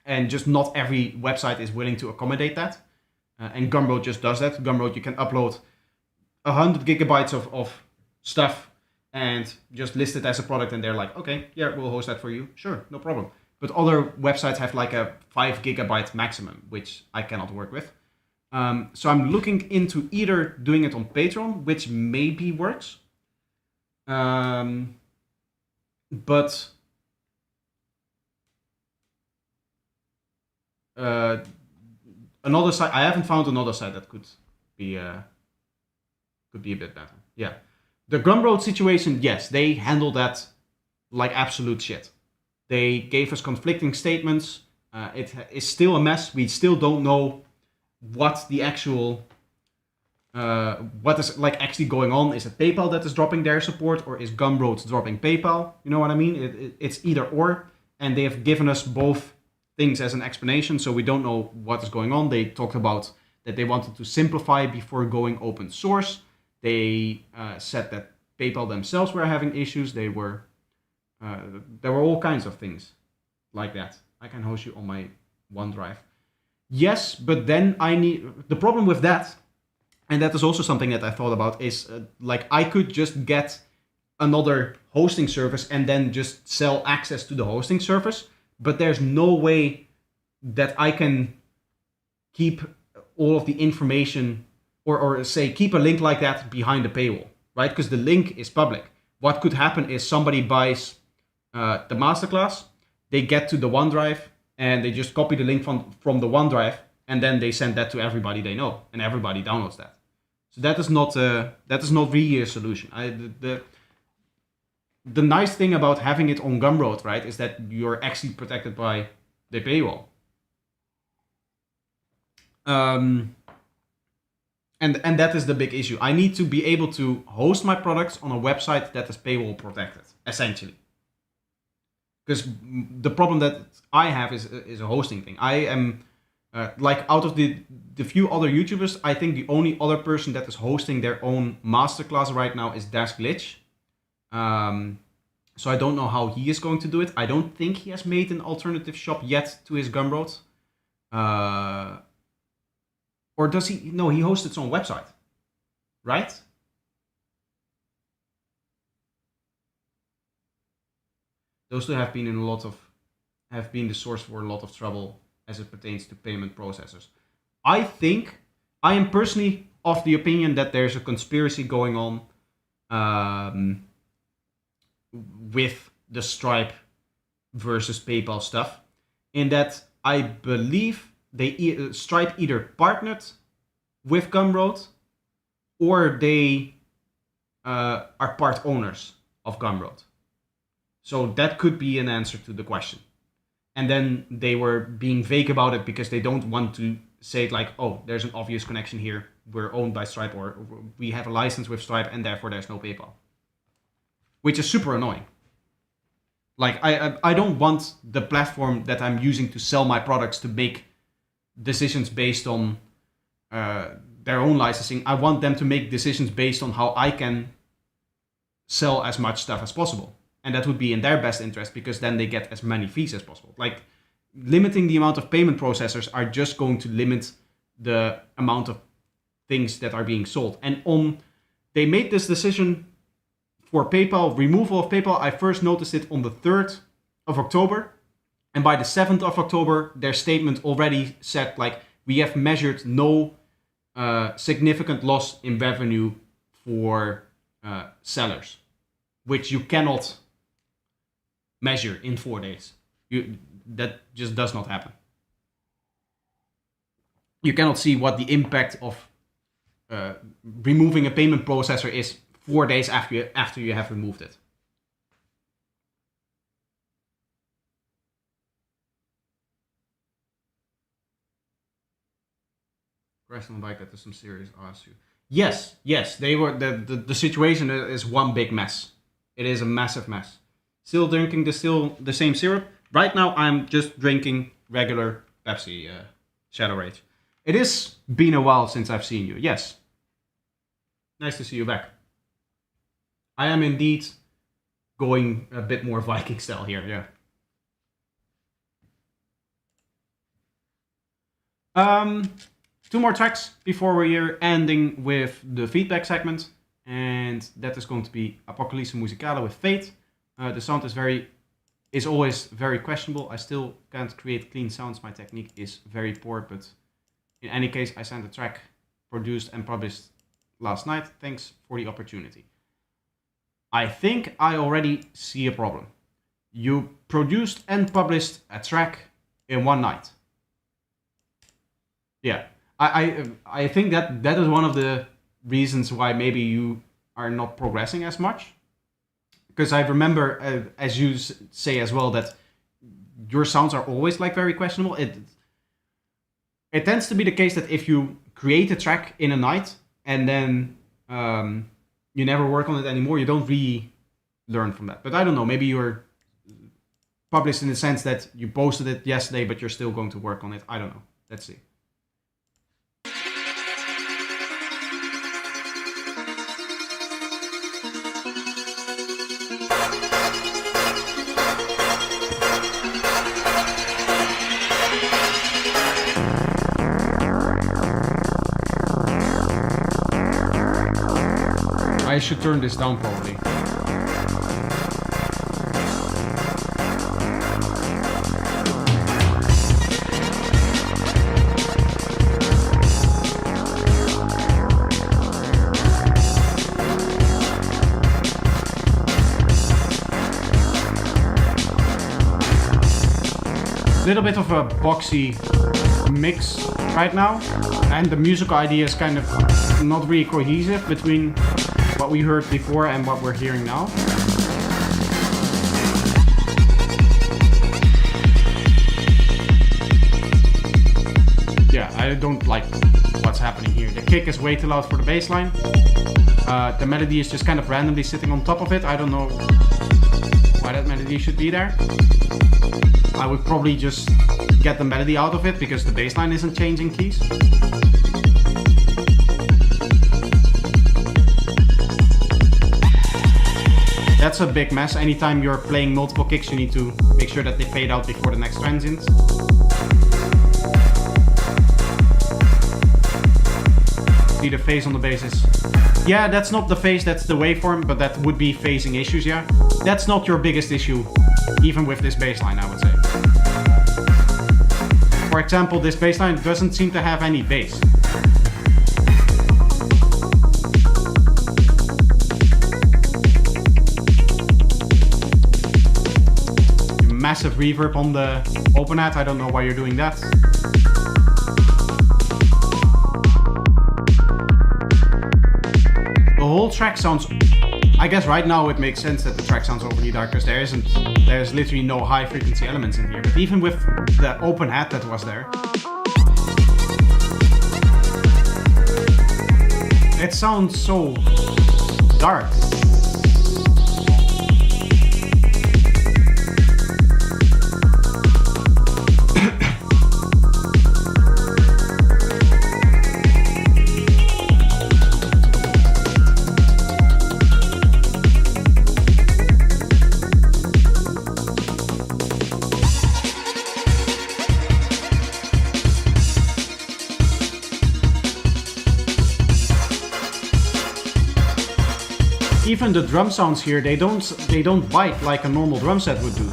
and just not every website is willing to accommodate that. And Gumroad just does that. Gumroad, you can upload 100 gigabytes of stuff and just list it as a product, and they're like, okay, yeah, we'll host that for you. Sure, no problem. But other websites have like a 5 gigabyte maximum, which I cannot work with. So I'm looking into either doing it on Patreon, which maybe works. But another site, I haven't found another site that could be a bit better. Yeah. The Gumroad situation, yes, they handled that like absolute shit. They gave us conflicting statements. It is still a mess. We still don't know what the actual what is like actually going on. Is it PayPal that is dropping their support, or is Gumroad dropping PayPal? You know what I mean? It's either or, and they have given us both things as an explanation, so we don't know what is going on. They talked about that they wanted to simplify before going open source. They said that PayPal themselves were having issues. There were all kinds of things like that. I can host you on my OneDrive. Yes, but then the problem with that, and that is also something that I thought about, is like I could just get another hosting service and then just sell access to the hosting service, but there's no way that I can keep all of the information or say keep a link like that behind the paywall, right? Because the link is public. What could happen is somebody buys the masterclass, they get to the OneDrive, and they just copy the link from the OneDrive, and then they send that to everybody they know, and everybody downloads that. So that is not really a solution. The nice thing about having it on Gumroad, right, is that you're actually protected by the paywall. And that is the big issue. I need to be able to host my products on a website that is paywall protected, essentially. Because the problem that I have is a hosting thing. I am, like, out of the few other YouTubers, I think the only other person that is hosting their own masterclass right now is Das Glitch. So I don't know how he is going to do it. I don't think he has made an alternative shop yet to his Gumroad. Or does he? No, he hosts its own website, right? Those two have been the source for a lot of trouble as it pertains to payment processors. I am personally of the opinion that there's a conspiracy going on with the Stripe versus PayPal stuff, in that I believe Stripe either partnered with Gumroad or they are part owners of Gumroad. So that could be an answer to the question. And then they were being vague about it because they don't want to say it like, oh, there's an obvious connection here. We're owned by Stripe, or we have a license with Stripe and therefore there's no PayPal. Which is super annoying. Like, I don't want the platform that I'm using to sell my products to make decisions based on their own licensing. I want them to make decisions based on how I can sell as much stuff as possible. And that would be in their best interest, because then they get as many fees as possible. Like, limiting the amount of payment processors are just going to limit the amount of things that are being sold. And they made this decision for PayPal, removal of PayPal. I first noticed it on the 3rd of October. And by the 7th of October, their statement already said, like, we have measured no significant loss in revenue for sellers, which you cannot measure in 4 days. That just does not happen. You cannot see what the impact of removing a payment processor is 4 days after you have removed it. Question like that is some serious ask you. Yes, they were. The situation is one big mess. It is a massive mess. Still drinking the same syrup. Right now, I'm just drinking regular Pepsi Shadow Rage. It has been a while since I've seen you. Yes. Nice to see you back. I am indeed going a bit more Viking style here, yeah. Two more tracks before we're ending with the feedback segment. And that is going to be Apocalisse Musicale with Fate. The sound is always very questionable. I still can't create clean sounds. My technique is very poor, but in any case, I sent a track produced and published last night. Thanks for the opportunity. I think I already see a problem. You produced and published a track in one night. Yeah, I think that is one of the reasons why maybe you are not progressing as much. Because I remember, as you say as well, that your sounds are always like very questionable. It tends to be the case that if you create a track in a night and then you never work on it anymore, you don't really learn from that. But I don't know, maybe you're published in the sense that you posted it yesterday, but you're still going to work on it. I don't know. Let's see. I should turn this down probably. Little bit of a boxy mix right now, and the musical idea is kind of not really cohesive between what we heard before and what we're hearing now. Yeah, I don't like what's happening here. The kick is way too loud for the bass line. The melody is just kind of randomly sitting on top of it. I don't know why that melody should be there. I would probably just get the melody out of it because the bass line isn't changing keys. That's a big mess. Anytime you're playing multiple kicks, you need to make sure that they fade out before the next transient. See the phase on the bass is... Yeah, that's not the phase, that's the waveform, but that would be phasing issues, yeah. That's not your biggest issue, even with this bass line, I would say. For example, this bass line doesn't seem to have any bass. Massive reverb on the open hat. I don't know why you're doing that. The whole track sounds... I guess right now it makes sense that the track sounds overly dark because there's literally no high frequency elements in here. But even with the open hat that was there, it sounds so dark. Even the drum sounds here, they don't bite like a normal drum set would do.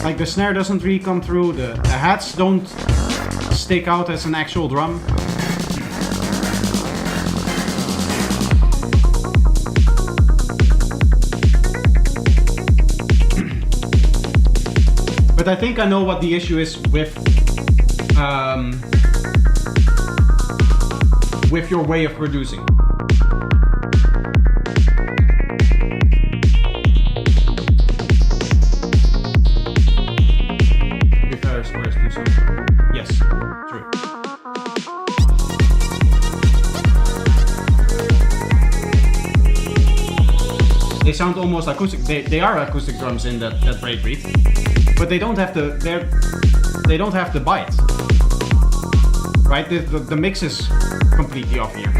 Like the snare doesn't really come through, the hats don't stick out as an actual drum. But I think I know what the issue is with your way of producing. Yes, true. They sound almost acoustic. They are acoustic drums in that breakbeat, but they don't have the bite. Right? The mix is completely off here.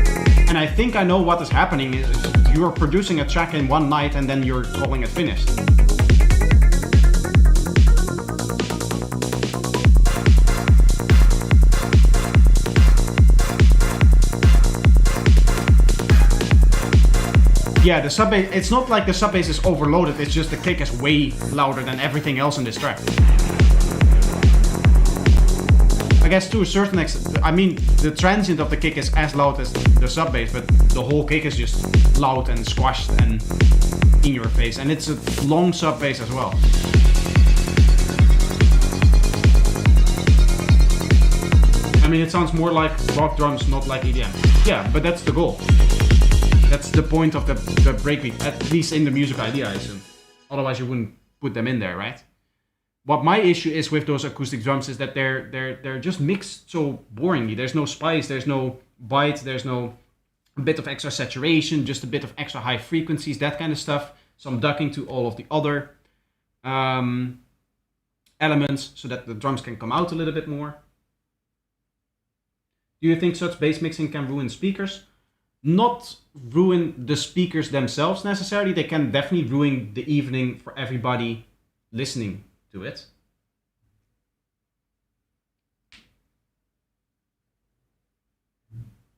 And I think I know what is happening is you're producing a track in one night and then you're calling it finished. Yeah, the sub bass, it's not like the sub bass is overloaded, it's just the kick is way louder than everything else in this track. I guess to a certain extent, I mean, the transient of the kick is as loud as the sub bass, but the whole kick is just loud and squashed and in your face, and it's a long sub bass as well. I mean, it sounds more like rock drums, not like EDM. Yeah, but that's the goal. That's the point of the breakbeat, at least in the music idea, I assume. Otherwise you wouldn't put them in there, right? What my issue is with those acoustic drums is that they're just mixed so boringly. There's no spice, there's no bite, there's no bit of extra saturation, just a bit of extra high frequencies, that kind of stuff. Some ducking to all of the other elements so that the drums can come out a little bit more. Do you think such bass mixing can ruin speakers? Not ruin the speakers themselves necessarily. They can definitely ruin the evening for everybody listening to it.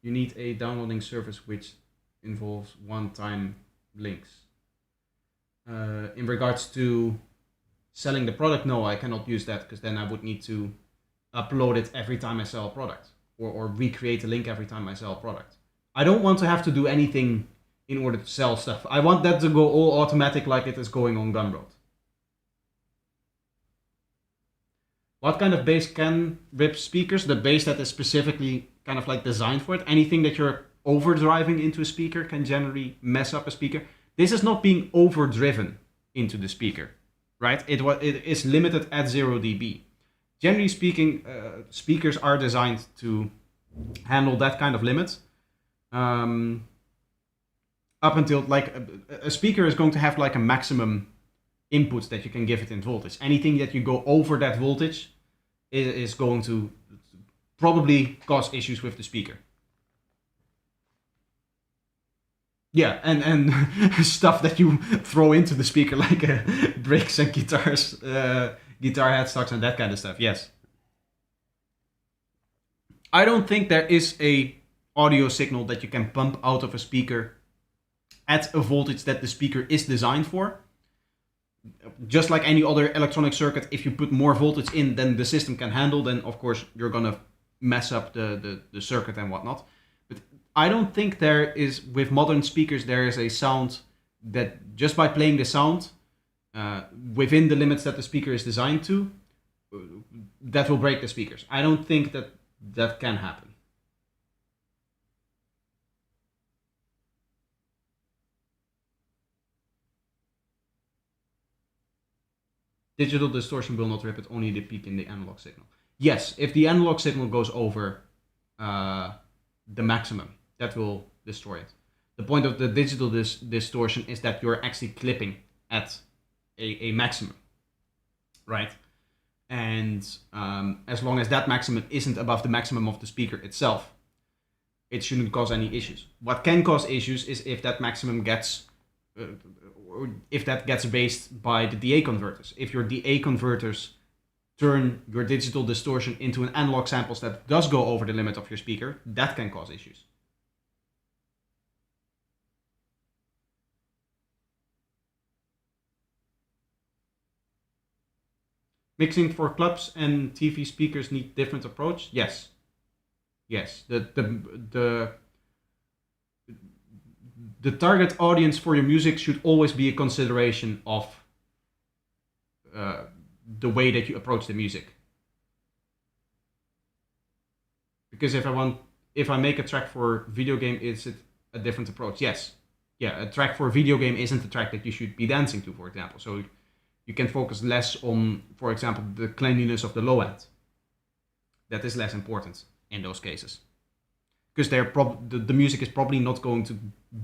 You need a downloading service which involves one-time links. In regards to selling the product, no, I cannot use that because then I would need to upload it every time I sell a product or recreate a link every time I sell a product. I don't want to have to do anything in order to sell stuff. I want that to go all automatic like it is going on Gumroad. What kind of bass can rip speakers? The bass that is specifically kind of like designed for it. Anything that you're overdriving into a speaker can generally mess up a speaker. This is not being overdriven into the speaker, right? It is limited at 0 dB. Generally speaking, speakers are designed to handle that kind of limit. Up until like a speaker is going to have like a maximum input that you can give it in voltage. Anything that you go over that voltage is going to probably cause issues with the speaker. Yeah, and stuff that you throw into the speaker like bricks and guitars, guitar headstocks and that kind of stuff, yes. I don't think there is a audio signal that you can pump out of a speaker at a voltage that the speaker is designed for. Just like any other electronic circuit, if you put more voltage in than the system can handle, then of course you're gonna mess up the circuit and whatnot. But I don't think there is, with modern speakers, there is a sound that just by playing the sound within the limits that the speaker is designed to, that will break the speakers. I don't think that can happen. Digital distortion will not rip it, only the peak in the analog signal. Yes, if the analog signal goes over the maximum, that will destroy it. The point of the digital distortion is that you're actually clipping at a maximum, right? And as long as that maximum isn't above the maximum of the speaker itself, it shouldn't cause any issues. What can cause issues is if that maximum gets if that gets based by the DA converters. If your DA converters turn your digital distortion into an analog samples that does go over the limit of your speaker, that can cause issues. Mixing for clubs and TV speakers need different approach? Yes. Yes. The target audience for your music should always be a consideration of the way that you approach the music. Because if I make a track for video game, is it a different approach? Yes. Yeah, a track for a video game isn't a track that you should be dancing to, for example. So you can focus less on, for example, the cleanliness of the low end. That is less important in those cases. Because the music is probably not going to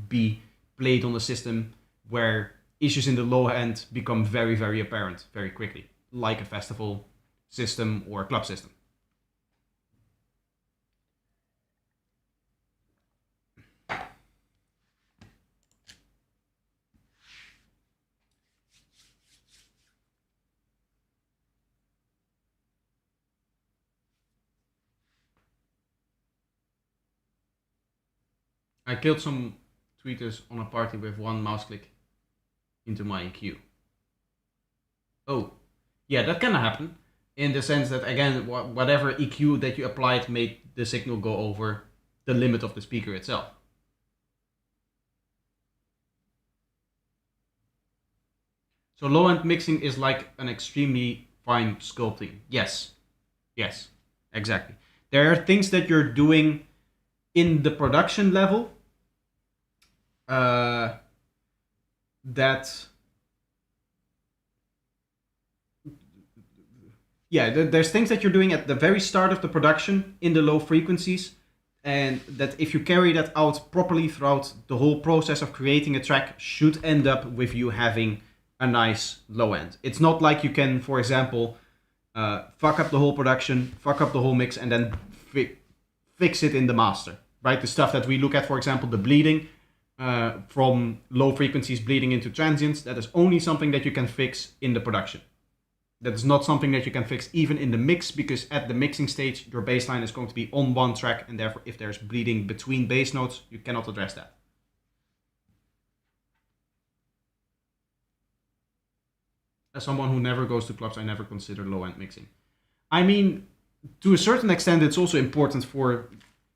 be played on a system where issues in the low end become very, very apparent very quickly, like a festival system or club system. I killed some tweeters on a party with one mouse click into my EQ. Oh, yeah, that can happen. In the sense that, again, whatever EQ that you applied made the signal go over the limit of the speaker itself. So low-end mixing is like an extremely fine sculpting. Yes, exactly. There are things that you're doing in the production level there's things that you're doing at the very start of the production in the low frequencies, and that if you carry that out properly throughout the whole process of creating a track should end up with you having a nice low end. It's not like you can, for example, fuck up the whole production, fuck up the whole mix, and then fix it in the master, right? The stuff that we look at, for example, the bleeding from low frequencies bleeding into transients, that is only something that you can fix in the production. That is not something that you can fix even in the mix, because at the mixing stage, your bass line is going to be on one track, and therefore if there's bleeding between bass notes, you cannot address that. As someone who never goes to clubs, I never consider low-end mixing. I mean, to a certain extent, it's also important for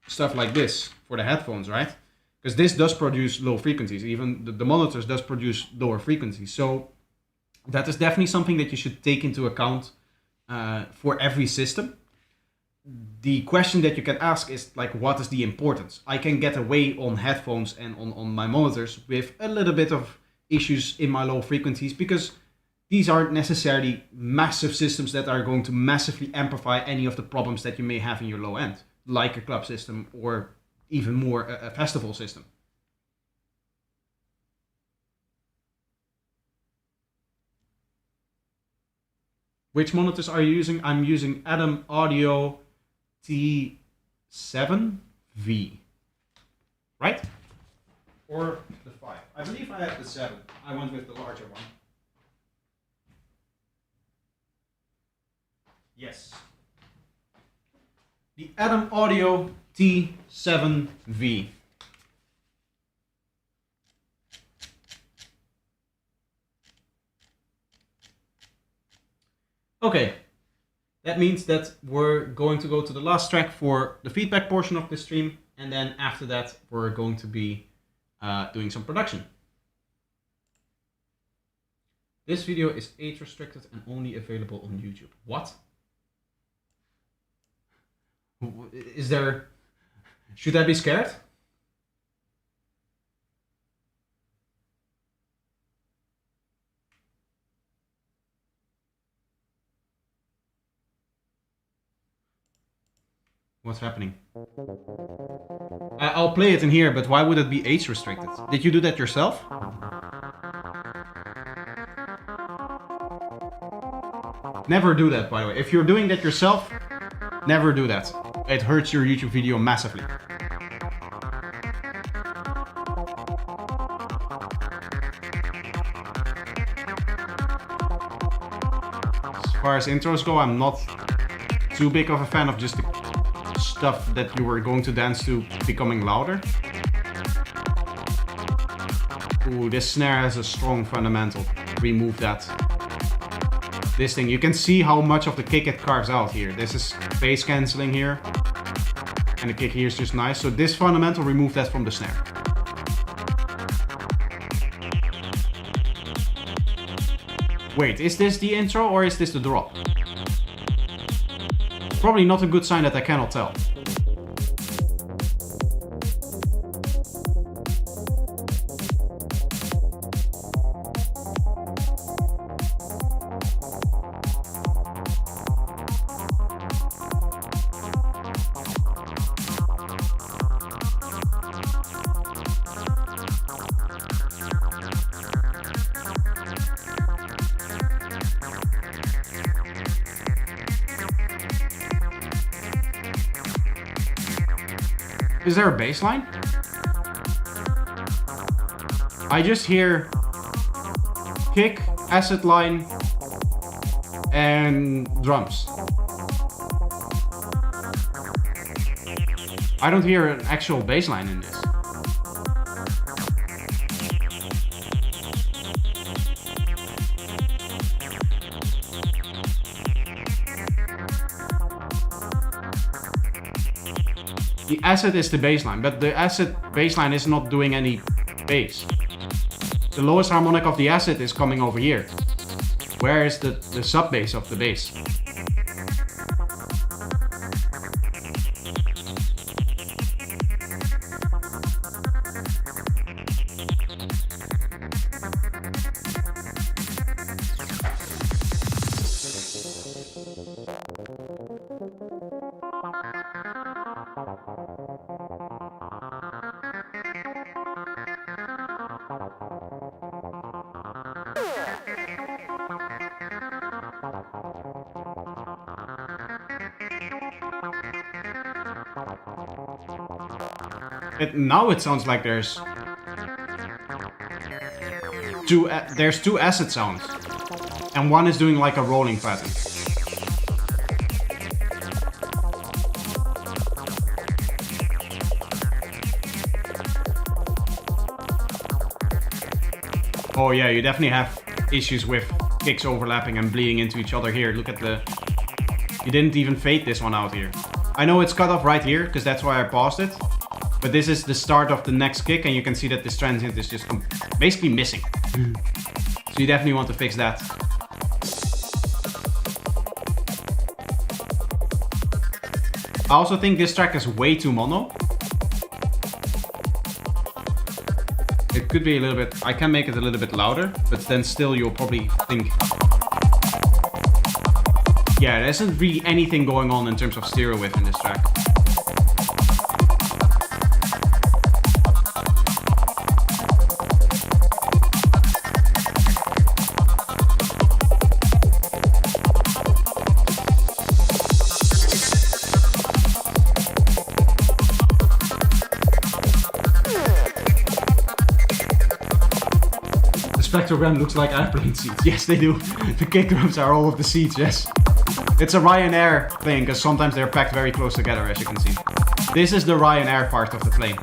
stuff like this, for the headphones, right? Because this does produce low frequencies. Even the monitors does produce lower frequencies. So that is definitely something that you should take into account for every system. The question that you can ask is, like, what is the importance? I can get away on headphones and on my monitors with a little bit of issues in my low frequencies, because these aren't necessarily massive systems that are going to massively amplify any of the problems that you may have in your low end, like a club system or even more a festival system. Which monitors are you using? I'm using Adam Audio T7V, right? Or the 5. I believe I have the 7. I went with the larger one. Yes. The Adam Audio T7V. Okay, that means that we're going to go to the last track for the feedback portion of the stream, and then after that we're going to be doing some production. This video is age restricted and only available on YouTube. What? Is there... Should I be scared? What's happening? I'll play it in here, but why would it be age restricted? Did you do that yourself? Never do that, by the way. If you're doing that yourself, never do that. It hurts your YouTube video massively. As far as intros go, I'm not too big of a fan of just the stuff that you were going to dance to becoming louder. Ooh, this snare has a strong fundamental. Remove that. This thing, you can see how much of the kick it carves out here. This is bass cancelling here. And the kick here is just nice. So this fundamental, remove that from the snare. Wait, is this the intro or is this the drop? Probably not a good sign that I cannot tell. Is there a bass line? I just hear kick, acid line, and drums. I don't hear an actual bass line in this. The acid is the bassline, but the acid bassline is not doing any bass. The lowest harmonic of the acid is coming over here. Where is the sub bass of the bass? Now it sounds like there's two acid sounds, and one is doing like a rolling pattern. Oh yeah, you definitely have issues with kicks overlapping and bleeding into each other here. Look at the... You didn't even fade this one out here. I know it's cut off right here, because that's why I paused it. But this is the start of the next kick, and you can see that this transient is just basically missing. So you definitely want to fix that. I also think this track is way too mono. It could be a little bit... I can make it a little bit louder, but then still you'll probably think... Yeah, there isn't really anything going on in terms of stereo width in this track. Spectrogram looks like airplane seats. Yes, they do. The kick drums are all of the seats, yes. It's a Ryanair thing, because sometimes they're packed very close together, as you can see. This is the Ryanair part of the plane.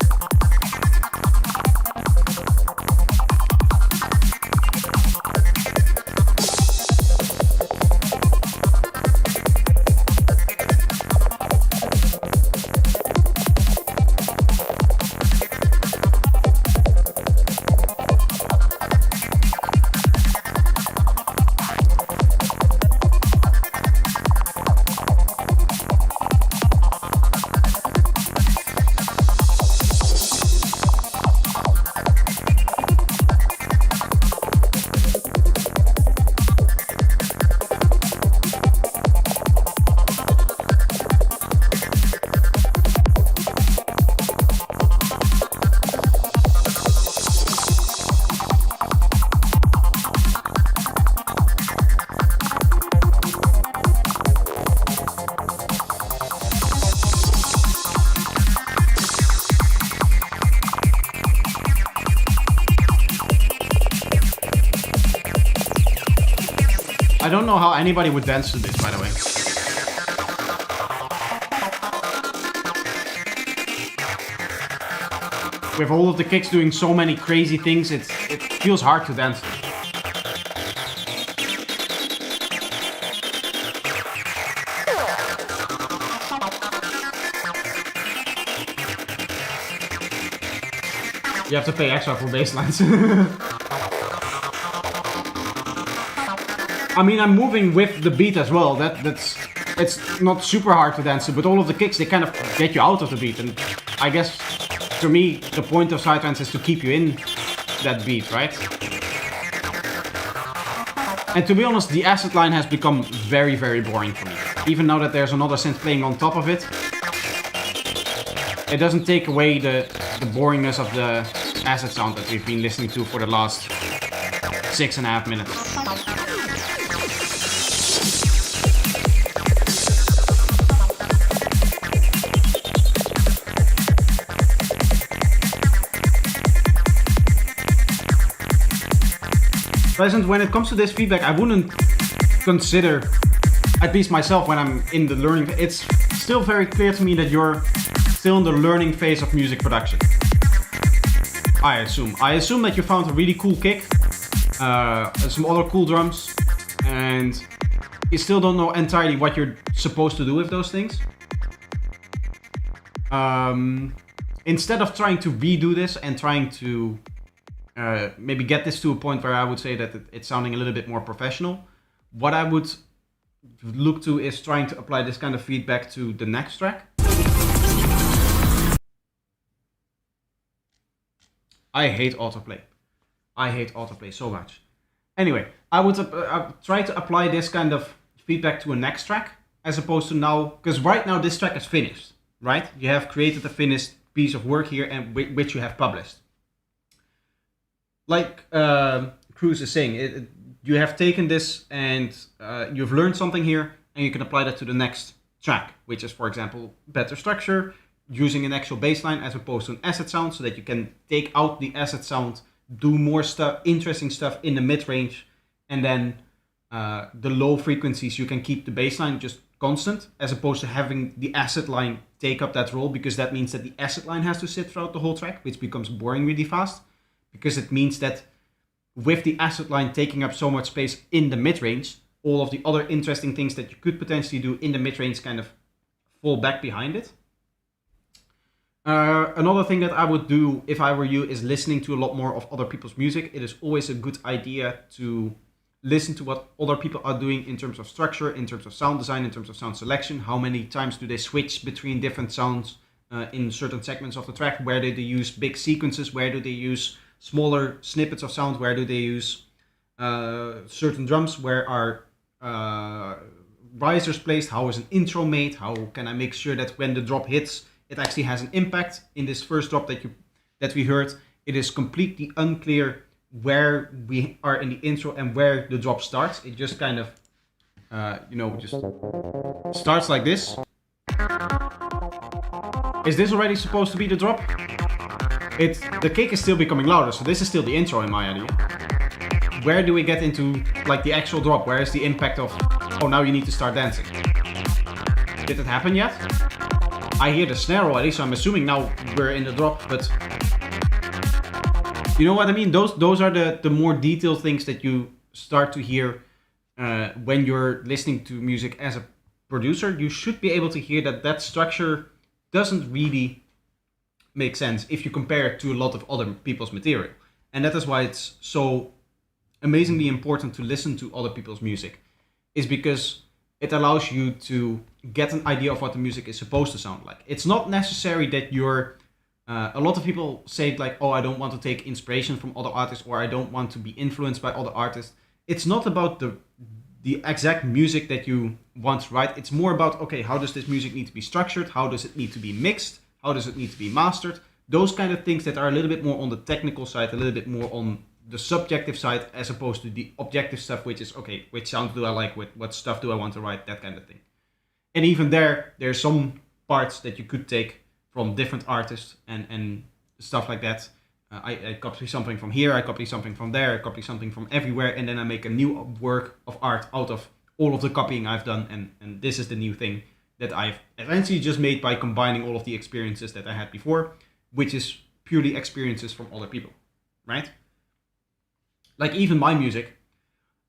I don't know how anybody would dance to this, by the way. With all of the kicks doing so many crazy things, it feels hard to dance to. You have to pay extra for bass lines. I mean, I'm moving with the beat as well. It's not super hard to dance to, but all of the kicks, they kind of get you out of the beat. And I guess, to me, the point of psytrance is to keep you in that beat, right? And to be honest, the acid line has become very, very boring for me. Even now that there's another synth playing on top of it, it doesn't take away the boringness of the acid sound that we've been listening to for the last 6.5 minutes. Present, when it comes to this feedback, I wouldn't consider, at least myself, when I'm in the learning, it's still very clear to me that you're still in the learning phase of music production. I assume that you found a really cool kick, some other cool drums, and you still don't know entirely what you're supposed to do with those things. Instead of trying to redo this and trying to maybe get this to a point where I would say that it's sounding a little bit more professional, what I would look to is trying to apply this kind of feedback to the next track. I hate autoplay. I hate autoplay so much. Anyway, I would try to apply this kind of feedback to a next track, as opposed to now, because right now this track is finished, right? You have created a finished piece of work here, and which you have published. Like Cruz is saying, you have taken this and you've learned something here, and you can apply that to the next track, which is, for example, better structure, using an actual bass line as opposed to an acid sound, so that you can take out the acid sound, do more stuff, interesting stuff in the mid-range, and then the low frequencies you can keep the bass line just constant, as opposed to having the acid line take up that role, because that means that the acid line has to sit throughout the whole track, which becomes boring really fast, because it means that with the acid line taking up so much space in the mid-range, all of the other interesting things that you could potentially do in the mid-range kind of fall back behind it. Another thing that I would do if I were you is listening to a lot more of other people's music. It is always a good idea to listen to what other people are doing in terms of structure, in terms of sound design, in terms of sound selection. How many times do they switch between different sounds in certain segments of the track? Where do they use big sequences? Where do they use smaller snippets of sound? Where do they use certain drums? Where are risers placed? How is an intro made? How can I make sure that when the drop hits, it actually has an impact? In this first drop that we heard, it is completely unclear where we are in the intro and where the drop starts. It just kind of, just starts like this. Is this already supposed to be the drop? The kick is still becoming louder, so this is still the intro in my idea. Where do we get into like the actual drop? Where is the impact of, oh, now you need to start dancing? Did it happen yet? I hear the snare already, so I'm assuming now we're in the drop, but you know what I mean? Those are the more detailed things that you start to hear when you're listening to music as a producer. You should be able to hear that structure doesn't really make sense if you compare it to a lot of other people's material. And that is why it's so amazingly important to listen to other people's music, is because it allows you to get an idea of what the music is supposed to sound like. It's not necessary that you're, a lot of people say like, oh, I don't want to take inspiration from other artists, or I don't want to be influenced by other artists. It's not about the exact music that you want to write. It's more about, okay, how does this music need to be structured? How does it need to be mixed? How does it need to be mastered? Those kind of things that are a little bit more on the technical side, a little bit more on the subjective side, as opposed to the objective stuff, which is, okay, which sounds do I like, what stuff do I want to write, that kind of thing. And even there's some parts that you could take from different artists and stuff like that. I copy something from here, I copy something from there, I copy something from everywhere, and then I make a new work of art out of all of the copying I've done, and this is the new thing that I've eventually just made by combining all of the experiences that I had before, which is purely experiences from other people, right? Like even my music,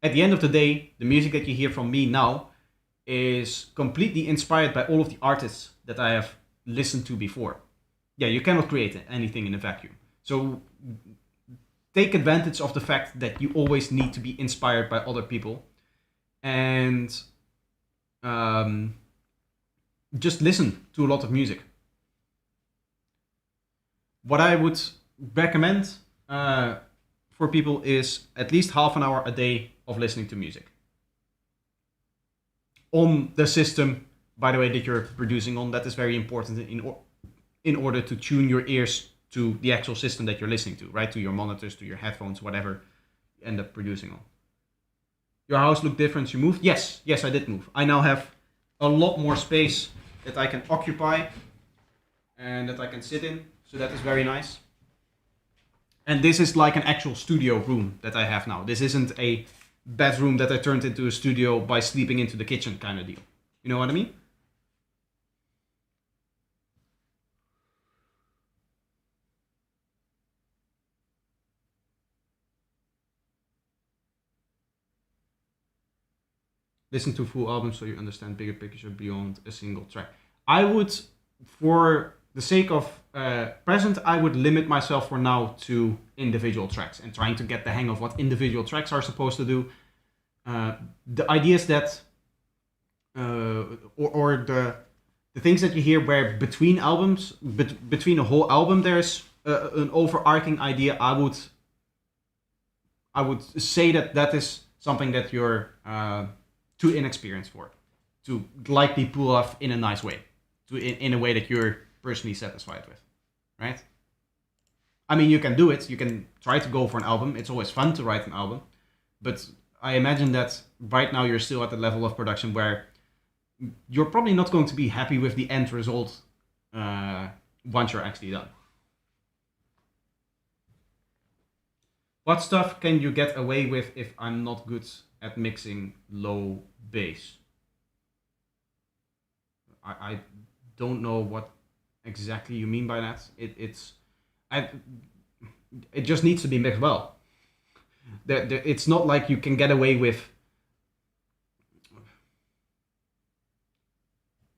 at the end of the day, the music that you hear from me now is completely inspired by all of the artists that I have listened to before. Yeah, you cannot create anything in a vacuum. So take advantage of the fact that you always need to be inspired by other people, and just listen to a lot of music. What I would recommend for people is at least half an hour a day of listening to music on the system, by the way, that you're producing on. That is very important in order to tune your ears to the actual system that you're listening to, right? To your monitors, to your headphones, whatever you end up producing on. Your house looked different, you moved? Yes, I did move. I now have a lot more space that I can occupy and that I can sit in, so that is very nice. And this is like an actual studio room that I have now. This isn't a bedroom that I turned into a studio by sleeping into the kitchen kind of deal. You know what I mean? Listen to full albums so you understand bigger picture beyond a single track. I would, for the sake of present, I would limit myself for now to individual tracks and trying to get the hang of what individual tracks are supposed to do. The ideas that, or the things that you hear where between albums, between a whole album, there's an overarching idea. I would say that is something that you're too inexperienced for, to likely pull off in a nice way, in a way that you're personally satisfied with, right? I mean, you can do it. You can try to go for an album. It's always fun to write an album, but I imagine that right now you're still at the level of production where you're probably not going to be happy with the end result once you're actually done. What stuff can you get away with if I'm not good at mixing low bass? I don't know what exactly you mean by that. It just needs to be mixed well. It's not like you can get away with.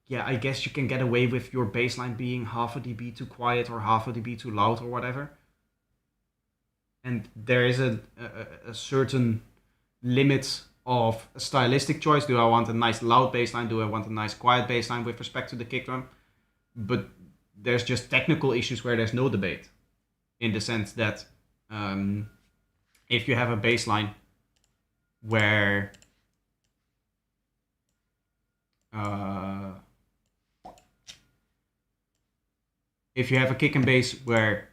Yeah, I guess you can get away with your bass line being half a dB too quiet or half a dB too loud or whatever. And there is a certain limit of a stylistic choice. Do I want a nice loud bass line? Do I want a nice quiet bass line with respect to the kick drum? But there's just technical issues where there's no debate, in the sense that if you have a bass line where if you have a kick and bass where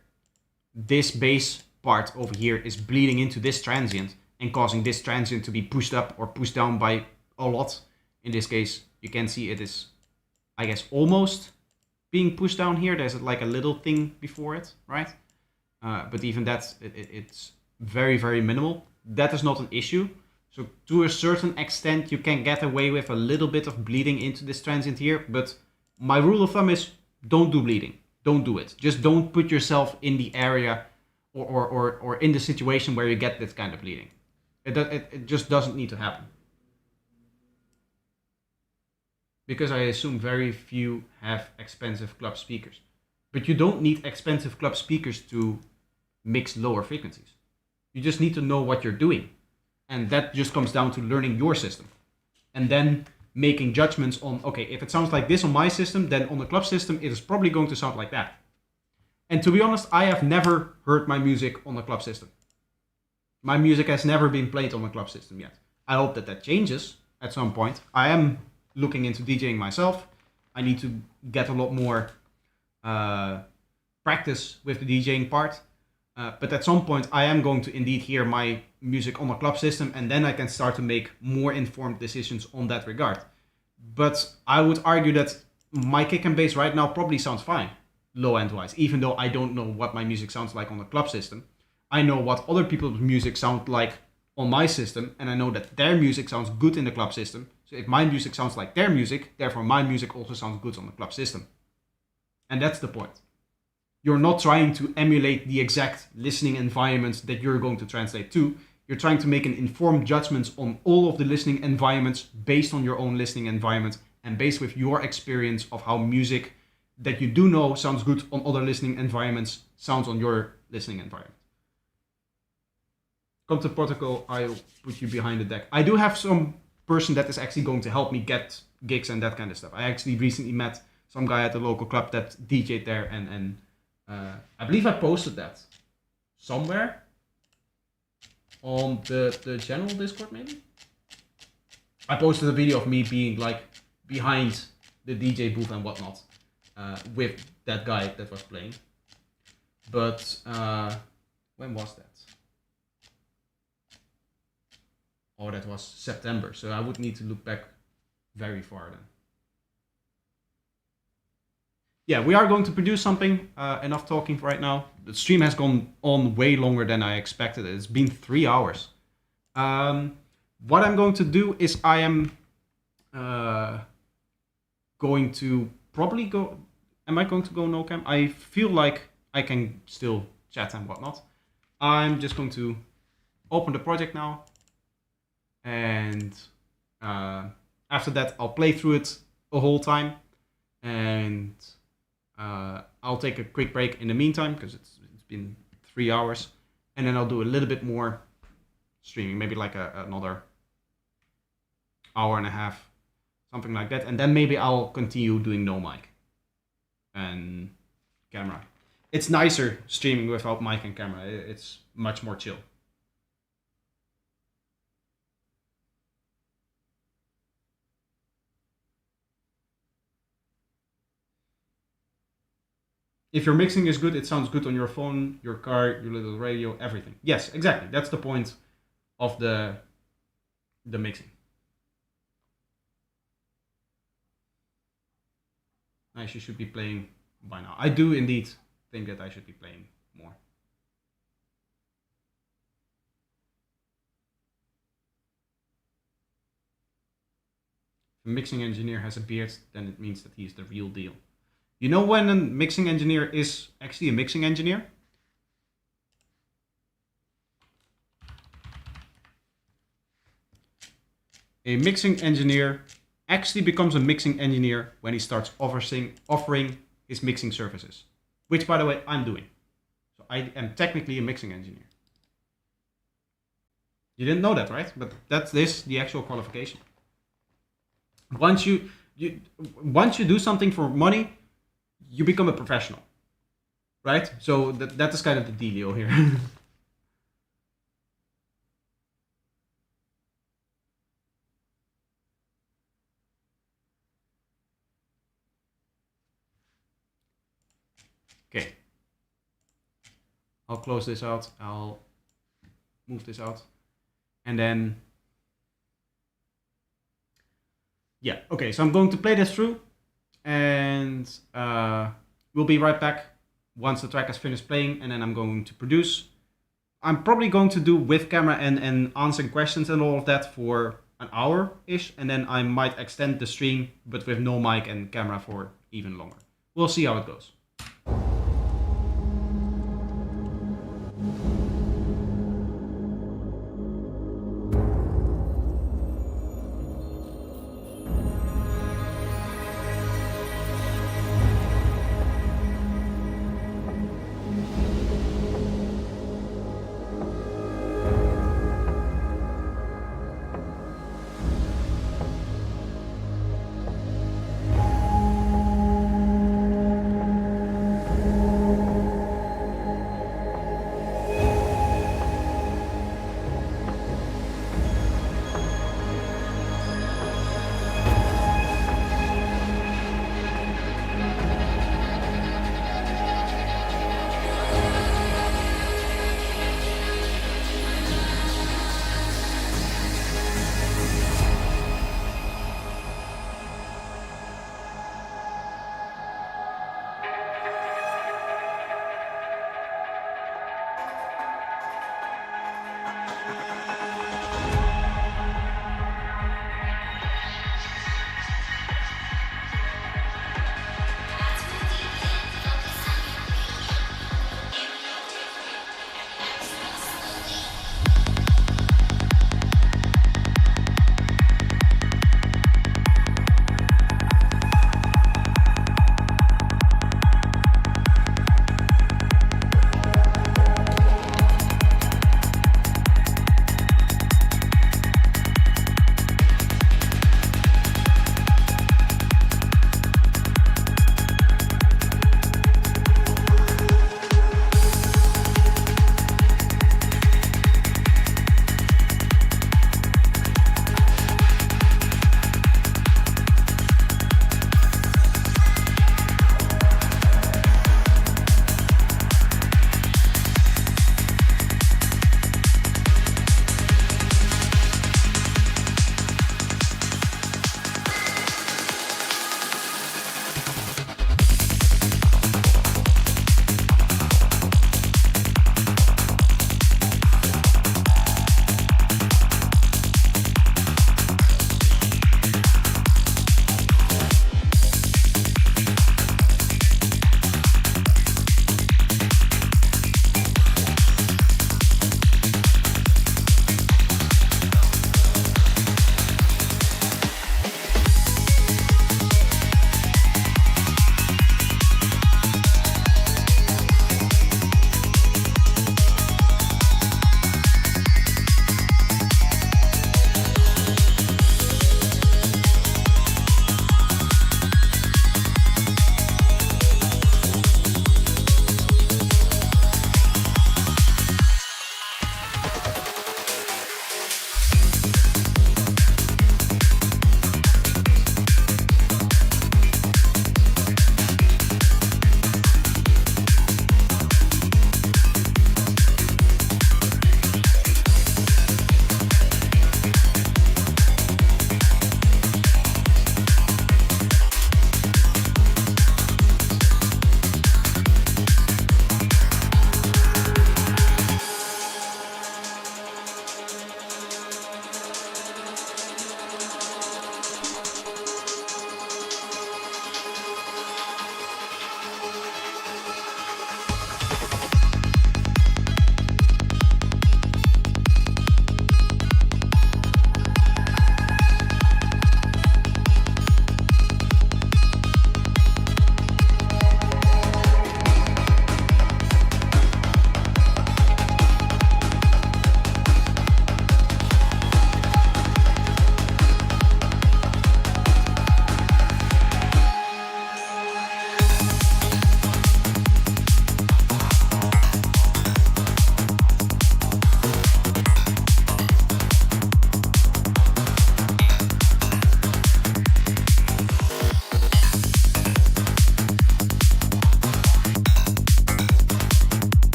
this bass part over here is bleeding into this transient and causing this transient to be pushed up or pushed down by a lot. In this case, you can see it is, I guess, almost being pushed down here. There's like a little thing before it, right? But even that, it's very, very minimal. That is not an issue. So to a certain extent, you can get away with a little bit of bleeding into this transient here. But my rule of thumb is don't do bleeding. Don't do it. Just don't put yourself in the area or in the situation where you get this kind of bleeding. It just doesn't need to happen. Because I assume very few have expensive club speakers. But you don't need expensive club speakers to mix lower frequencies. You just need to know what you're doing. And that just comes down to learning your system. And then making judgments on, okay, if it sounds like this on my system, then on the club system, it is probably going to sound like that. And to be honest, I have never heard my music on a club system. My music has never been played on a club system yet. I hope that changes at some point. I am looking into DJing myself. I need to get a lot more practice with the DJing part. But at some point, I am going to indeed hear my music on a club system, and then I can start to make more informed decisions on that regard. But I would argue that my kick and bass right now probably sounds fine, low-end wise, even though I don't know what my music sounds like on a club system. I know what other people's music sound like on my system, and I know that their music sounds good in the club system. So if my music sounds like their music, therefore my music also sounds good on the club system. And that's the point. You're not trying to emulate the exact listening environments that you're going to translate to. You're trying to make an informed judgment on all of the listening environments based on your own listening environment and based with your experience of how music that you do know sounds good on other listening environments sounds on your listening environment. Come to Portugal, I'll put you behind the deck. I do have some person that is actually going to help me get gigs and that kind of stuff. I actually recently met some guy at the local club that DJ'd there, and I believe I posted that somewhere on the general Discord, maybe? I posted a video of me being like behind the DJ booth and whatnot with that guy that was playing. But when was that? Oh, that was September, so I would need to look back very far then. yeah, we are going to produce something. Enough talking for right now. The stream has gone on way longer than I expected. It's been 3 hours. What I'm going to do is I am going to probably go... Am I going to go no cam? I feel like I can still chat and whatnot. I'm just going to open the project now. And after that, I'll play through it a whole time. And I'll take a quick break in the meantime, because it's been 3 hours. And then I'll do a little bit more streaming, maybe like another hour and a half, something like that. And then maybe I'll continue doing no mic and camera. It's nicer streaming without mic and camera. It's much more chill. If your mixing is good, it sounds good on your phone, your car, your little radio, everything. Yes, exactly. That's the point of the mixing. Nice, you should be playing by now. I do indeed think that I should be playing more. If a mixing engineer has a beard, then it means that he's the real deal. You know when a mixing engineer is actually a mixing engineer? A mixing engineer actually becomes a mixing engineer when he starts offering his mixing services. Which, by the way, I'm doing. So I am technically a mixing engineer. You didn't know that, right? But that's the actual qualification. Once you do something for money, you become a professional, right? So that is kind of the dealio here. Okay. I'll close this out. I'll move this out. And then, yeah, okay, so I'm going to play this through. And we'll be right back once the track has finished playing, and then I'm going to produce. I'm probably going to do with camera and answering questions and all of that for an hour-ish, and then I might extend the stream, but with no mic and camera for even longer. We'll see how it goes.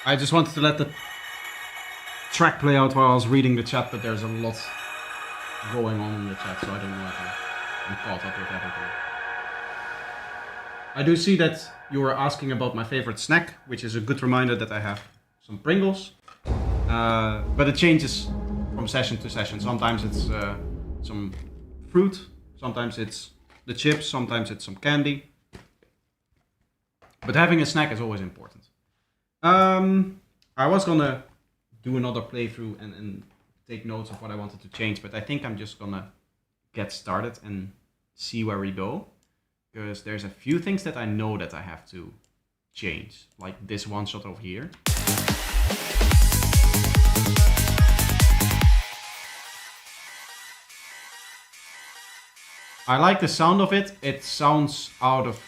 I just wanted to let the track play out while I was reading the chat, but there's a lot going on in the chat, so I don't know if I'm caught up with everything. I do see that you were asking about my favorite snack, which is a good reminder that I have some Pringles. But it changes from session to session. Sometimes it's some fruit, sometimes it's the chips, sometimes it's some candy. But having a snack is always important. I was gonna do another playthrough and take notes of what I wanted to change, but I think I'm just gonna get started and see where we go. Because there's a few things that I know that I have to change, like this one shot over here. I like the sound of it. It sounds out of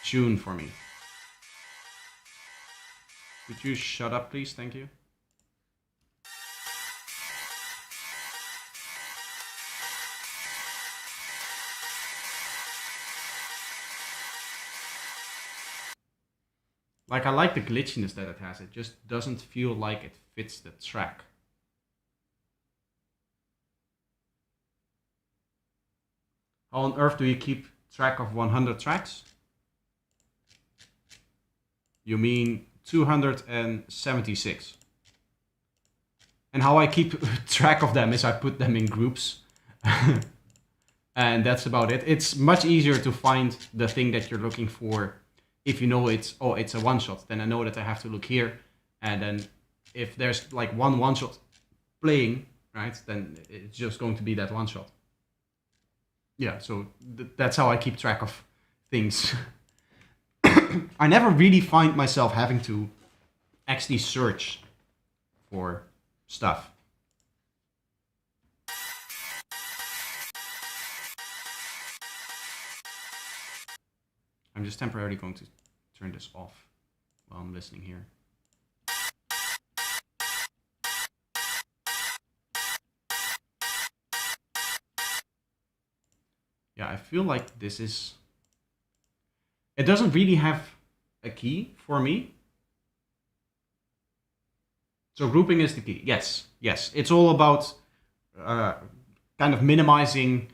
tune for me. Could you shut up, please? Thank you. Like, I like the glitchiness that it has. It just doesn't feel like it fits the track. How on earth do you keep track of 100 tracks? You mean 276. And how I keep track of them is I put them in groups. And that's about it. It's much easier to find the thing that you're looking for if you know it's a one shot. Then I know that I have to look here, and then if there's like one shot playing, right, then it's just going to be that one shot. Yeah, so that's how I keep track of things. I never really find myself having to actually search for stuff. I'm just temporarily going to turn this off while I'm listening here. Yeah, I feel like this is... It doesn't really have a key for me. So grouping is the key. Yes, yes. It's all about kind of minimizing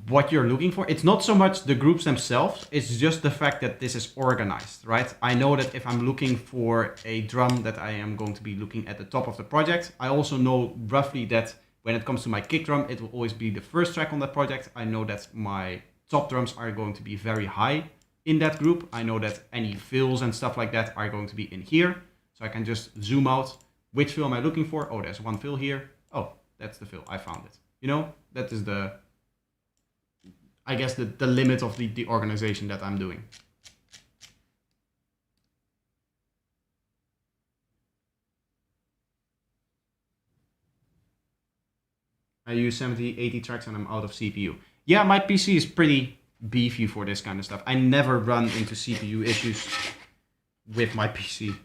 what you're looking for. It's not so much the groups themselves, it's just the fact that this is organized, right? I know that if I'm looking for a drum that I am going to be looking at the top of the project. I also know roughly that when it comes to my kick drum, it will always be the first track on that project. I know that my top drums are going to be very high in that group. I know that any fills and stuff like that are going to be in here. So I can just zoom out. Which fill am I looking for? Oh, there's one fill here. Oh, that's the fill. I found it. You know, that is the... I guess the limit of the organization that I'm doing. I use 70, 80 tracks and I'm out of CPU. Yeah, my PC is pretty beefy for this kind of stuff. I never run into CPU issues with my PC.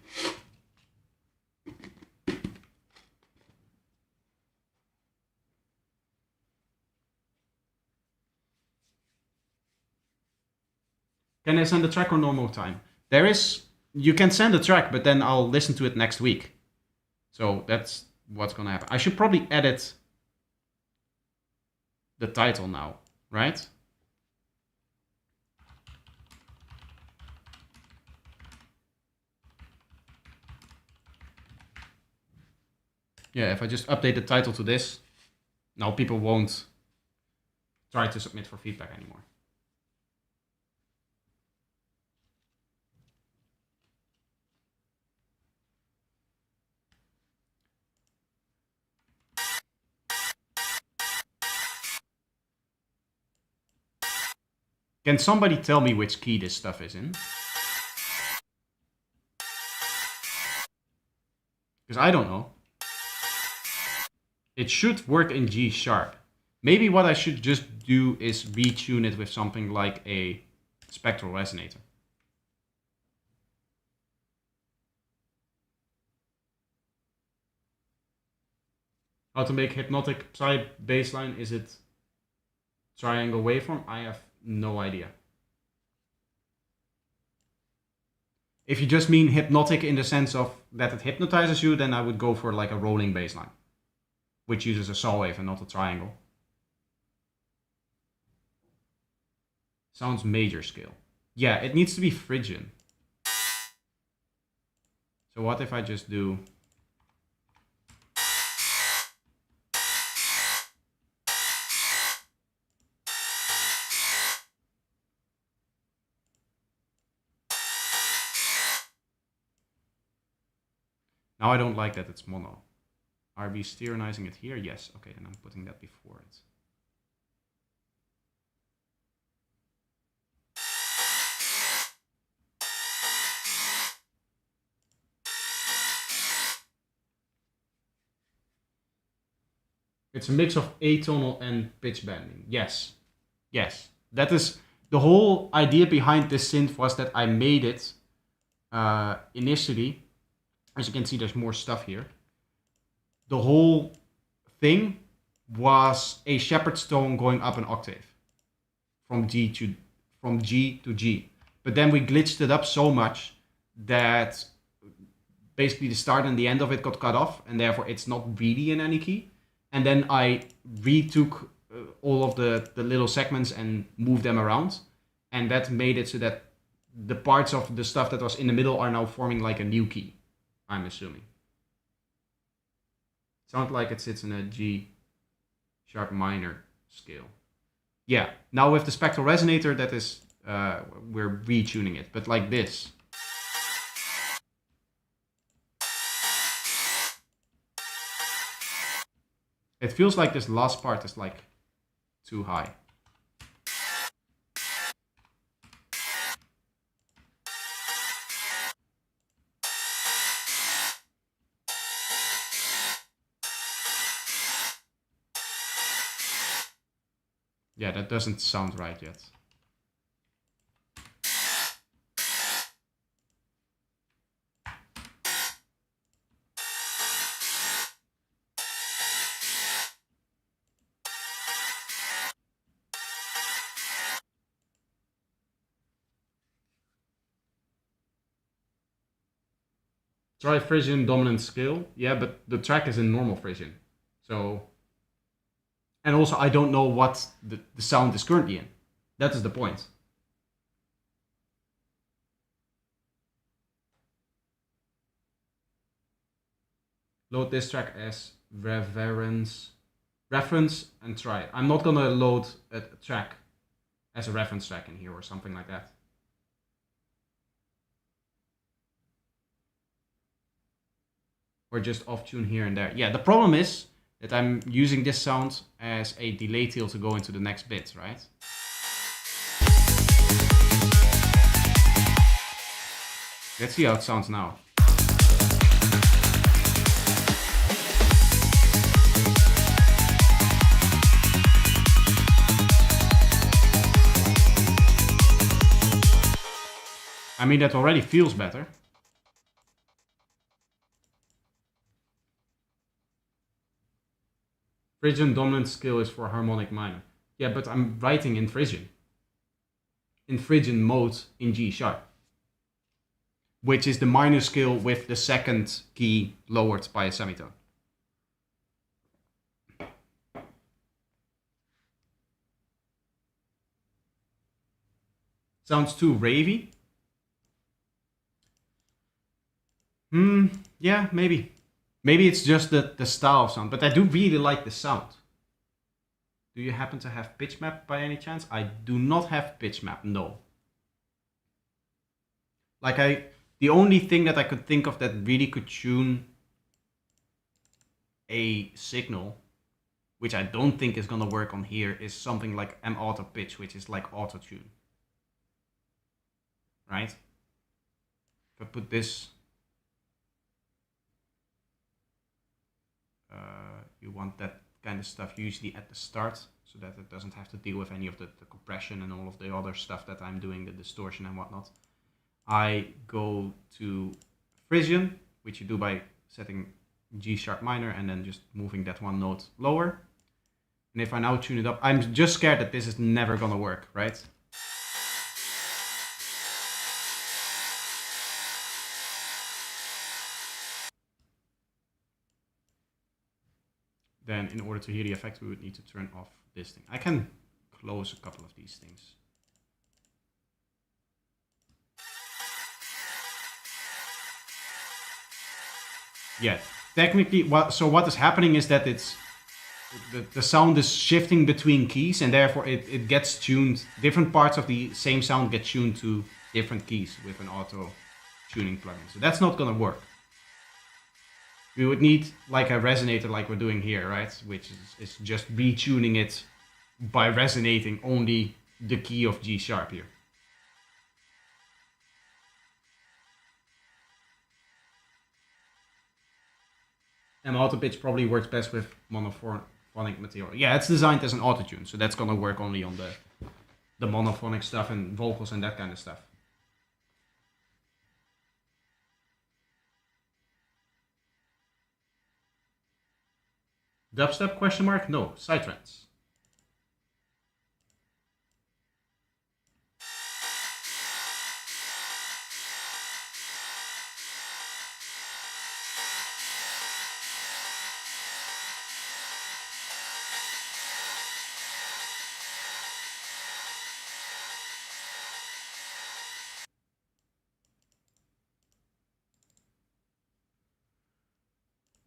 Can I send a track on normal time? You can send a track, but then I'll listen to it next week. So that's what's gonna happen. I should probably edit the title now, right? Yeah, if I just update the title to this, now people won't try to submit for feedback anymore. Can somebody tell me which key this stuff is in? Because I don't know. It should work in G sharp. Maybe what I should just do is retune it with something like a spectral resonator. How to make hypnotic psy bassline? Is it triangle waveform? I have no idea. If you just mean hypnotic in the sense of that it hypnotizes you, then I would go for like a rolling bass line, which uses a saw wave and not a triangle. Sounds major scale. Yeah, it needs to be Phrygian. So what if I just do... Now I don't like that it's mono. Are we stereonizing it here? Yes. Okay, then I'm putting that before it. It's a mix of atonal and pitch bending. Yes. Yes. That is the whole idea behind this synth, was that I made it initially. As you can see, there's more stuff here. The whole thing was a shepherd's tone going up an octave from G to G. But then we glitched it up so much that basically the start and the end of it got cut off, and therefore it's not really in any key. And then I retook all of the little segments and moved them around. And that made it so that the parts of the stuff that was in the middle are now forming like a new key, I'm assuming. Sounds like it sits in a G sharp minor scale. Yeah, now with the spectral resonator, that is, we're retuning it, but like this. It feels like this last part is like too high. Yeah, that doesn't sound right yet. Try Frisian dominant scale. Yeah, but the track is in normal Frisian. So, and also I don't know what the sound is currently in. That is the point. Load this track as reference and try it. I'm not gonna load a track as a reference track in here or something like that. Or just off tune here and there. Yeah, the problem is that I'm using this sound as a delay tail to go into the next bit, right? Let's see how it sounds now. I mean, that already feels better. Phrygian dominant scale is for harmonic minor. Yeah, but I'm writing in Phrygian. In Phrygian mode in G sharp. Which is the minor scale with the second key lowered by a semitone. Sounds too ravey. Yeah, maybe. Maybe it's just the style of sound, but I do really like the sound. Do you happen to have pitch map by any chance? I do not have pitch map, no. Like the only thing that I could think of that really could tune a signal, which I don't think is gonna work on here, is something like M auto pitch, which is like auto tune. Right? If I put this, you want that kind of stuff usually at the start, so that it doesn't have to deal with any of the compression and all of the other stuff that I'm doing, the distortion and whatnot. I go to Frisian, which you do by setting G sharp minor and then just moving that one note lower. And if I now tune it up, I'm just scared that this is never gonna work, right? then in order to hear the effect, we would need to turn off this thing. I can close a couple of these things. Yeah, technically, what is happening is that it's the sound is shifting between keys, and therefore it gets tuned. Different parts of the same sound get tuned to different keys with an auto tuning plugin. So that's not gonna work. We would need like a resonator like we're doing here, right? Which is just retuning it by resonating only the key of G sharp here. And auto pitch probably works best with monophonic material. Yeah, it's designed as an auto-tune, so that's gonna work only on the monophonic stuff and vocals and that kind of stuff. Dubstep question mark? No, psytrance.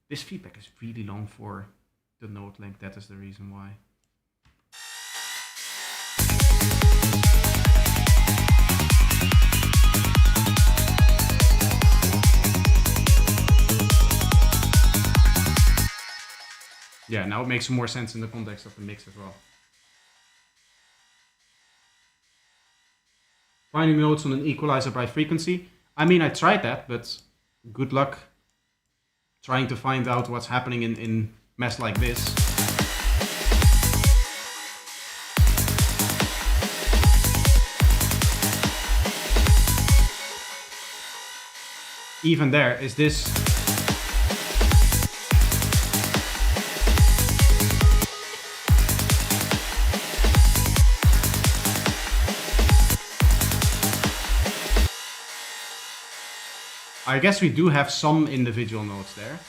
This feedback is really long for the note length, that is the reason why. Yeah, now it makes more sense in the context of the mix as well. Finding notes on an equalizer by frequency. I mean, I tried that, but good luck trying to find out what's happening in mess like this. Even there, is this... I guess we do have some individual notes there.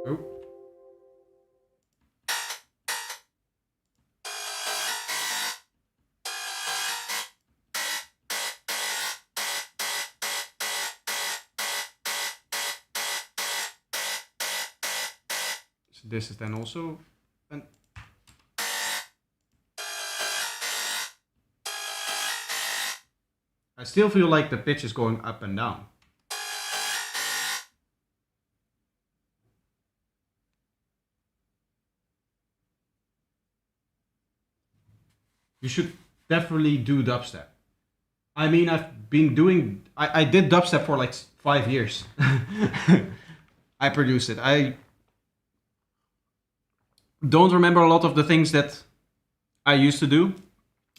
Oh. So this is then also an... I still feel like the pitch is going up and down. You should definitely do dubstep. I mean, I've been doing... I did dubstep for like 5 years. I produced it. I don't remember a lot of the things that I used to do,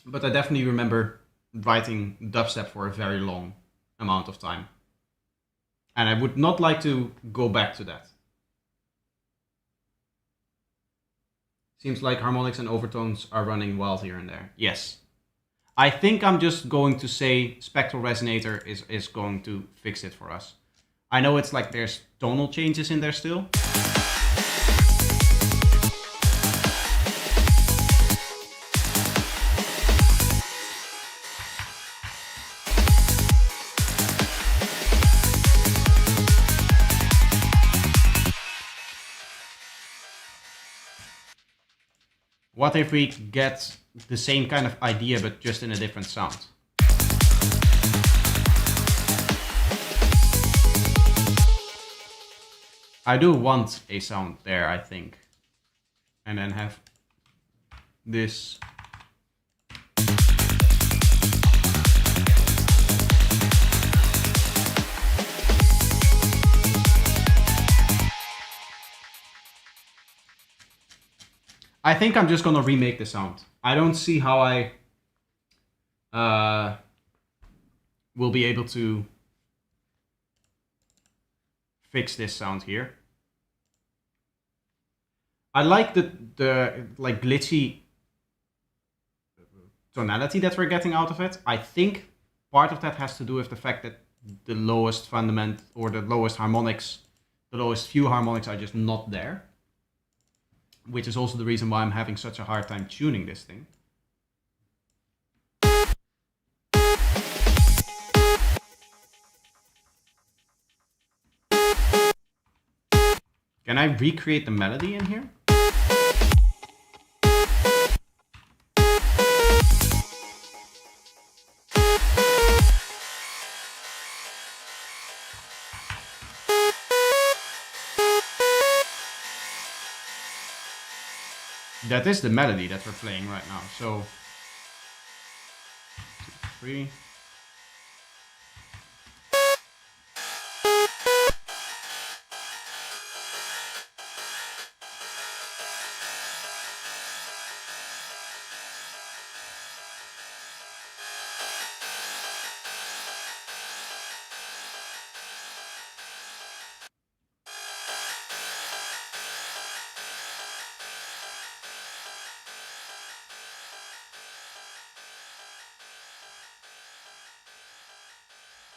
but I definitely remember writing dubstep for a very long amount of time. And I would not like to go back to that. Seems like harmonics and overtones are running wild here and there. Yes. I think I'm just going to say Spectral Resonator is going to fix it for us. I know it's like there's tonal changes in there still. What if we get the same kind of idea, but just in a different sound? I do want a sound there, I think. And then have this. I think I'm just gonna remake the sound. I don't see how I will be able to fix this sound here. I like the like glitchy tonality that we're getting out of it. I think part of that has to do with the fact that the lowest fundament or the lowest harmonics, the lowest few harmonics are just not there. Which is also the reason why I'm having such a hard time tuning this thing. Can I recreate the melody in here? That is the melody that we're playing right now. So, 2, 3.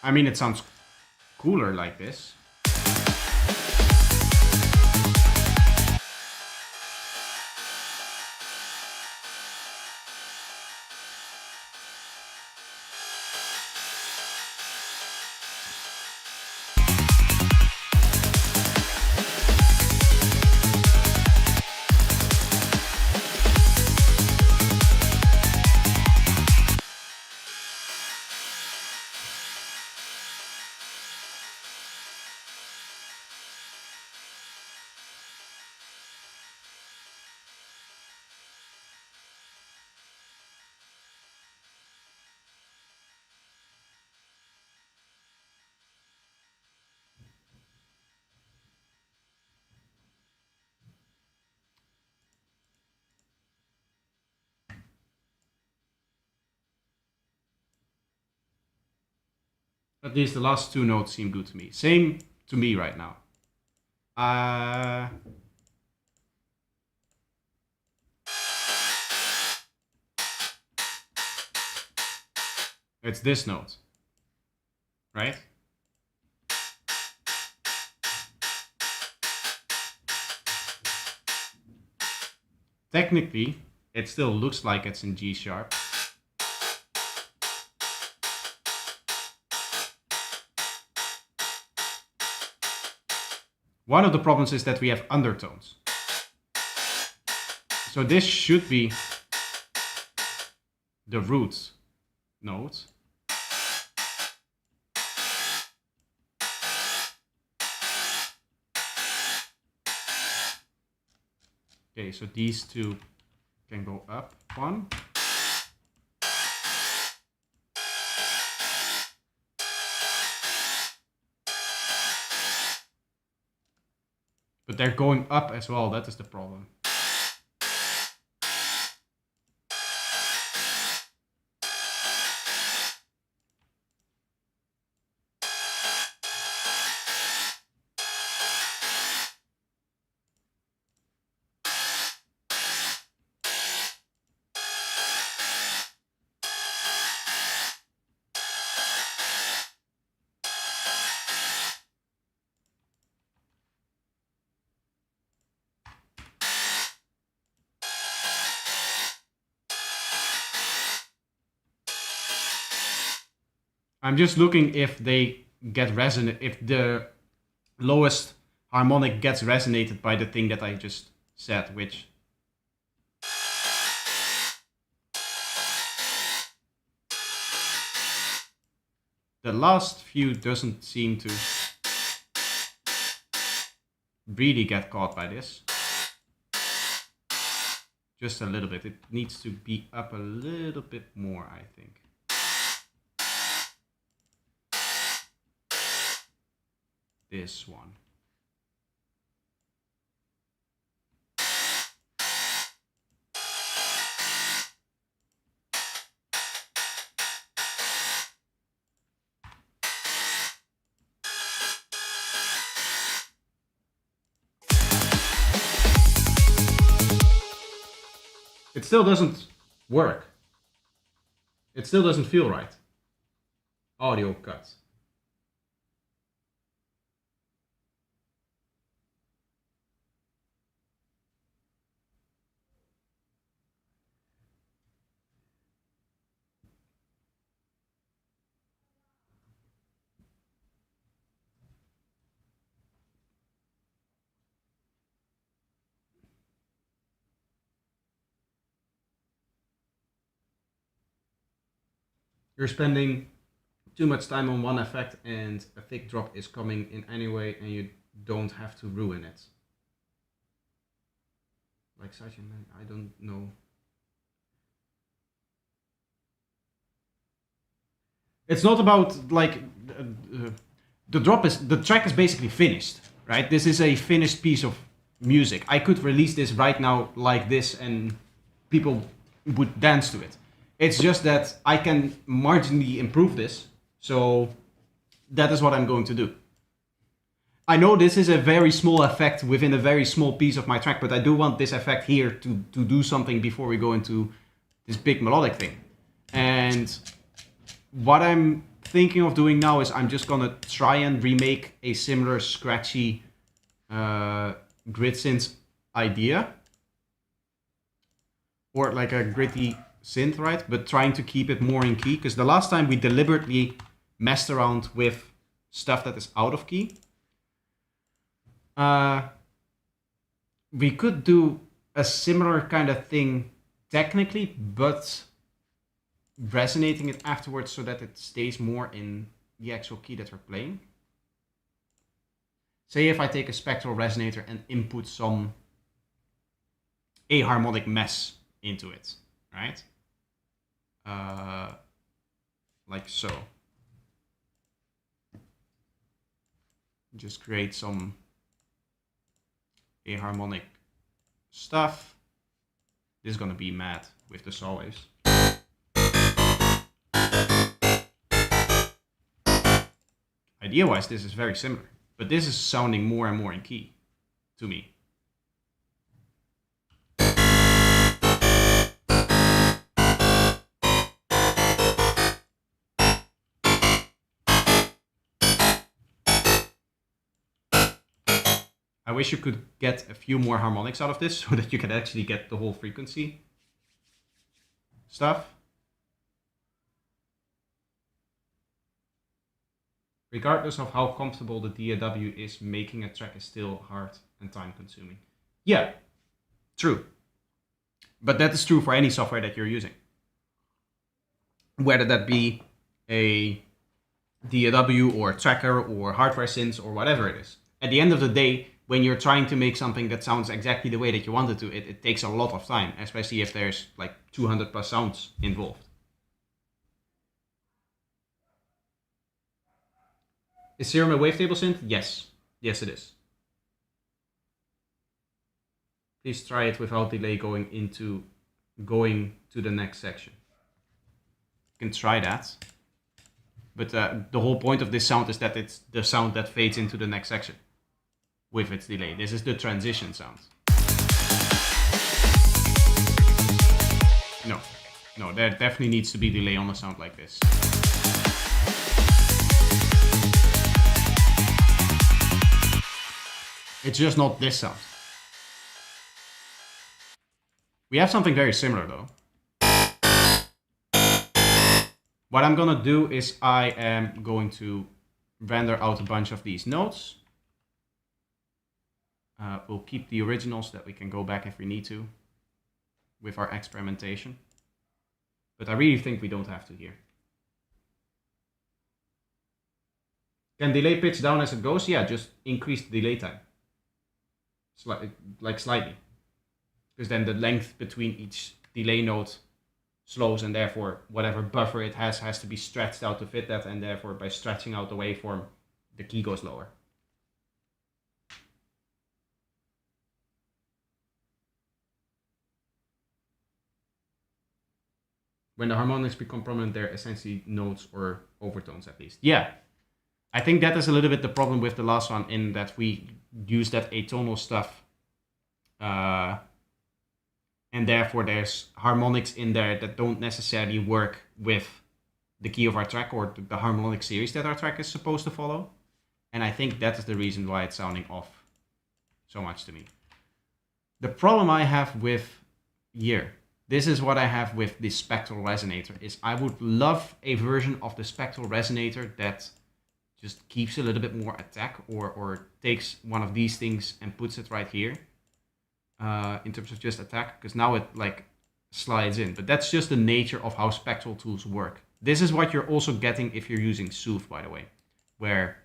I mean, it sounds cooler like this. At least the last two notes seem good to me. Same to me right now. It's this note, right? Technically, it still looks like it's in G sharp. One of the problems is that we have undertones. So this should be the root note. Okay, so these two can go up one. But they're going up as well, that is the problem. I'm just looking if they get resonant, if the lowest harmonic gets resonated by the thing that I just said, which The last few doesn't seem to really get caught by this. Just a little bit. It needs to be up a little bit more, I think. This one. It still doesn't work. It still doesn't feel right. Audio cut. You're spending too much time on one effect and a thick drop is coming in anyway and you don't have to ruin it. Like such a man, I don't know. It's not about like the track is basically finished, right? This is a finished piece of music. I could release this right now like this and people would dance to it. It's just that I can marginally improve this, so that is what I'm going to do. I know this is a very small effect within a very small piece of my track, but I do want this effect here to do something before we go into this big melodic thing. And what I'm thinking of doing now is I'm just gonna try and remake a similar scratchy grid synth idea. Or like a gritty synth, right? But trying to keep it more in key, because the last time we deliberately messed around with stuff that is out of key. We could do a similar kind of thing technically, but resonating it afterwards so that it stays more in the actual key that we're playing. Say if I take a spectral resonator and input some aharmonic mess into it, right? Like so. Just create some aharmonic stuff. This is gonna be mad with the saw waves. Idea-wise, this is very similar, but this is sounding more and more in key to me. I wish you could get a few more harmonics out of this so that you can actually get the whole frequency stuff. Regardless of how comfortable the DAW is, making a track is still hard and time consuming. Yeah, true. But that is true for any software that you're using. Whether that be a DAW or tracker or hardware synths or whatever it is. At the end of the day, when you're trying to make something that sounds exactly the way that you want it to, it takes a lot of time, especially if there's like 200 plus sounds involved. Is Serum a wavetable synth? Yes. Yes, it is. Please try it without delay going to the next section. You can try that. But the whole point of this sound is that it's the sound that fades into the next section with its delay. This is the transition sound. No, there definitely needs to be delay on a sound like this. It's just not this sound. We have something very similar though. What I'm gonna do is I am going to render out a bunch of these notes. We'll keep the originals so that we can go back if we need to with our experimentation. But I really think we don't have to here. Can delay pitch down as it goes? Yeah, just increase the delay time. Like slightly. Because then the length between each delay node slows, and therefore whatever buffer it has to be stretched out to fit that, and therefore by stretching out the waveform, the key goes lower. When the harmonics become prominent, they're essentially notes or overtones at least. Yeah, I think that is a little bit the problem with the last one, in that we use that atonal stuff, and therefore there's harmonics in there that don't necessarily work with the key of our track or the harmonic series that our track is supposed to follow. And I think that is the reason why it's sounding off so much to me. The problem I have with here, this is what I have with the spectral resonator, is I would love a version of the spectral resonator that just keeps a little bit more attack, or takes one of these things and puts it right here in terms of just attack, because now it like slides in. But that's just the nature of how spectral tools work. This is what you're also getting if you're using Soothe, by the way, where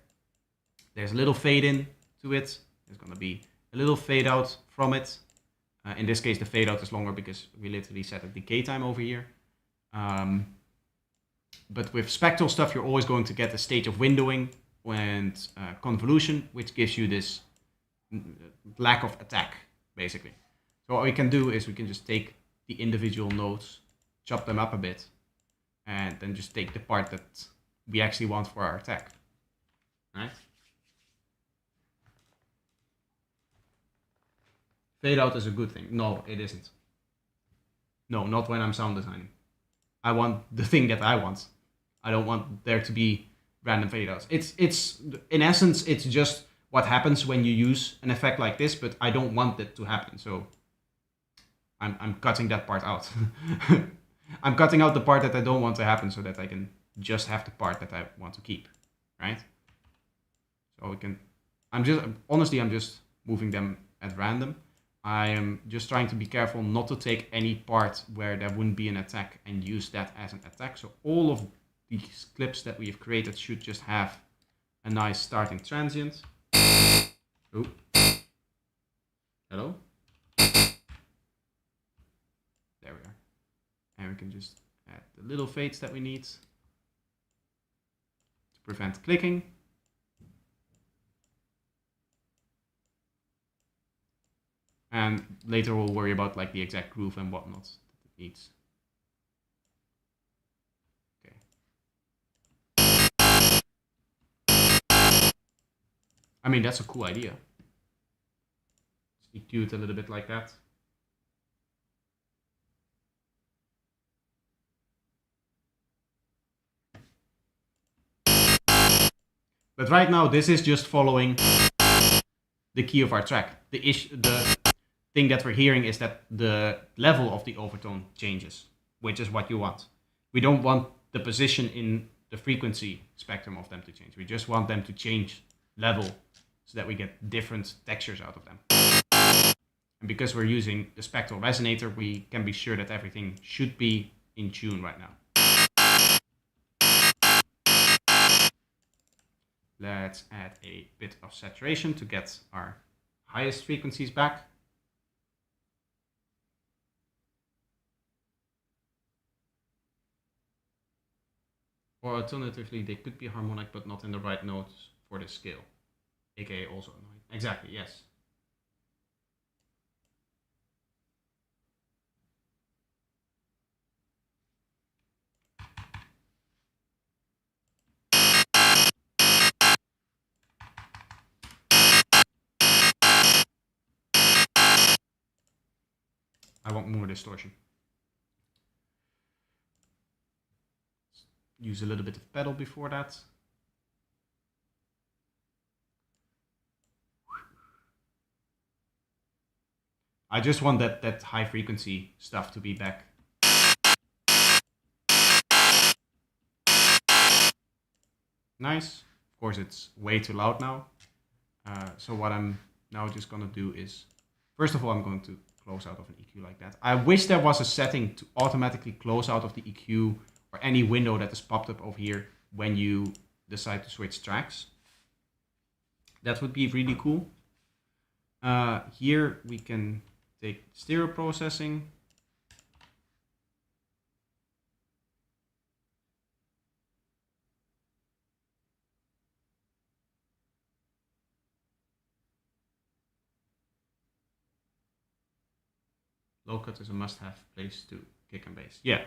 there's a little fade in to it. There's going to be a little fade out from it. In this case, the fade out is longer because we literally set a decay time over here. But with spectral stuff, you're always going to get a stage of windowing and convolution, which gives you this lack of attack, basically. So what we can do is we can just take the individual nodes, chop them up a bit, and then just take the part that we actually want for our attack. Right? Fade out is a good thing. No, it isn't. No, not when I'm sound designing. I want the thing that I want. I don't want there to be random fade outs. It's in essence, it's just what happens when you use an effect like this, but I don't want it to happen. So I'm cutting that part out. I'm cutting out the part that I don't want to happen so that I can just have the part that I want to keep, right? So we can, I'm just moving them at random. I am just trying to be careful not to take any part where there wouldn't be an attack and use that as an attack. So all of these clips that we have created should just have a nice starting transient. Oh, hello. There we are. And we can just add the little fades that we need to prevent clicking. And later we'll worry about like the exact groove and whatnot that it needs. Okay. I mean, that's a cool idea. Just EQ it a little bit like that. But right now, this is just following the key of our track. The thing that we're hearing is that the level of the overtone changes, which is what you want. We don't want the position in the frequency spectrum of them to change. We just want them to change level so that we get different textures out of them. And because we're using the spectral resonator, we can be sure that everything should be in tune right now. Let's add a bit of saturation to get our highest frequencies back. Or alternatively, they could be harmonic but not in the right notes for this scale, aka also annoying. Exactly, yes. I want more distortion. Use a little bit of pedal before that. I just want that high frequency stuff to be back. Nice. Of course, it's way too loud now. So what I'm now just gonna do is, first of all, I'm going to close out of an EQ like that. I wish there was a setting to automatically close out of the EQ or any window that is popped up over here when you decide to switch tracks. That would be really cool. Here we can take stereo processing. Low cut is a must-have place to kick and bass. Yeah,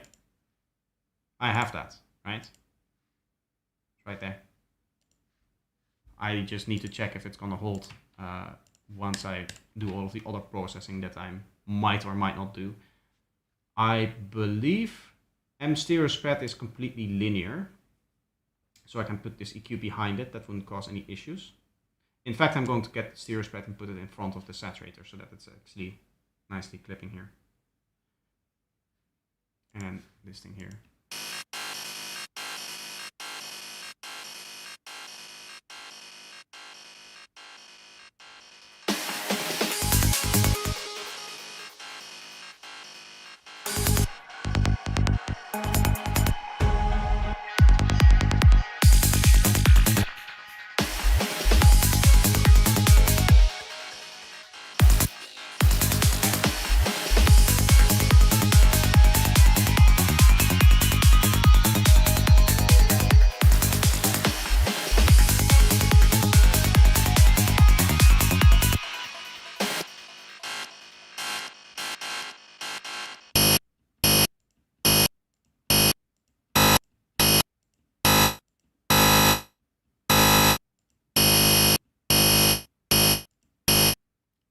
I have that, right? It's right there. I just need to check if it's gonna hold once I do all of the other processing that I might or might not do. I believe M stereo spread is completely linear, so I can put this EQ behind it. That wouldn't cause any issues. In fact, I'm going to get the stereo spread and put it in front of the saturator so that it's actually nicely clipping here. And this thing here.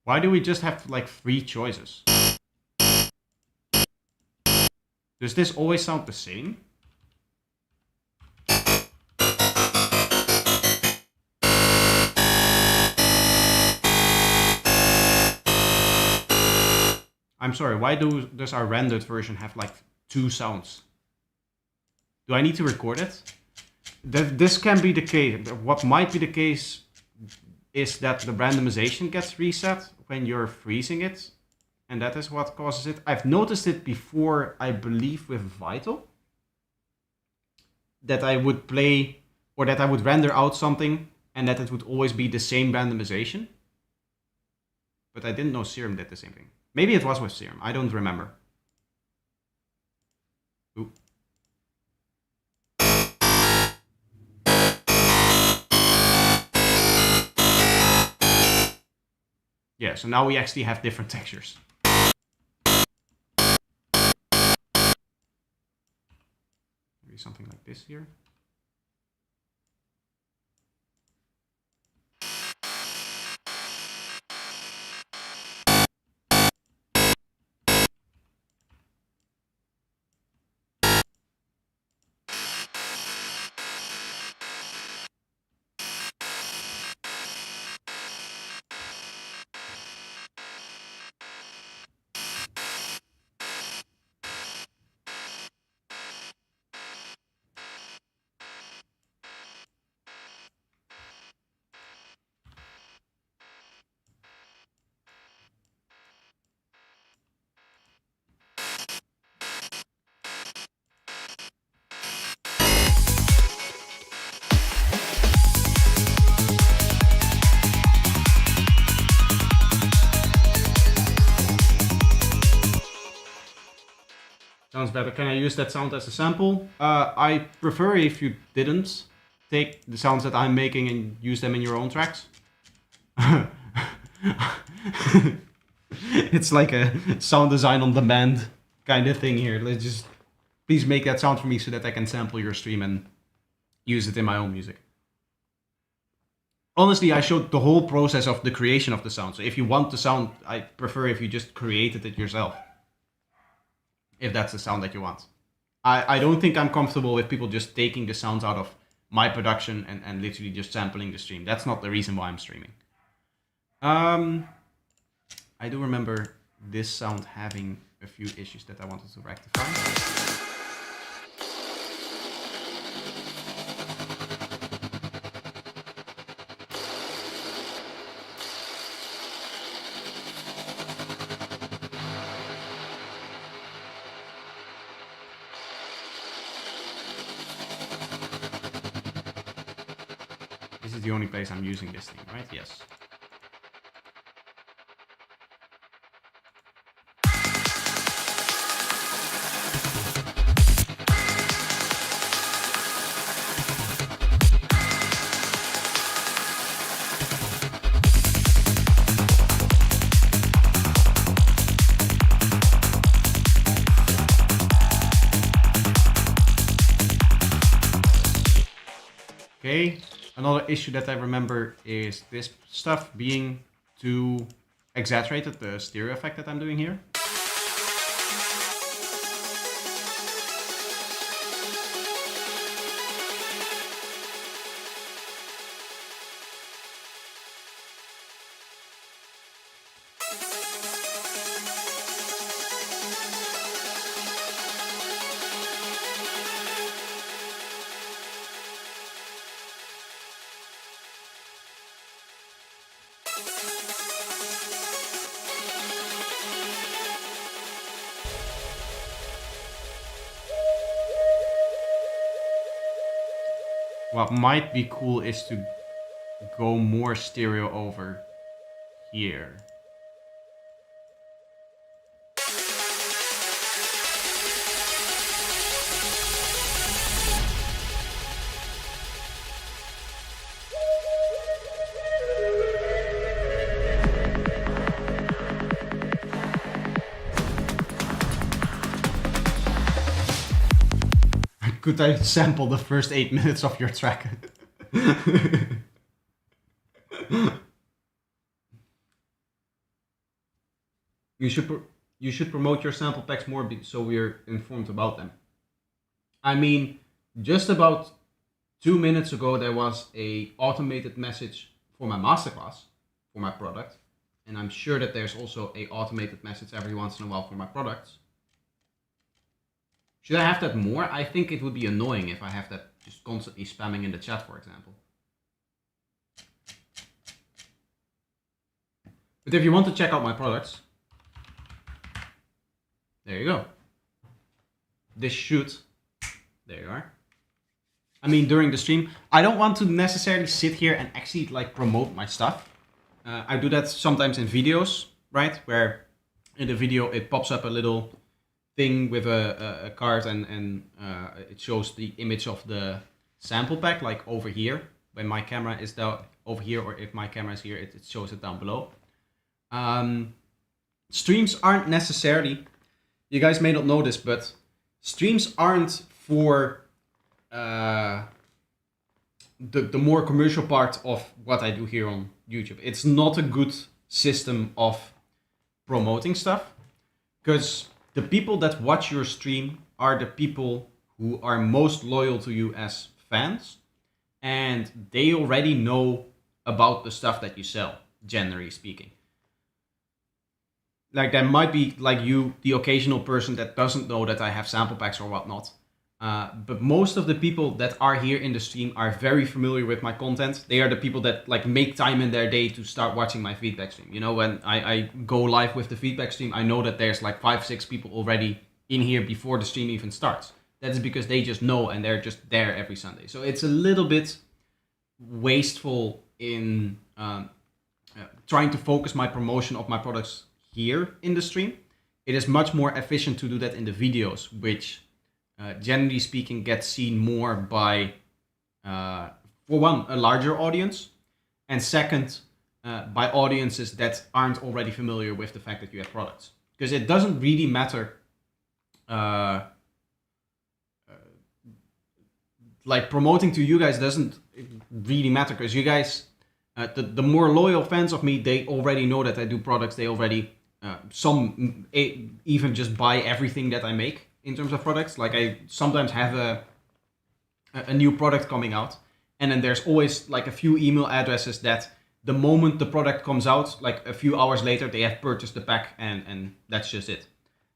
Why do we just have like 3 choices? Does this always sound the same? I'm sorry, why does our rendered version have like 2 sounds? Do I need to record it? This can be the case. What might be the case is that the randomization gets reset when you're freezing it, and that is what causes it. I've noticed it before, I believe, with Vital, that I would play, or that I would render out something, and that it would always be the same randomization. But I didn't know Serum did the same thing. Maybe it was with Serum, I don't remember. Ooh. Yeah, so now we actually have different textures. Maybe something like this here. Sounds better. Can I use that sound as a sample? I prefer if you didn't take the sounds that I'm making and use them in your own tracks. It's like a sound design on demand kind of thing here. Let's just please make that sound for me so that I can sample your stream and use it in my own music. Honestly, I showed the whole process of the creation of the sound. So if you want the sound, I prefer if you just created it yourself. If that's the sound that you want. I don't think I'm comfortable with people just taking the sounds out of my production and literally just sampling the stream. That's not the reason why I'm streaming. I do remember this sound having a few issues that I wanted to rectify. This is the only place I'm using this thing, right? Yes. Okay, another issue that I remember is this stuff being too exaggerated, the stereo effect that I'm doing here. What might be cool is to go more stereo over here. Could I sample the first 8 minutes of your track? You should promote your sample packs more so we're informed about them. I mean, just about 2 minutes ago there was a automated message for my masterclass for my product, and I'm sure that there's also a automated message every once in a while for my products. Should I have that more? I think it would be annoying if I have that just constantly spamming in the chat, for example. But if you want to check out my products, there you go. This should, there you are. I mean, during the stream, I don't want to necessarily sit here and actually like promote my stuff. I do that sometimes in videos, right? Where in the video it pops up a little thing with a card and it shows the image of the sample pack, like over here. When my camera is down over here, or if my camera is here, it shows it down below. Streams aren't necessarily, you guys may not know this, but streams aren't for the more commercial part of what I do here on YouTube. It's not a good system of promoting stuff, because the people that watch your stream are the people who are most loyal to you as fans, and they already know about the stuff that you sell, generally speaking. Like, there might be, like you, the occasional person that doesn't know that I have sample packs or whatnot. But most of the people that are here in the stream are very familiar with my content. They are the people that like make time in their day to start watching my feedback stream. You know, when I go live with the feedback stream, I know that there's like 5-6 people already in here before the stream even starts. That is because they just know and they're just there every Sunday. So it's a little bit wasteful in trying to focus my promotion of my products here in the stream. It is much more efficient to do that in the videos, which generally speaking gets seen more by, for one, a larger audience, and second, by audiences that aren't already familiar with the fact that you have products. Because it doesn't really matter, like promoting to you guys doesn't really matter, because you guys, the more loyal fans of me, they already know that I do products. They already, some even just buy everything that I make in terms of products. Like, I sometimes have a new product coming out, and then there's always like a few email addresses that the moment the product comes out, like a few hours later, they have purchased the pack, and that's just it.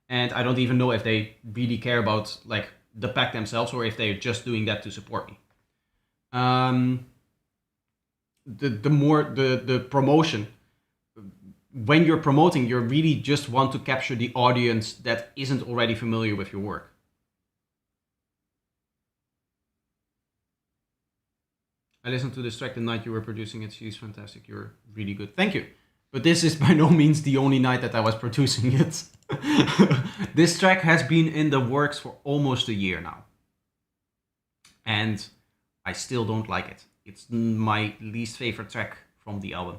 And I don't even know if they really care about like the pack themselves, or if they're just doing that to support me. The more the promotion, when you're promoting, you really just want to capture the audience that isn't already familiar with your work. I listened to this track the night you were producing it. She's fantastic. You're really good. Thank you. But this is by no means the only night that I was producing it. This track has been in the works for almost a year now. And I still don't like it. It's my least favorite track from the album.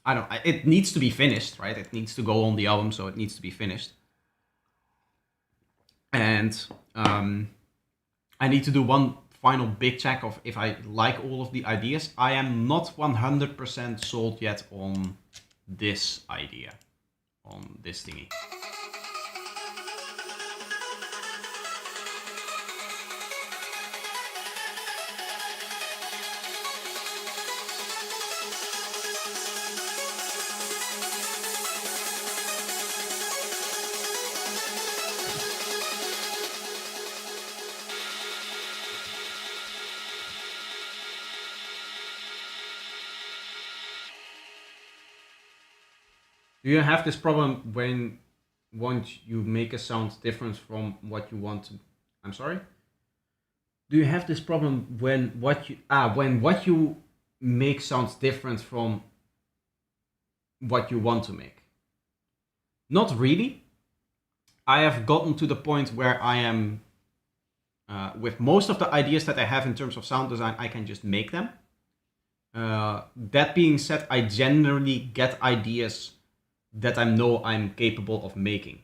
I don't. It needs to be finished, right? It needs to go on the album, so it needs to be finished. And I need to do one final big check of if I like all of the ideas. I am not 100% sold yet on this idea, on this thingy. Do you have this problem when once you make a sound different from what you want to? I'm sorry. Do you have this problem when what you make sounds different from what you want to make? Not really. I have gotten to the point where I am with most of the ideas that I have in terms of sound design, I can just make them. That being said, I generally get ideas that I know I'm capable of making.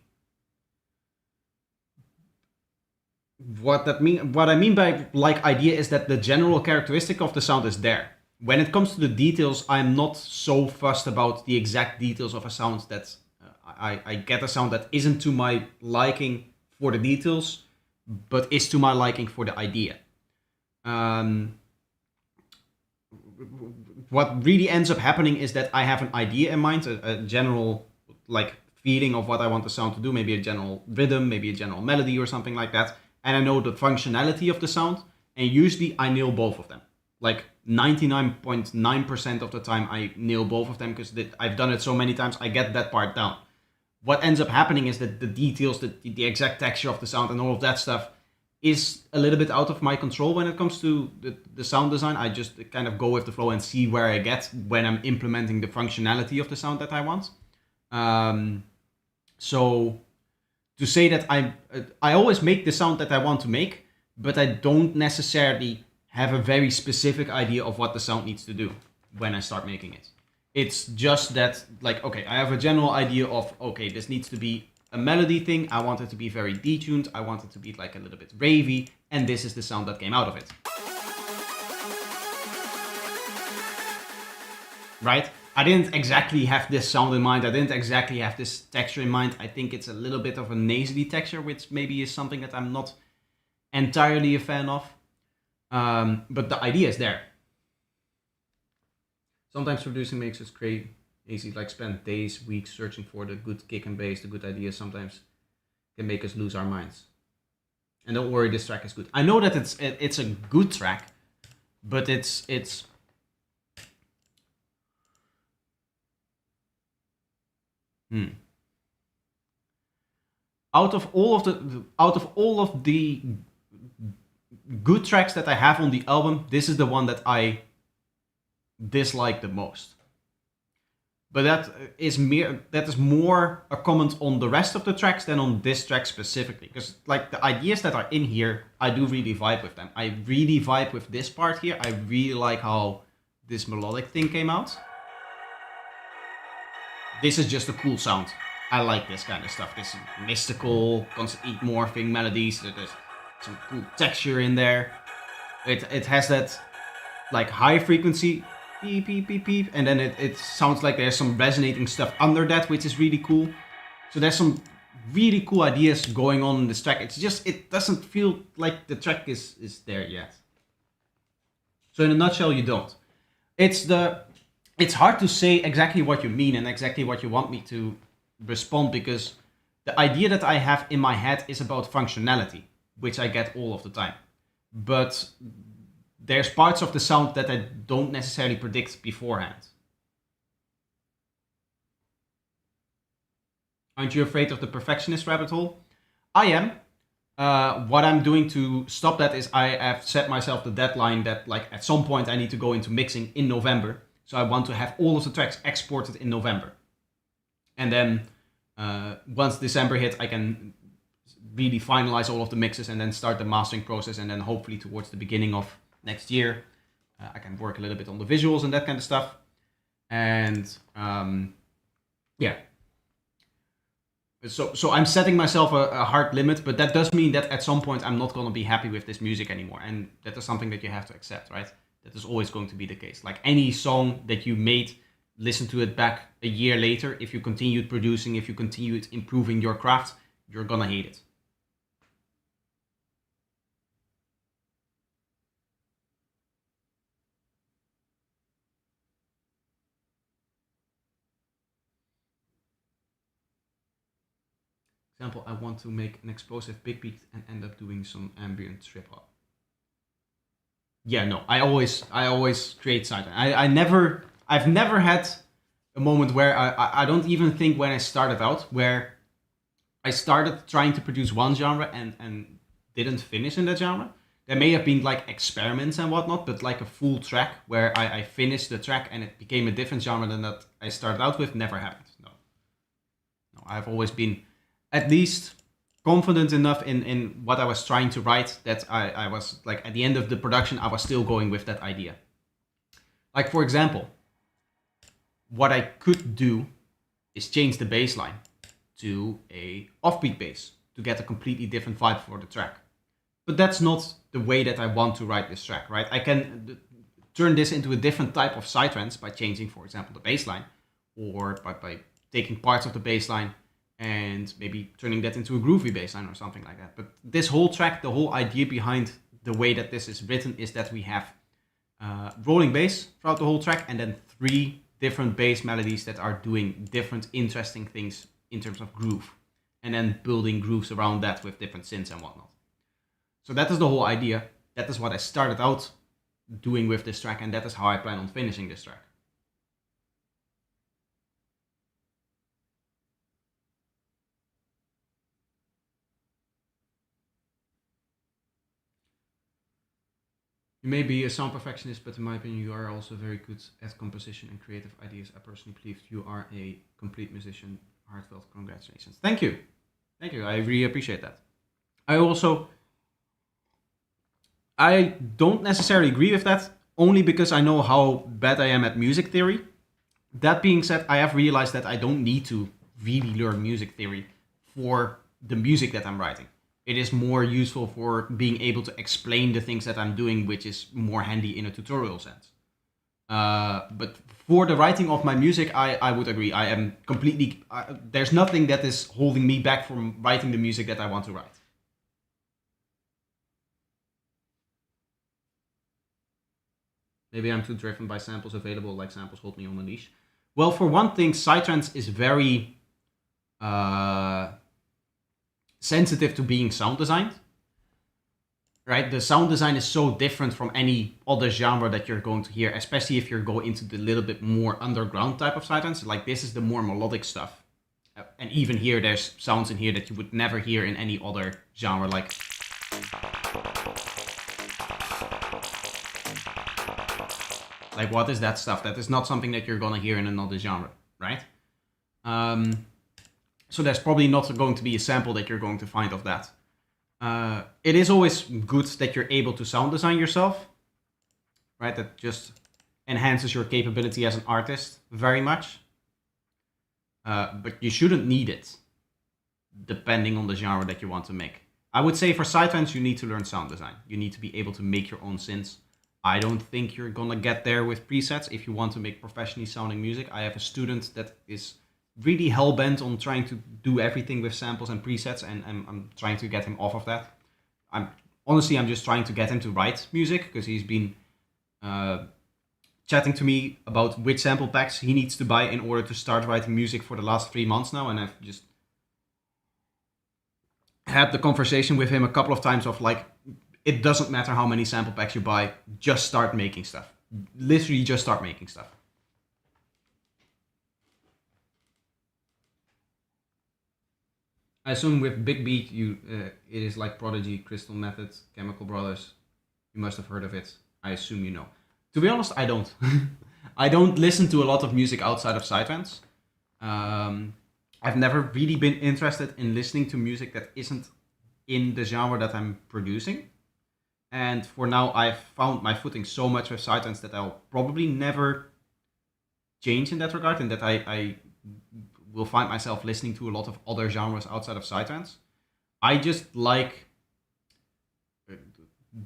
What I mean by like idea is that the general characteristic of the sound is there. When it comes to the details, I'm not so fussed about the exact details of a sound that I get a sound that isn't to my liking for the details, but is to my liking for the idea. What really ends up happening is that I have an idea in mind, a general like feeling of what I want the sound to do, maybe a general rhythm, maybe a general melody or something like that, and I know the functionality of the sound, and usually I nail both of them. Like 99.9% of the time I nail both of them because I've done it so many times, I get that part down. What ends up happening is that the details, the exact texture of the sound and all of that stuff is a little bit out of my control when it comes to the sound design. I just kind of go with the flow and see where I get when I'm implementing the functionality of the sound that I want. So to say that I always make the sound that I want to make, but I don't necessarily have a very specific idea of what the sound needs to do when I start making it. It's just that, like, okay, I have a general idea of, okay, this needs to be a melody thing. I want it to be very detuned. I want it to be like a little bit ravey, and this is the sound that came out of it. Right? I didn't exactly have this sound in mind. I didn't exactly have this texture in mind. I think it's a little bit of a nasally texture, which maybe is something that I'm not entirely a fan of. But the idea is there. Sometimes producing makes us crazy, like spend days, weeks searching for the good kick and bass, the good ideas. Sometimes can make us lose our minds. And don't worry, this track is good. I know that it's a good track, but it's out of all of the good tracks that I have on the album, this is the one that I dislike the most. But that is more a comment on the rest of the tracks than on this track specifically. Because like the ideas that are in here, I do really vibe with them. I really vibe with this part here. I really like how this melodic thing came out. This is just a cool sound. I like this kind of stuff. This mystical, constantly morphing melodies. There's some cool texture in there. It has that like high frequency beep beep beep beep, and then it sounds like there's some resonating stuff under that, which is really cool. So there's some really cool ideas going on in this track. It's just it doesn't feel like the track is there yet. So in a nutshell, you don't. It's hard to say exactly what you mean and exactly what you want me to respond, because the idea that I have in my head is about functionality, which I get all of the time. But there's parts of the sound that I don't necessarily predict beforehand. Aren't you afraid of the perfectionist rabbit hole? I am, What I'm doing to stop that is I have set myself the deadline that like at some point I need to go into mixing in November. So I want to have all of the tracks exported in November. And then once December hits, I can really finalize all of the mixes and then start the mastering process. And then hopefully towards the beginning of next year, I can work a little bit on the visuals and that kind of stuff. And yeah. So I'm setting myself a hard limit, but that does mean that at some point I'm not going to be happy with this music anymore. And that is something that you have to accept, right? That is always going to be the case. Like any song that you made, listen to it back a year later. If you continued producing, if you continued improving your craft, you're going to hate it. Example, I want to make an explosive big beat and end up doing some ambient trip hop. Yeah, no, I always create side. I've never had a moment where I don't even think when I started out where I started trying to produce one genre and didn't finish in that genre. There may have been like experiments and whatnot, but like a full track where I finished the track and it became a different genre than that I started out with never happened. No, I've always been at least confident enough in what I was trying to write that I was like at the end of the production I was still going with that idea. Like for example, what I could do is change the bass line to a offbeat bass to get a completely different vibe for the track. But that's not the way that I want to write this track, right? I can turn this into a different type of psytrance by changing, for example, the bass line, or by taking parts of the bass line and maybe turning that into a groovy bass line or something like that. But this whole track, the whole idea behind the way that this is written is that we have rolling bass throughout the whole track and then 3 different bass melodies that are doing different interesting things in terms of groove, and then building grooves around that with different synths and whatnot. So that is the whole idea. That is what I started out doing with this track, and that is how I plan on finishing this track. You may be a sound perfectionist, but in my opinion, you are also very good at composition and creative ideas. I personally believe you are a complete musician. Heartfelt congratulations. Thank you. Thank you. I really appreciate that. I don't necessarily agree with that, only because I know how bad I am at music theory. That being said, I have realized that I don't need to really learn music theory for the music that I'm writing. It is more useful for being able to explain the things that I'm doing, which is more handy in a tutorial sense. But for the writing of my music, I would agree. I am completely... there's nothing that is holding me back from writing the music that I want to write. Maybe I'm too driven by samples available, like samples hold me on a leash. Well, for one thing, psytrance is very sensitive to being sound designed. Right? The sound design is so different from any other genre that you're going to hear, especially if you're going into the little bit more underground type of psytrance. Like this is the more melodic stuff. And even here, there's sounds in here that you would never hear in any other genre, like... Like, what is that stuff? That is not something that you're gonna hear in another genre, right? So there's probably not going to be a sample that you're going to find of that. It is always good that you're able to sound design yourself, right? That just enhances your capability as an artist very much. But you shouldn't need it, depending on the genre that you want to make. I would say for psytrance, you need to learn sound design. You need to be able to make your own synths. I don't think you're gonna get there with presets if you want to make professionally sounding music. I have a student that is really hell-bent on trying to do everything with samples and presets, and I'm trying to get him off of that. I'm just trying to get him to write music, because he's been chatting to me about which sample packs he needs to buy in order to start writing music for the last 3 months now, and I've just had the conversation with him a couple of times of like, it doesn't matter how many sample packs you buy, just start making stuff. Literally just start making stuff. I assume with Big Beat, it is like Prodigy, Crystal Method, Chemical Brothers. You must have heard of it. I assume you know. To be honest, I don't. I don't listen to a lot of music outside of Psytrance. I've never really been interested in listening to music that isn't in the genre that I'm producing. And for now, I've found my footing so much with Psytrance that I'll probably never change in that regard, and that I will find myself listening to a lot of other genres outside of Psytrance. I just like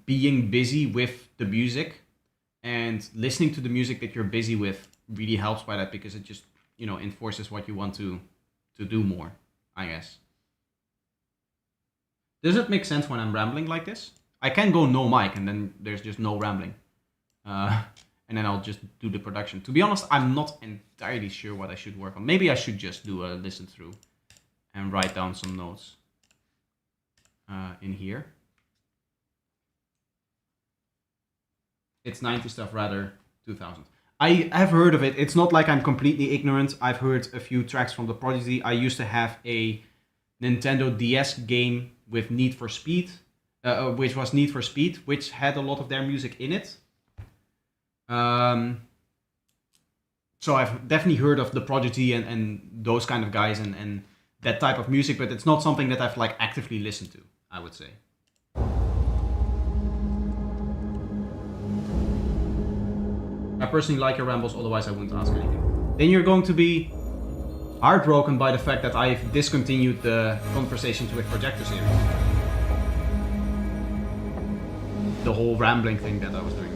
being busy with the music, and listening to the music that you're busy with really helps by that, because it just, enforces what you want to do more, I guess. Does it make sense when I'm rambling like this? I can go no mic and then there's just no rambling. And then I'll just do the production. To be honest, I'm not entirely sure what I should work on. Maybe I should just do a listen through and write down some notes in here. It's 90 stuff, rather 2000. I have heard of it. It's not like I'm completely ignorant. I've heard a few tracks from the Prodigy. I used to have a Nintendo DS game with Need for Speed, which was Need for Speed, which had a lot of their music in it. So I've definitely heard of the Prodigy and those kind of guys and that type of music, but it's not something that I've like actively listened to, I would say. I personally like your rambles, otherwise I wouldn't ask anything. Then you're going to be heartbroken by the fact that I've discontinued the Conversations with Projector series. The whole rambling thing that I was doing.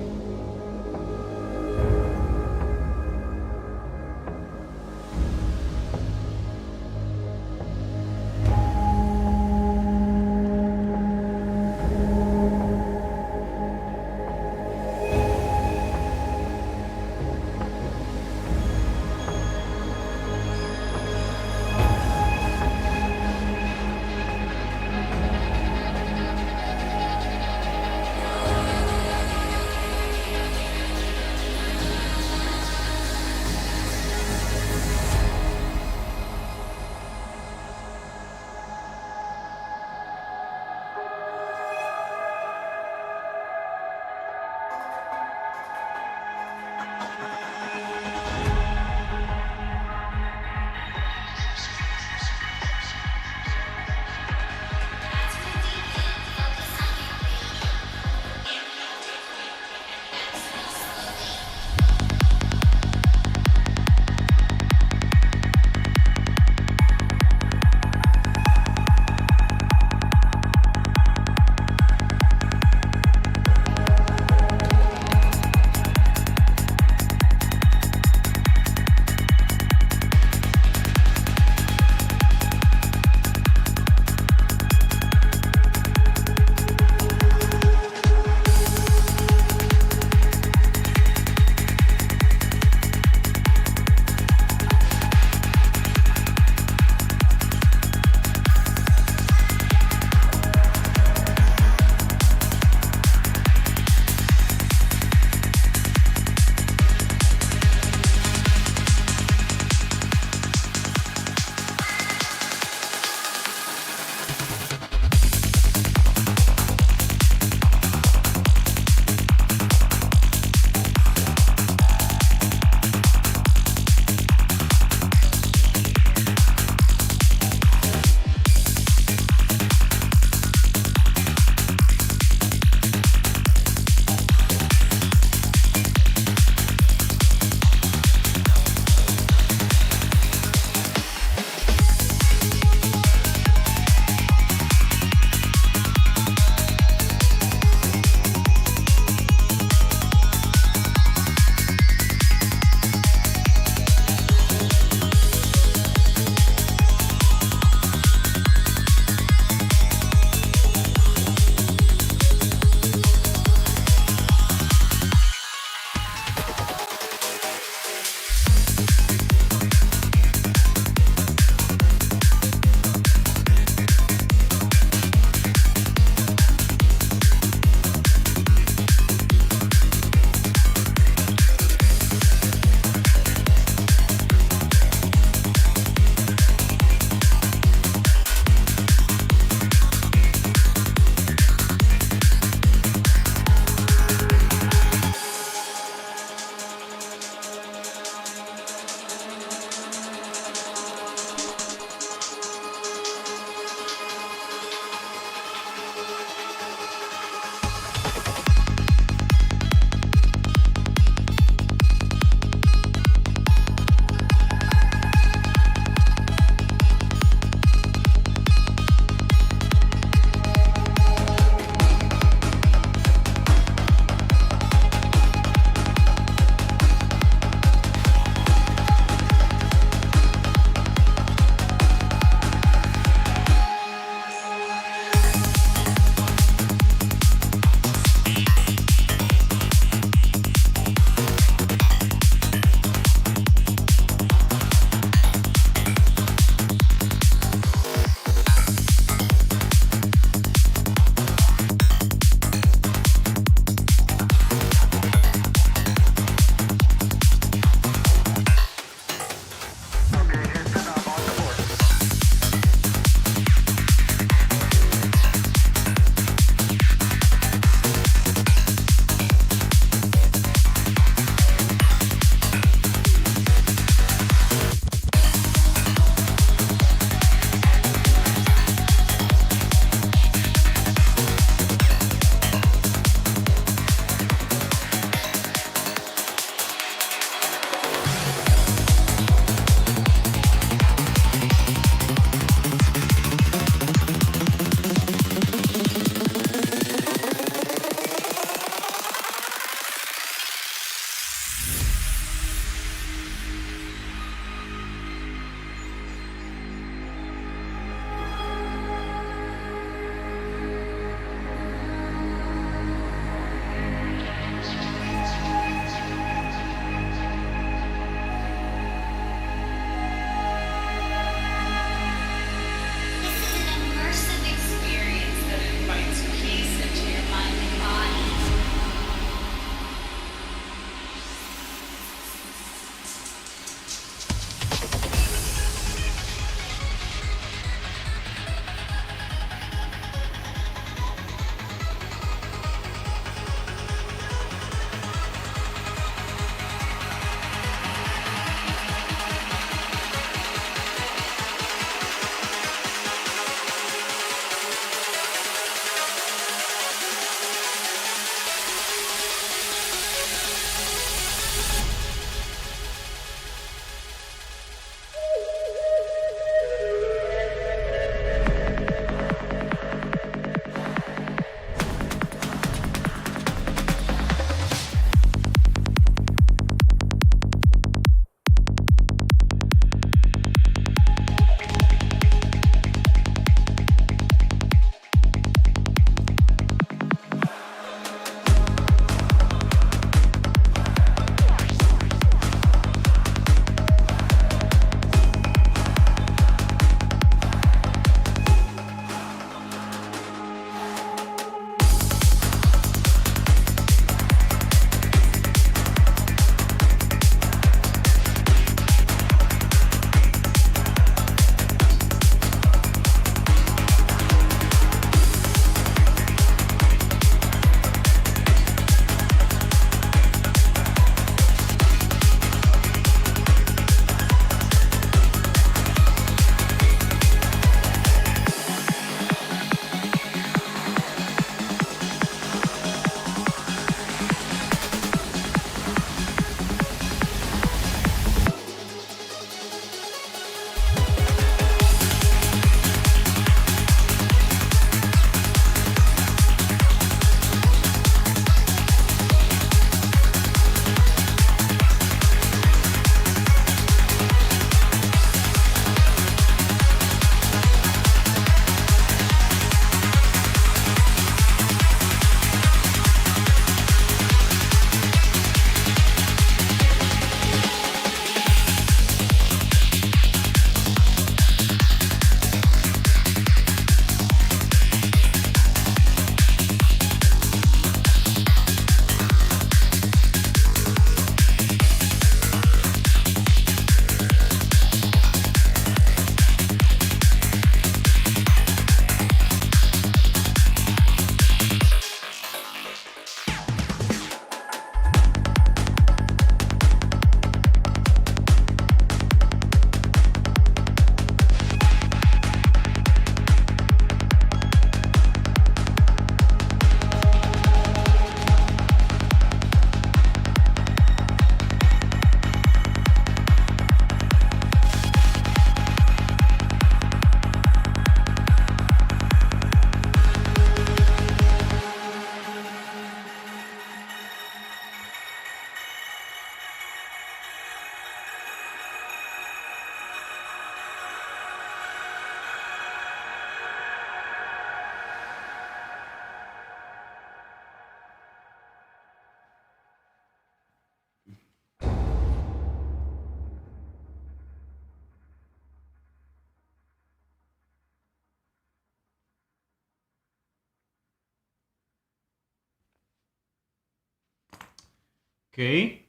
Okay.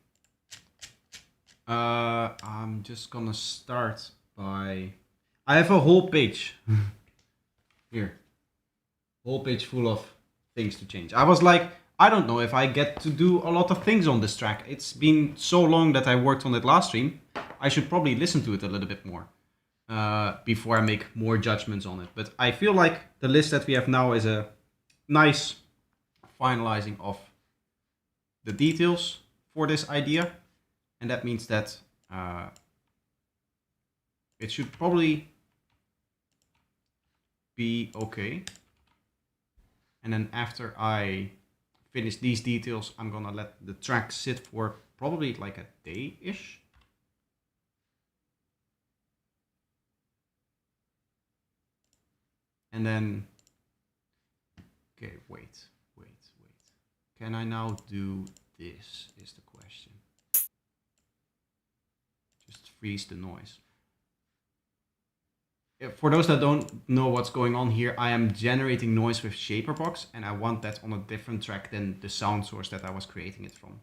I'm just gonna start by... I have a whole page. Here. Whole page full of things to change. I was like, I don't know if I get to do a lot of things on this track. It's been so long that I worked on it last stream. I should probably listen to it a little bit more before I make more judgments on it. But I feel like the list that we have now is a nice finalizing of the details for this idea. And that means that it should probably be okay. And then after I finish these details, I'm gonna let the track sit for probably like a day-ish. And then, okay, wait. Can I now do this is the question. Just freeze the noise. For those that don't know what's going on here, I am generating noise with Shaperbox, and I want that on a different track than the sound source that I was creating it from.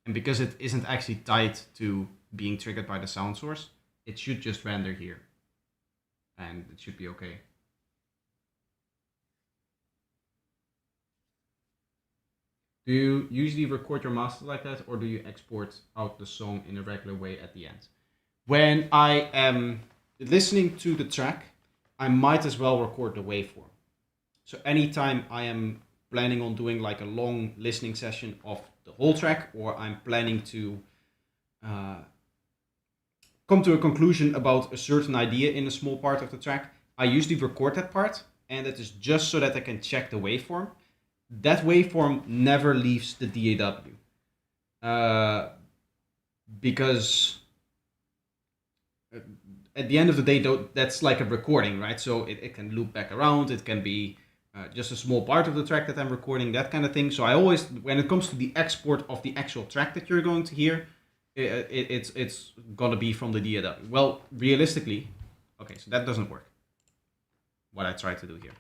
And because it isn't actually tied to being triggered by the sound source, it should just render here. And it should be okay. Do you usually record your master like that, or do you export out the song in a regular way at the end? When I am listening to the track, I might as well record the waveform. So anytime I am planning on doing like a long listening session of the whole track, or I'm planning to come to a conclusion about a certain idea in a small part of the track, I usually record that part, and it is just so that I can check the waveform. That waveform never leaves the DAW. Because at the end of the day, though, that's like a recording, right? So it can loop back around. It can be just a small part of the track that I'm recording, that kind of thing. So I always, when it comes to the export of the actual track that you're going to hear, it's gonna be from the DAW. Well, realistically, okay, so that doesn't work. What I try to do here.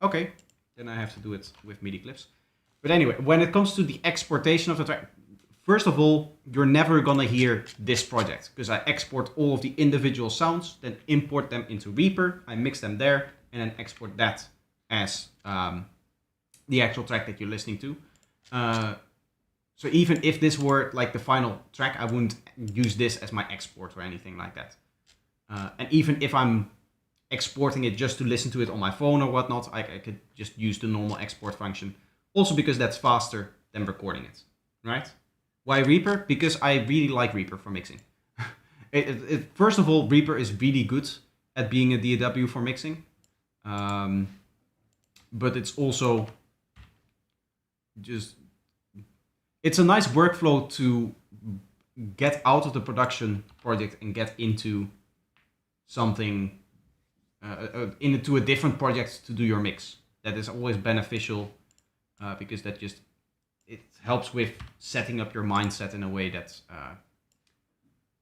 Okay, then I have to do it with MIDI clips. But anyway, when it comes to the exportation of the track, first of all, you're never gonna hear this project because I export all of the individual sounds, then import them into Reaper, I mix them there, and then export that as the actual track that you're listening to. So even if this were like the final track, I wouldn't use this as my export or anything like that. And even if I'm exporting it just to listen to it on my phone or whatnot, I could just use the normal export function. Also because that's faster than recording it, right? Why Reaper? Because I really like Reaper for mixing. First of all, Reaper is really good at being a DAW for mixing. But it's also just, it's a nice workflow to get out of the production project and get into something, into a different project to do your mix. That is always beneficial because that just, it helps with setting up your mindset in a way that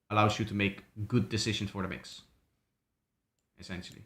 allows you to make good decisions for the mix, essentially.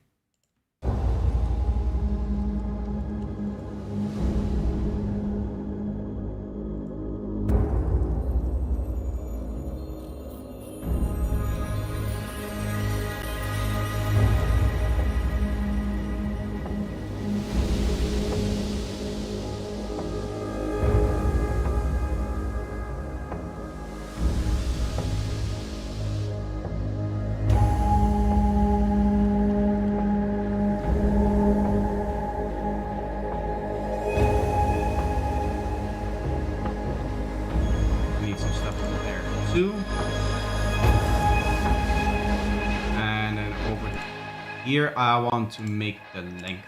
Here I want to make the length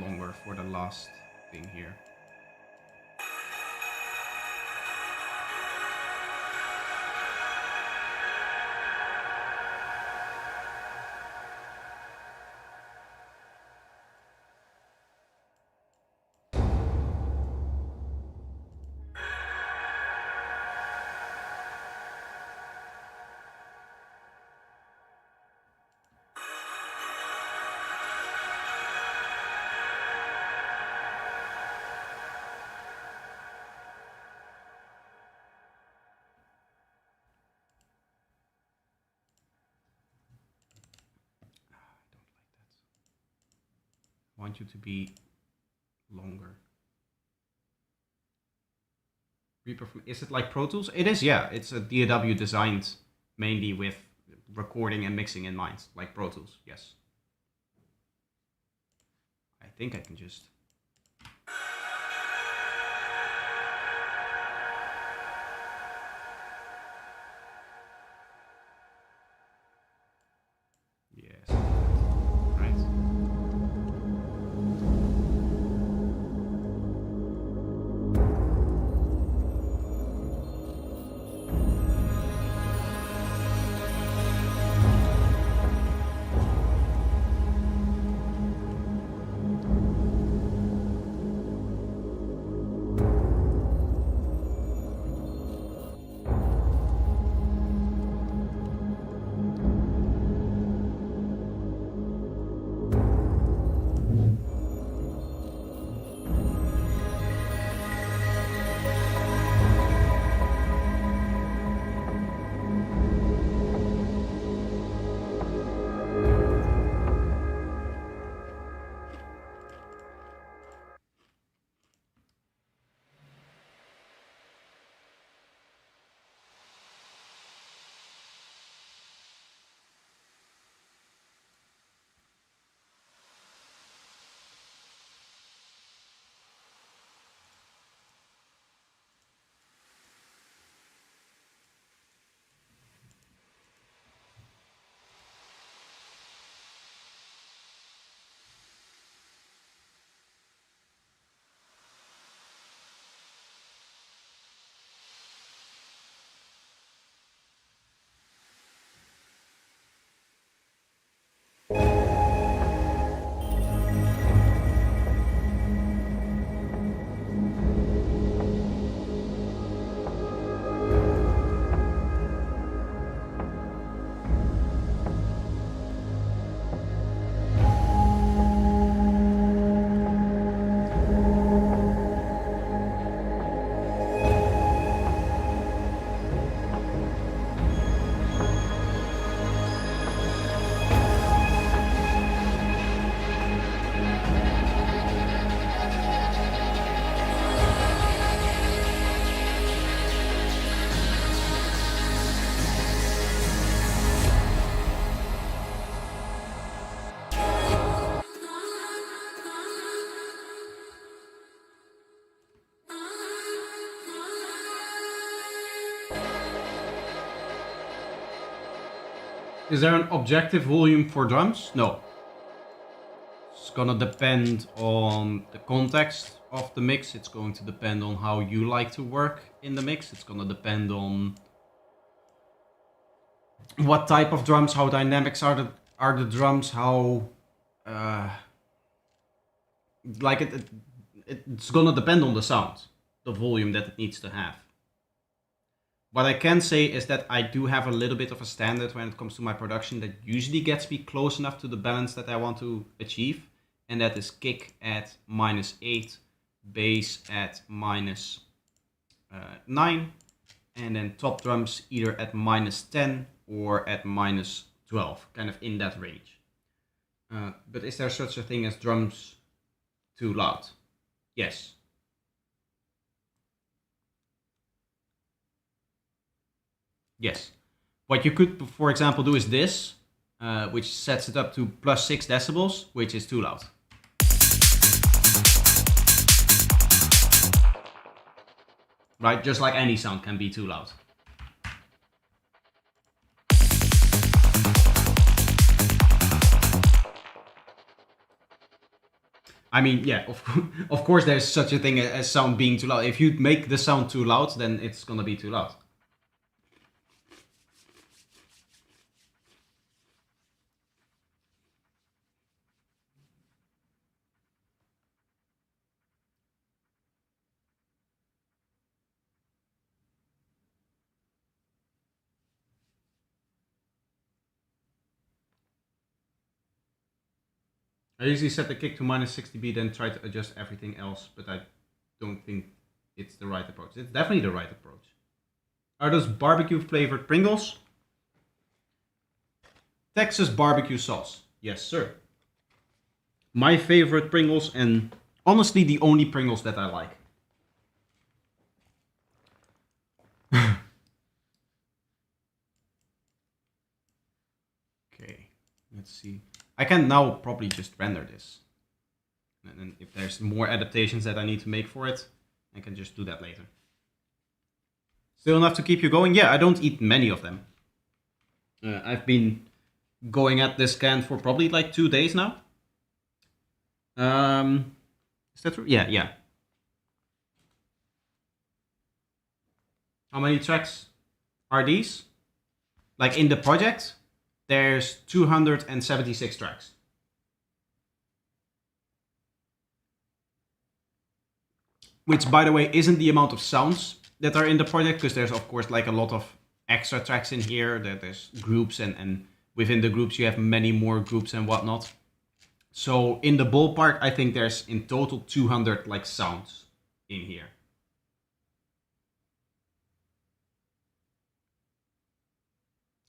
longer for the last thing here. want you to be longer. Reaper from, is it like Pro Tools? It is, yeah. It's a DAW designed mainly with recording and mixing in mind, like Pro Tools, yes. I think I can just... Yes. Right. Is there an objective volume for drums? No. It's gonna depend on the context of the mix. It's going to depend on how you like to work in the mix. It's gonna depend on what type of drums, how dynamics are the drums, how it's gonna depend on the sound, the volume that it needs to have. What I can say is that I do have a little bit of a standard when it comes to my production that usually gets me close enough to the balance that I want to achieve. And that is kick at -8, bass at -9, and then top drums either at -10 or at -12, kind of in that range. But is there such a thing as drums too loud? Yes. Yes. What you could, for example, do is this, which sets it up to +6 decibels, which is too loud. Right? Just like any sound can be too loud. I mean, yeah, of course there's such a thing as sound being too loud. If you make the sound too loud, then it's gonna be too loud. I usually set the kick to -6 dB, then try to adjust everything else, but I don't think it's the right approach. It's definitely the right approach. Are those barbecue flavored Pringles? Texas barbecue sauce. Yes, sir. my favorite Pringles, and honestly the only Pringles that I like. Okay, let's see. I can now probably just render this. And then if there's more adaptations that I need to make for it, I can just do that later. Still enough to keep you going? Yeah, I don't eat many of them. I've been going at this can for probably like 2 days now. Is that true? Yeah. How many tracks are these? Like in the project, there's 276 tracks. Which, by the way, isn't the amount of sounds that are in the project, because there's, of course, like a lot of extra tracks in here. There's groups, and within the groups you have many more groups and whatnot. So in the ballpark, I think there's in total 200 like sounds in here.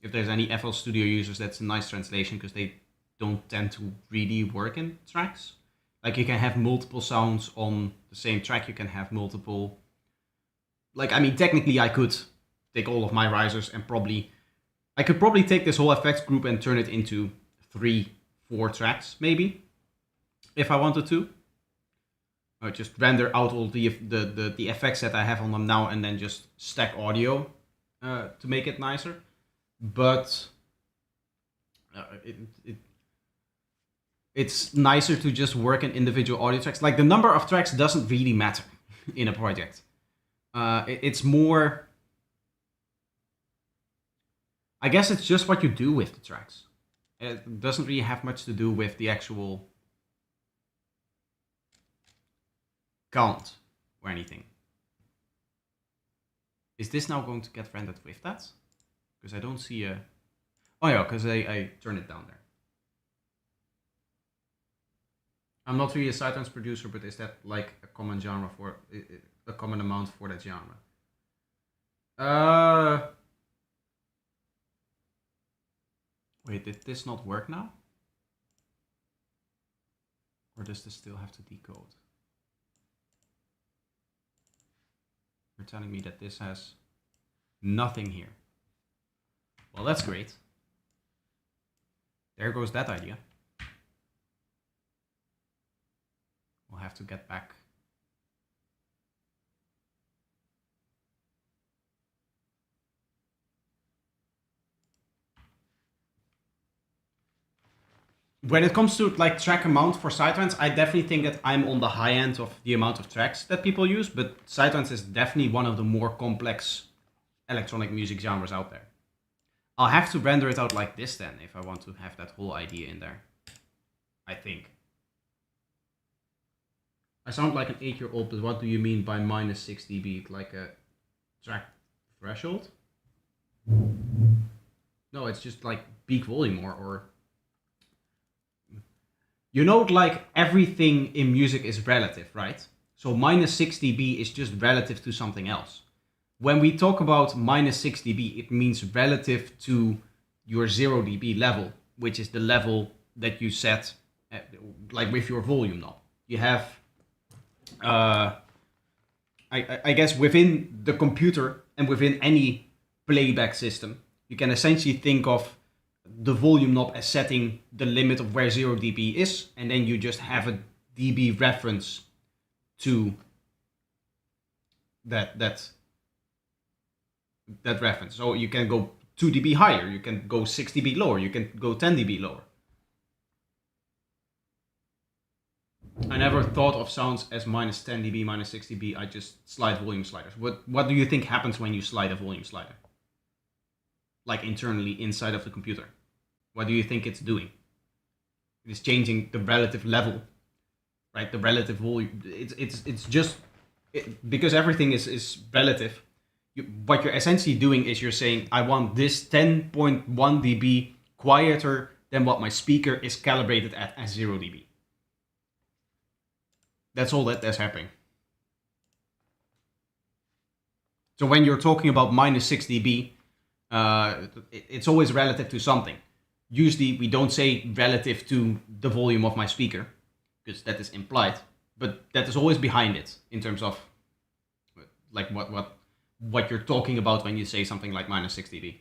If there's any FL Studio users, that's a nice translation, because they don't tend to really work in tracks. Like you can have multiple sounds on the same track, you can have multiple... Like, I mean, technically I could take all of my risers and I could probably take this whole effects group and turn it into 3-4 tracks, maybe, if I wanted to. Or just render out all the effects that I have on them now and then just stack audio to make it nicer. But it's nicer to just work in individual audio tracks. Like the number of tracks doesn't really matter in a project. It's more... I guess it's just what you do with the tracks. It doesn't really have much to do with the actual count or anything. Is this now going to get rendered with that? Because I don't see a... Oh yeah, because I turn it down there. I'm not really a sidetrans producer, but is that like a common genre for... a common amount for that genre? Wait, did this not work now? Or does this still have to decode? You're telling me that this has nothing here. Well, that's great. There goes that idea. We'll have to get back. When it comes to like track amount for sidetrans, I definitely think that I'm on the high end of the amount of tracks that people use, but sidetrans is definitely one of the more complex electronic music genres out there. I'll have to render it out like this then, if I want to have that whole idea in there. I think. I sound like an 8-year-old, but what do you mean by minus 6 dB? Like a track threshold? No, it's just like peak volume or... You know, like everything in music is relative, right? So minus 6 dB is just relative to something else. When we talk about minus 6 dB, it means relative to your 0 dB level, which is the level that you set like with your volume knob. You have, I guess within the computer and within any playback system, you can essentially think of the volume knob as setting the limit of where 0 dB is, and then you just have a dB reference to that reference. So you can go 2 dB higher, you can go 6 dB lower, you can go 10 dB lower. I never thought of sounds as minus 10 dB, minus 6 dB. I just slide volume sliders. What do you think happens when you slide a volume slider? Like internally inside of the computer. What do you think it's doing? It is changing the relative level, right? The relative volume. It's just because everything is relative. What you're essentially doing is you're saying, I want this 10.1 dB quieter than what my speaker is calibrated at as 0 dB. That's all that's happening. So when you're talking about minus 6 dB, it's always relative to something. Usually we don't say relative to the volume of my speaker. because that is implied, but that is always behind it in terms of like what you're talking about when you say something like minus 6 dB.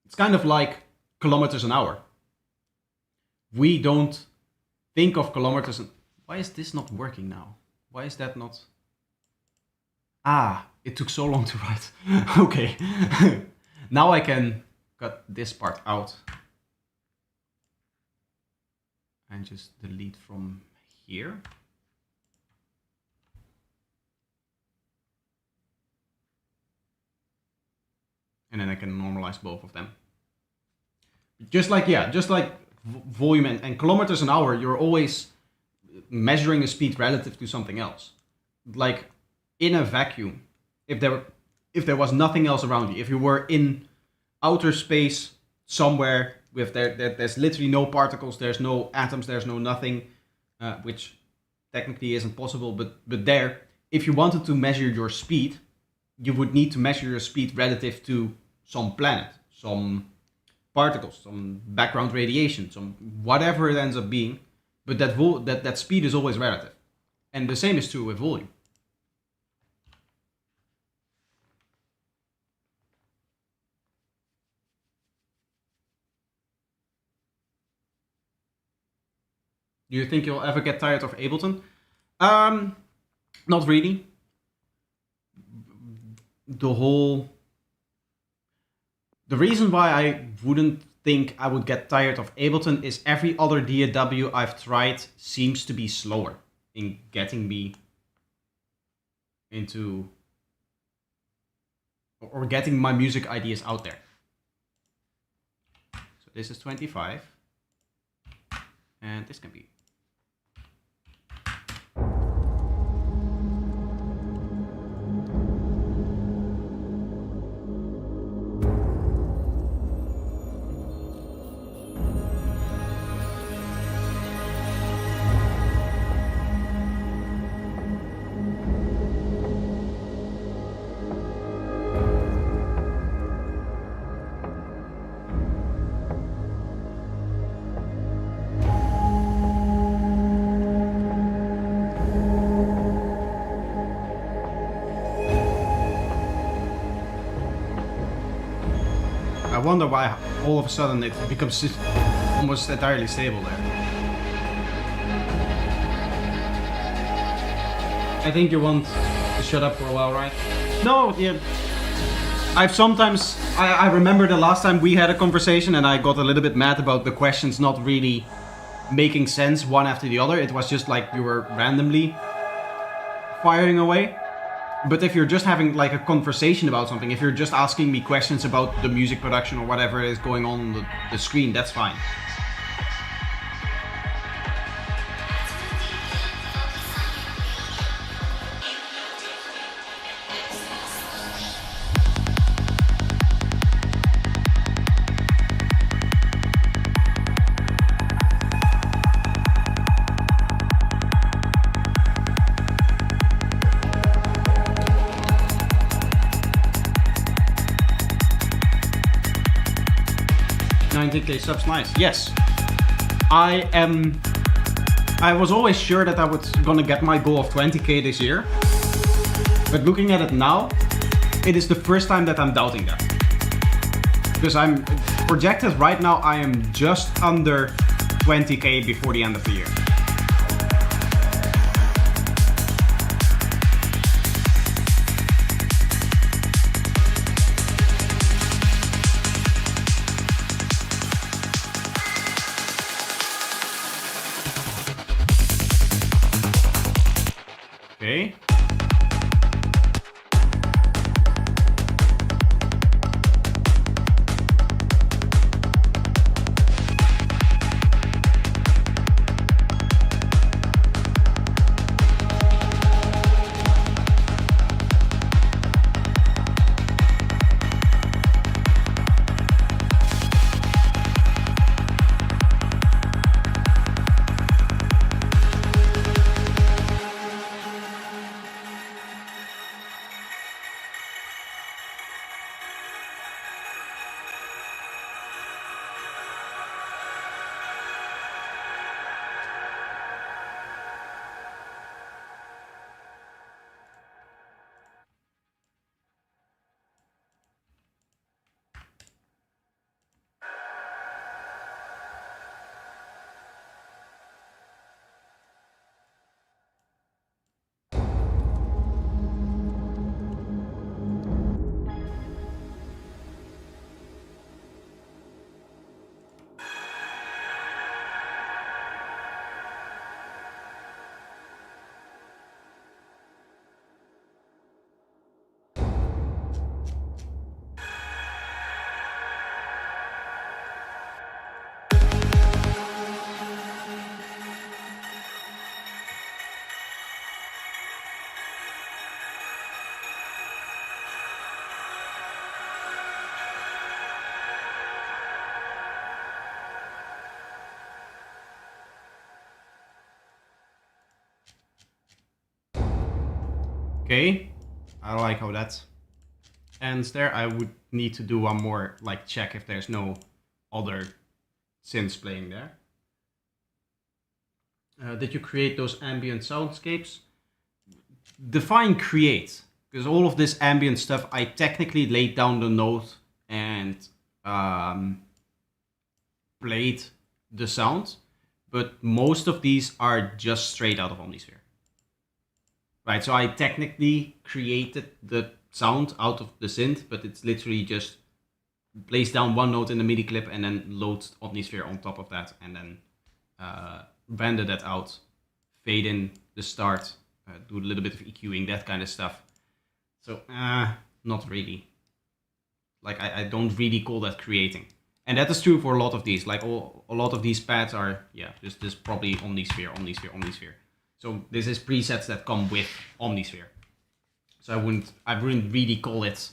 It's kind of like kilometers an hour. We don't think of kilometers and why is this not working now? Why is that not? Ah, it took so long to write. Okay. Now I can cut this part out and just delete from here. And then I can normalize both of them. Just like volume and kilometers an hour, you're always measuring the speed relative to something else. Like in a vacuum, if there was nothing else around you, if you were in outer space somewhere with there's literally no particles, there's no atoms, there's no nothing, which technically isn't possible, but there, if you wanted to measure your speed, you would need to measure your speed relative to some planet, some particles, some background radiation, some whatever it ends up being, but that speed is always relative. And the same is true with volume. Do you think you'll ever get tired of Ableton? Not really. The reason why I wouldn't think I would get tired of Ableton is every other DAW I've tried seems to be slower in getting me into or getting my music ideas out there. So this is 25 and this can be. I wonder why all of a sudden it becomes almost entirely stable there. I think you want to shut up for a while, right? No, yeah. I remember the last time we had a conversation and I got a little bit mad about the questions not really making sense one after the other. It was just like you were randomly firing away. But if you're just having like a conversation about something, if you're just asking me questions about the music production or whatever is going on the screen, that's fine. Subs, nice. Yes, I was always sure that I was gonna get my goal of 20k this year, but looking at it now, it is the first time that I'm doubting that, because I'm projected right now. I am just under 20k before the end of the year. Okay. Okay, I like how that ends there. I would need to do one more like check if there's no other synths playing there. Did you create those ambient soundscapes? Define create, because all of this ambient stuff I technically laid down the note and played the sound, but most of these are just straight out of Omnisphere. Right, so I technically created the sound out of the synth, but it's literally just plays down one note in the MIDI clip and then loads Omnisphere on top of that, and then render that out, fade in the start, do a little bit of EQing, that kind of stuff. So, not really. Like, I don't really call that creating. And that is true for a lot of these. Like, a lot of these pads are, yeah, just probably Omnisphere, Omnisphere, Omnisphere. So this is presets that come with Omnisphere. So I wouldn't really call it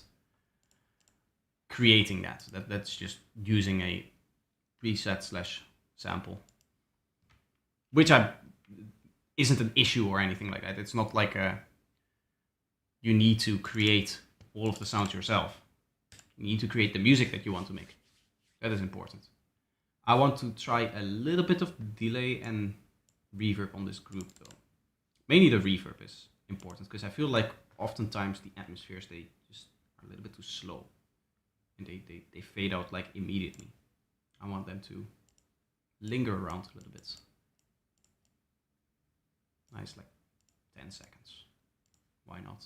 creating that. That's just using a preset / sample. Which isn't an issue or anything like that. It's not like you need to create all of the sounds yourself. You need to create the music that you want to make. That is important. I want to try a little bit of delay and reverb on this group though. Mainly the reverb is important because I feel like oftentimes the atmospheres, they just are a little bit too slow. And they fade out like immediately. I want them to linger around a little bit. Nice, like 10 seconds. Why not?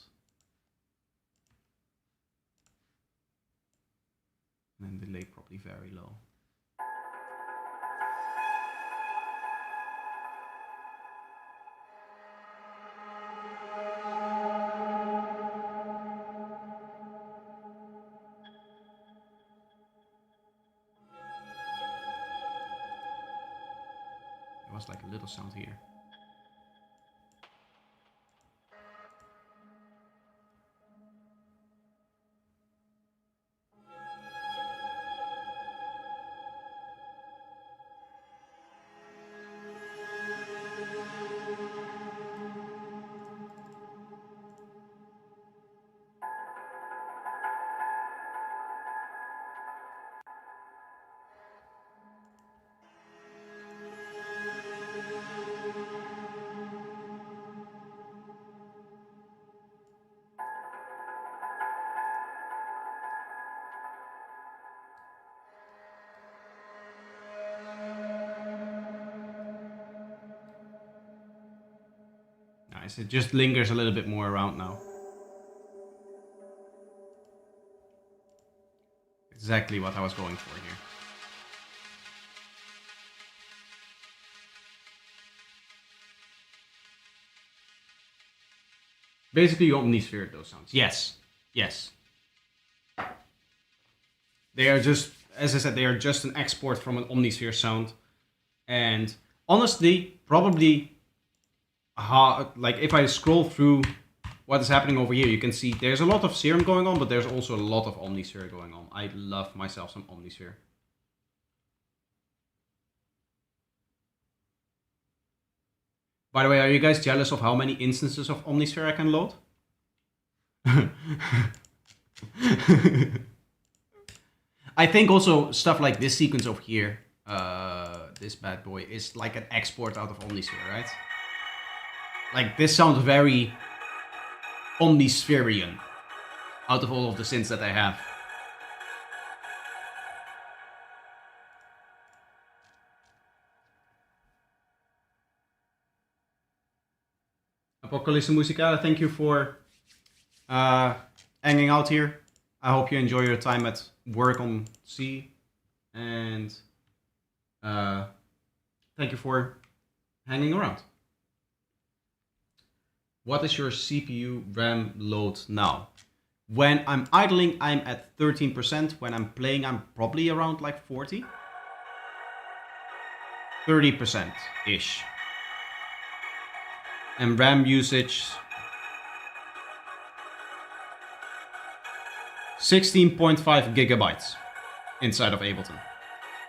And then delay probably very low. There was like a little sound here. Nice, it just lingers a little bit more around now. Exactly what I was going for here. Basically, you Omnisphere those sounds. Yes, yes. They are just, as I said, they are just an export from an Omnisphere sound. And honestly, probably, like if I scroll through what is happening over here, you can see there's a lot of Serum going on, but there's also a lot of Omnisphere going on. I love myself some Omnisphere. By the way, are you guys jealous of how many instances of Omnisphere I can load? I think also stuff like this sequence over here, this bad boy, is like an export out of Omnisphere, right? Like this sounds very Omnispherean out of all of the synths that I have. Apocalisse Musicale, thank you for hanging out here. I hope you enjoy your time at work on C. And thank you for hanging around. What is your CPU RAM load now? When I'm idling, I'm at 13%. When I'm playing, I'm probably around like 40. 30%-ish. And RAM usage 16.5 gigabytes inside of Ableton.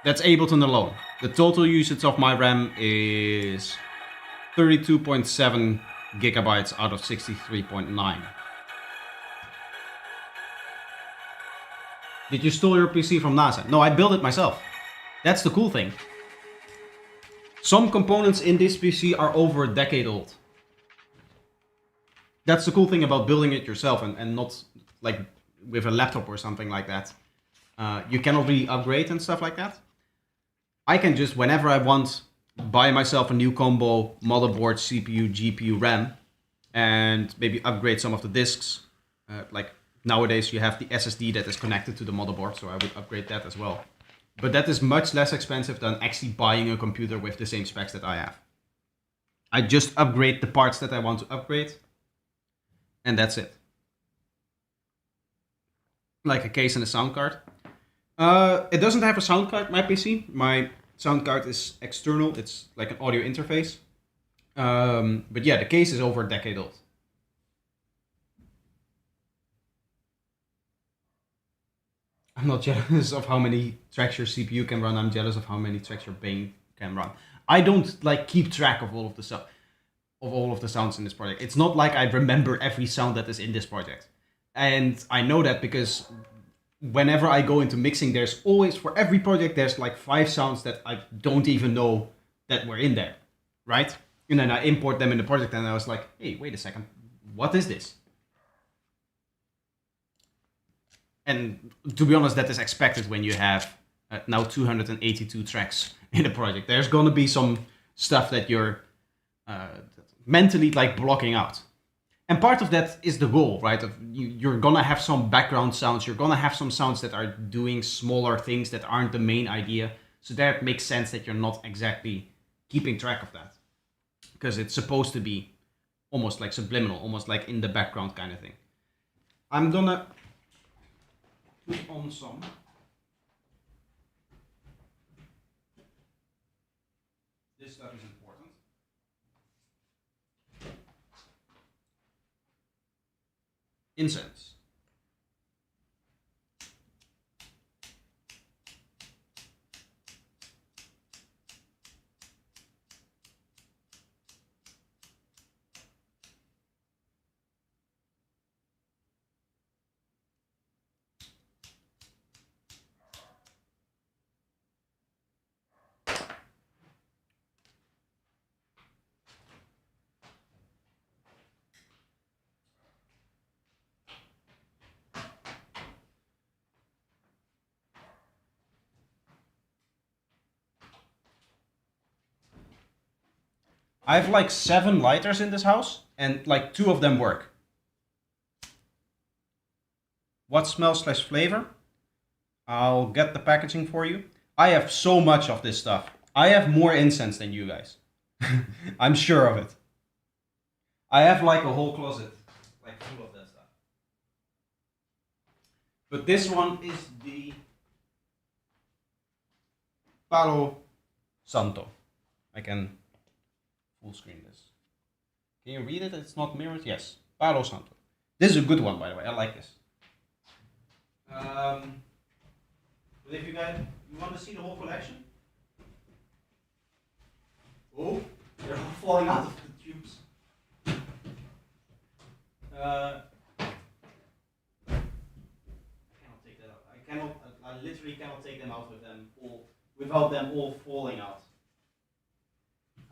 That's Ableton alone. The total usage of my RAM is 32.7 gigabytes out of 63.9. Did you steal your PC from NASA? No, I built it myself. That's the cool thing. Some components in this PC are over a decade old. That's the cool thing about building it yourself and not like with a laptop or something like that. You cannot really upgrade and stuff like that. I can just, whenever I want, buy myself a new combo, motherboard, CPU, GPU, RAM, and maybe upgrade some of the disks. Like nowadays you have the SSD that is connected to the motherboard, so I would upgrade that as well. But that is much less expensive than actually buying a computer with the same specs that I have. I just upgrade the parts that I want to upgrade, and that's it. Like a case and a sound card. It doesn't have a sound card, my PC. My sound card is external. It's like an audio interface. But yeah, the case is over a decade old. I'm not jealous of how many tracks your CPU can run. I'm jealous of how many tracks your brain can run. I don't like keep track of all of the sounds in this project. It's not like I remember every sound that is in this project. And I know that because whenever I go into mixing, there's always, for every project, there's like 5 sounds that I don't even know that were in there, right? And then I import them in the project and I was like, hey, wait a second, what is this? And to be honest, that is expected when you have now 282 tracks in a project. There's going to be some stuff that you're mentally like blocking out. And part of that is the goal, right? You're going to have some background sounds. You're going to have some sounds that are doing smaller things that aren't the main idea. So that makes sense that you're not exactly keeping track of that. Because it's supposed to be almost like subliminal, almost like in the background kind of thing. I'm going to put on some. This stuff is important. Incense. I have like 7 lighters in this house, and like 2 of them work. What smell / flavor? I'll get the packaging for you. I have so much of this stuff. I have more incense than you guys. I'm sure of it. I have like a whole closet, like full of that stuff. But this one is the Palo Santo. I can full screen this. Can you read it? It's not mirrored? Yes. Palo Santo. This is a good one, by the way. I like this. But if you guys, you want to see the whole collection? Oh, they're all falling out of the tubes. I cannot take that out. I literally cannot take them out with them all, without them all falling out.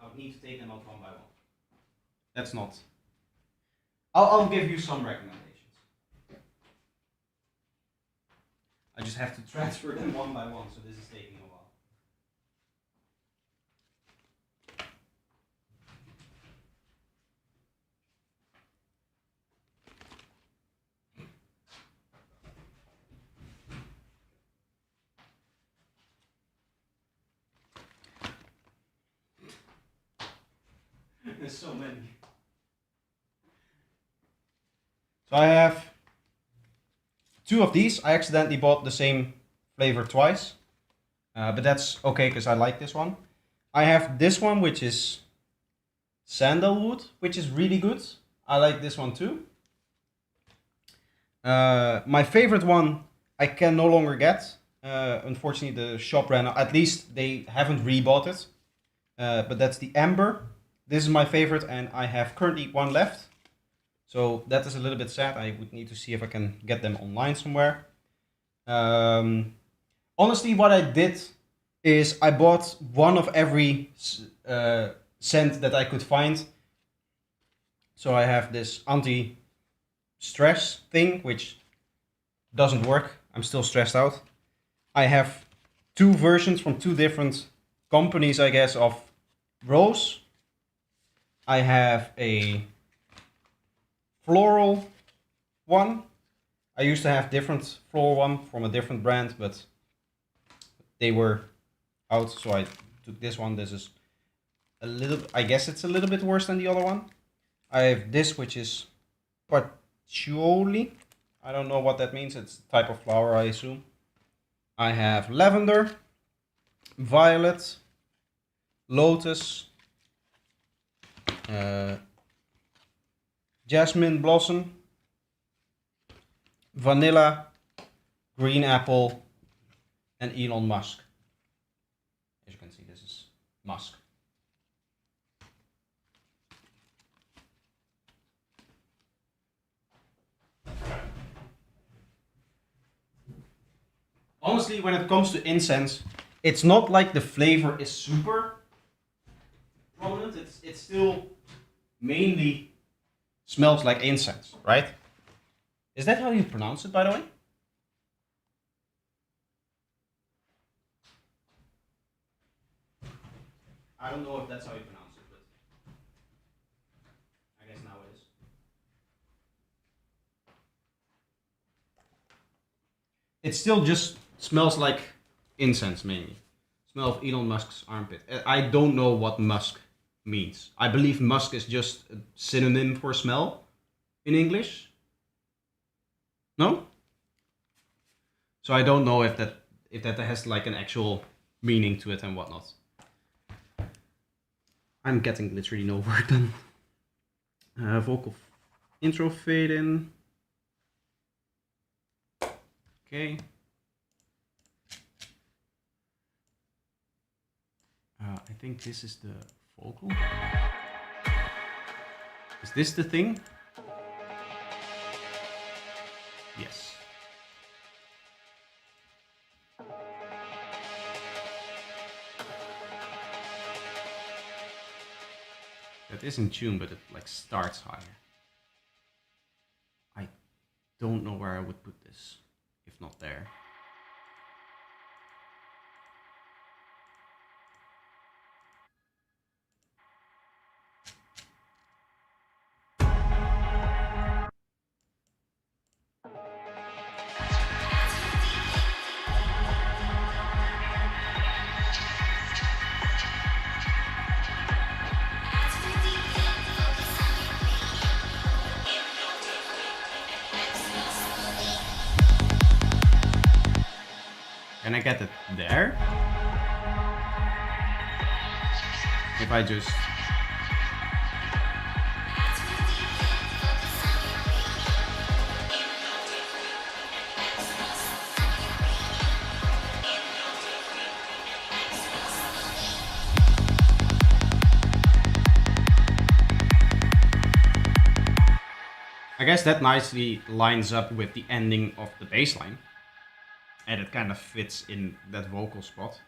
I would need to take them out one by one. That's not. I'll give you some recommendations. I just have to transfer them one by one, so this is taking a while. There's so many. So I have 2 of these. I accidentally bought the same flavor twice. But that's okay because I like this one. I have this one which is sandalwood, which is really good. I like this one too. My favorite one I can no longer get. Unfortunately the shop ran out. At least they haven't rebought it. But that's the amber. this is my favorite, and I have currently one left. So that is a little bit sad. I would need to see if I can get them online somewhere. Honestly, what I did is I bought one of every scent that I could find. So I have this anti-stress thing, which doesn't work. I'm still stressed out. I have two versions from two different companies, I guess, of rose. I have a floral one. I used to have different floral one from a different brand, but they were out, so I took this one. This is a little, I guess it's a little bit worse than the other one. I have this, which is patchouli. I don't know what that means. It's a type of flower, I assume. I have lavender, violet, lotus, jasmine blossom, vanilla, green apple, and Elon Musk. As you can see, this is musk. Honestly, when it comes to incense, it's not like the flavor is super prominent. It still mainly smells like incense, right? Is that how you pronounce it, by the way? I don't know if that's how you pronounce it, but I guess now it is. It still just smells like incense mainly. Smell of Elon Musk's armpit. I don't know what musk means. I believe musk is just a synonym for smell in English. No? So I don't know if that has like an actual meaning to it and whatnot. I'm getting literally no work done. Vocal intro fade in. Okay. I think this is the vocal. Is this the thing? Yes. That is in tune, but it like starts higher. I don't know where I would put this, if not there. Can I get it there? If I just... I guess that nicely lines up with the ending of the bass line. And it kind of fits in that vocal spot.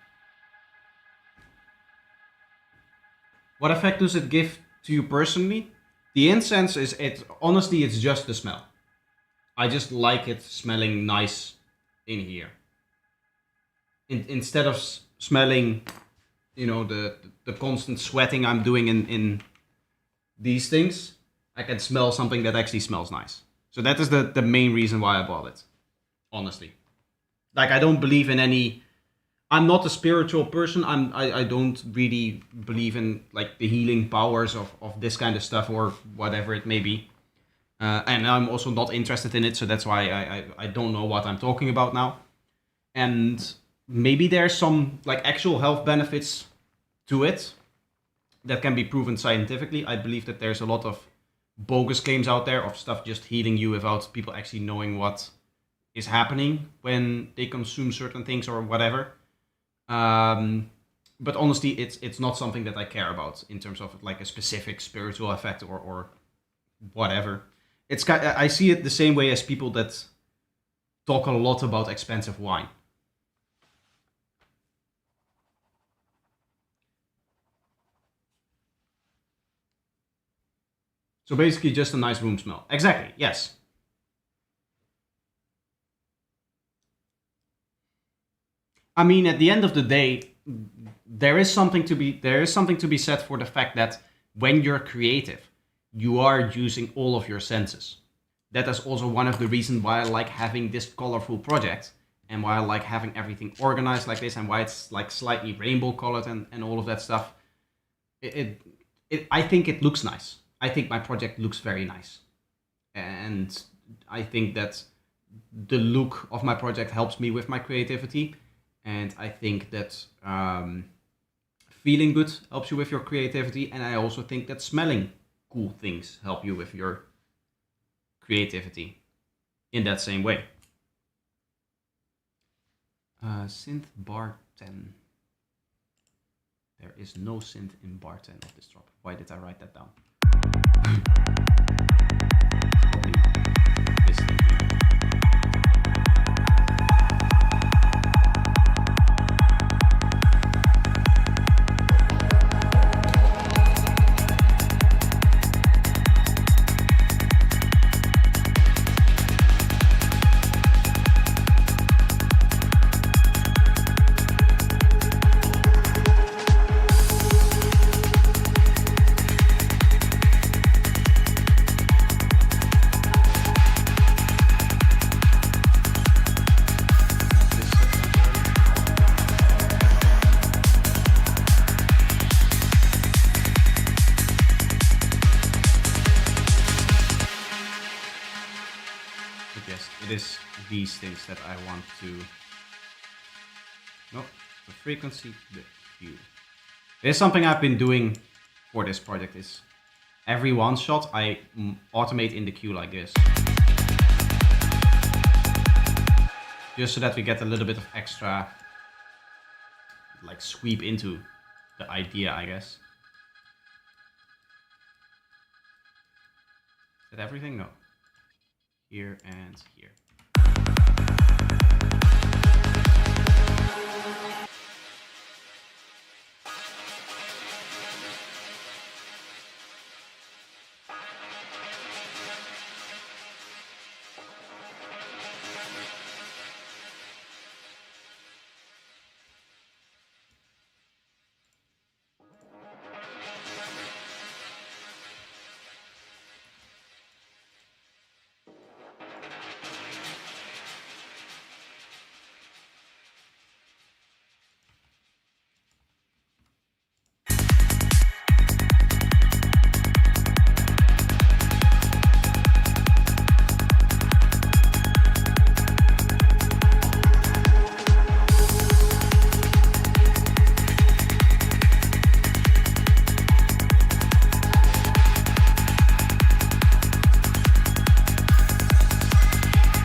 What effect does it give to you personally? The incense is honestly, it's just the smell. I just like it smelling nice in here. Instead of smelling, you know, the constant sweating I'm doing in these things, I can smell something that actually smells nice. So that is the main reason why I bought it, honestly. Like, I don't believe in any... I'm not a spiritual person. I don't really believe in, like, the healing powers of this kind of stuff or whatever it may be. And I'm also not interested in it, so that's why I don't know what I'm talking about now. And maybe there's some, like, actual health benefits to it that can be proven scientifically. I believe that there's a lot of bogus claims out there of stuff just healing you without people actually knowing what is happening when they consume certain things or whatever. but honestly, it's not something that I care about in terms of like a specific spiritual effect or whatever. I see it the same way as people that talk a lot about expensive wine. So basically just a nice room smell. Exactly, yes. I mean, at the end of the day, there is something to be said for the fact that when you're creative, you are using all of your senses. That is also one of the reasons why I like having this colorful project and why I like having everything organized like this and why it's like slightly rainbow colored and all of that stuff. I think it looks nice. I think my project looks very nice. And I think that the look of my project helps me with my creativity. And I think that feeling good helps you with your creativity. And I also think that smelling cool things help you with your creativity in that same way. Synth bar 10. There is no synth in bar 10 of this drop. Why did I write that down? This thing here. These things that I want to... No, the frequency, the hue. There's something I've been doing for this project is every one shot I automate in the queue like this. Just so that we get a little bit of extra like sweep into the idea, I guess. Is that everything? No. Here and here.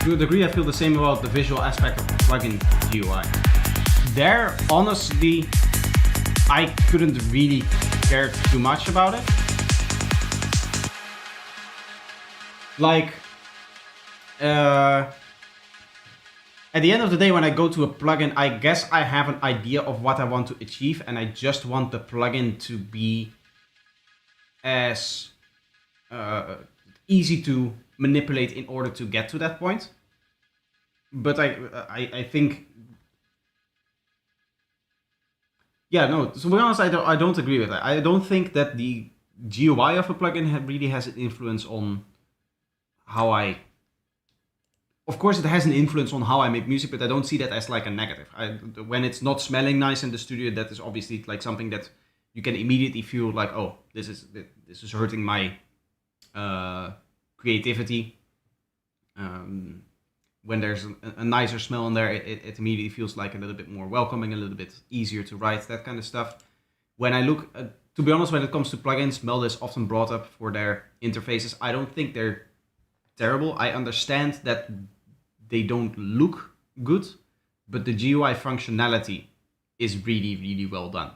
To a degree, I feel the same about the visual aspect of the plugin GUI. There, honestly, I couldn't really care too much about it. Like, at the end of the day, when I go to a plugin, I guess I have an idea of what I want to achieve, and I just want the plugin to be as easy to manipulate in order to get to that point. But I think, yeah, no, to be honest, I don't agree with that. I don't think that the GUI of a plugin really has an influence on how of course it has an influence on how I make music, but I don't see that as like a negative. When it's not smelling nice in the studio, that is obviously like something that you can immediately feel like, oh, this is hurting my creativity. When there's a nicer smell in there, it immediately feels like a little bit more welcoming, a little bit easier to write, that kind of stuff. When I look, to be honest, when it comes to plugins, Meld is often brought up for their interfaces. I don't think they're terrible. I understand that they don't look good, but the GUI functionality is really, really well done.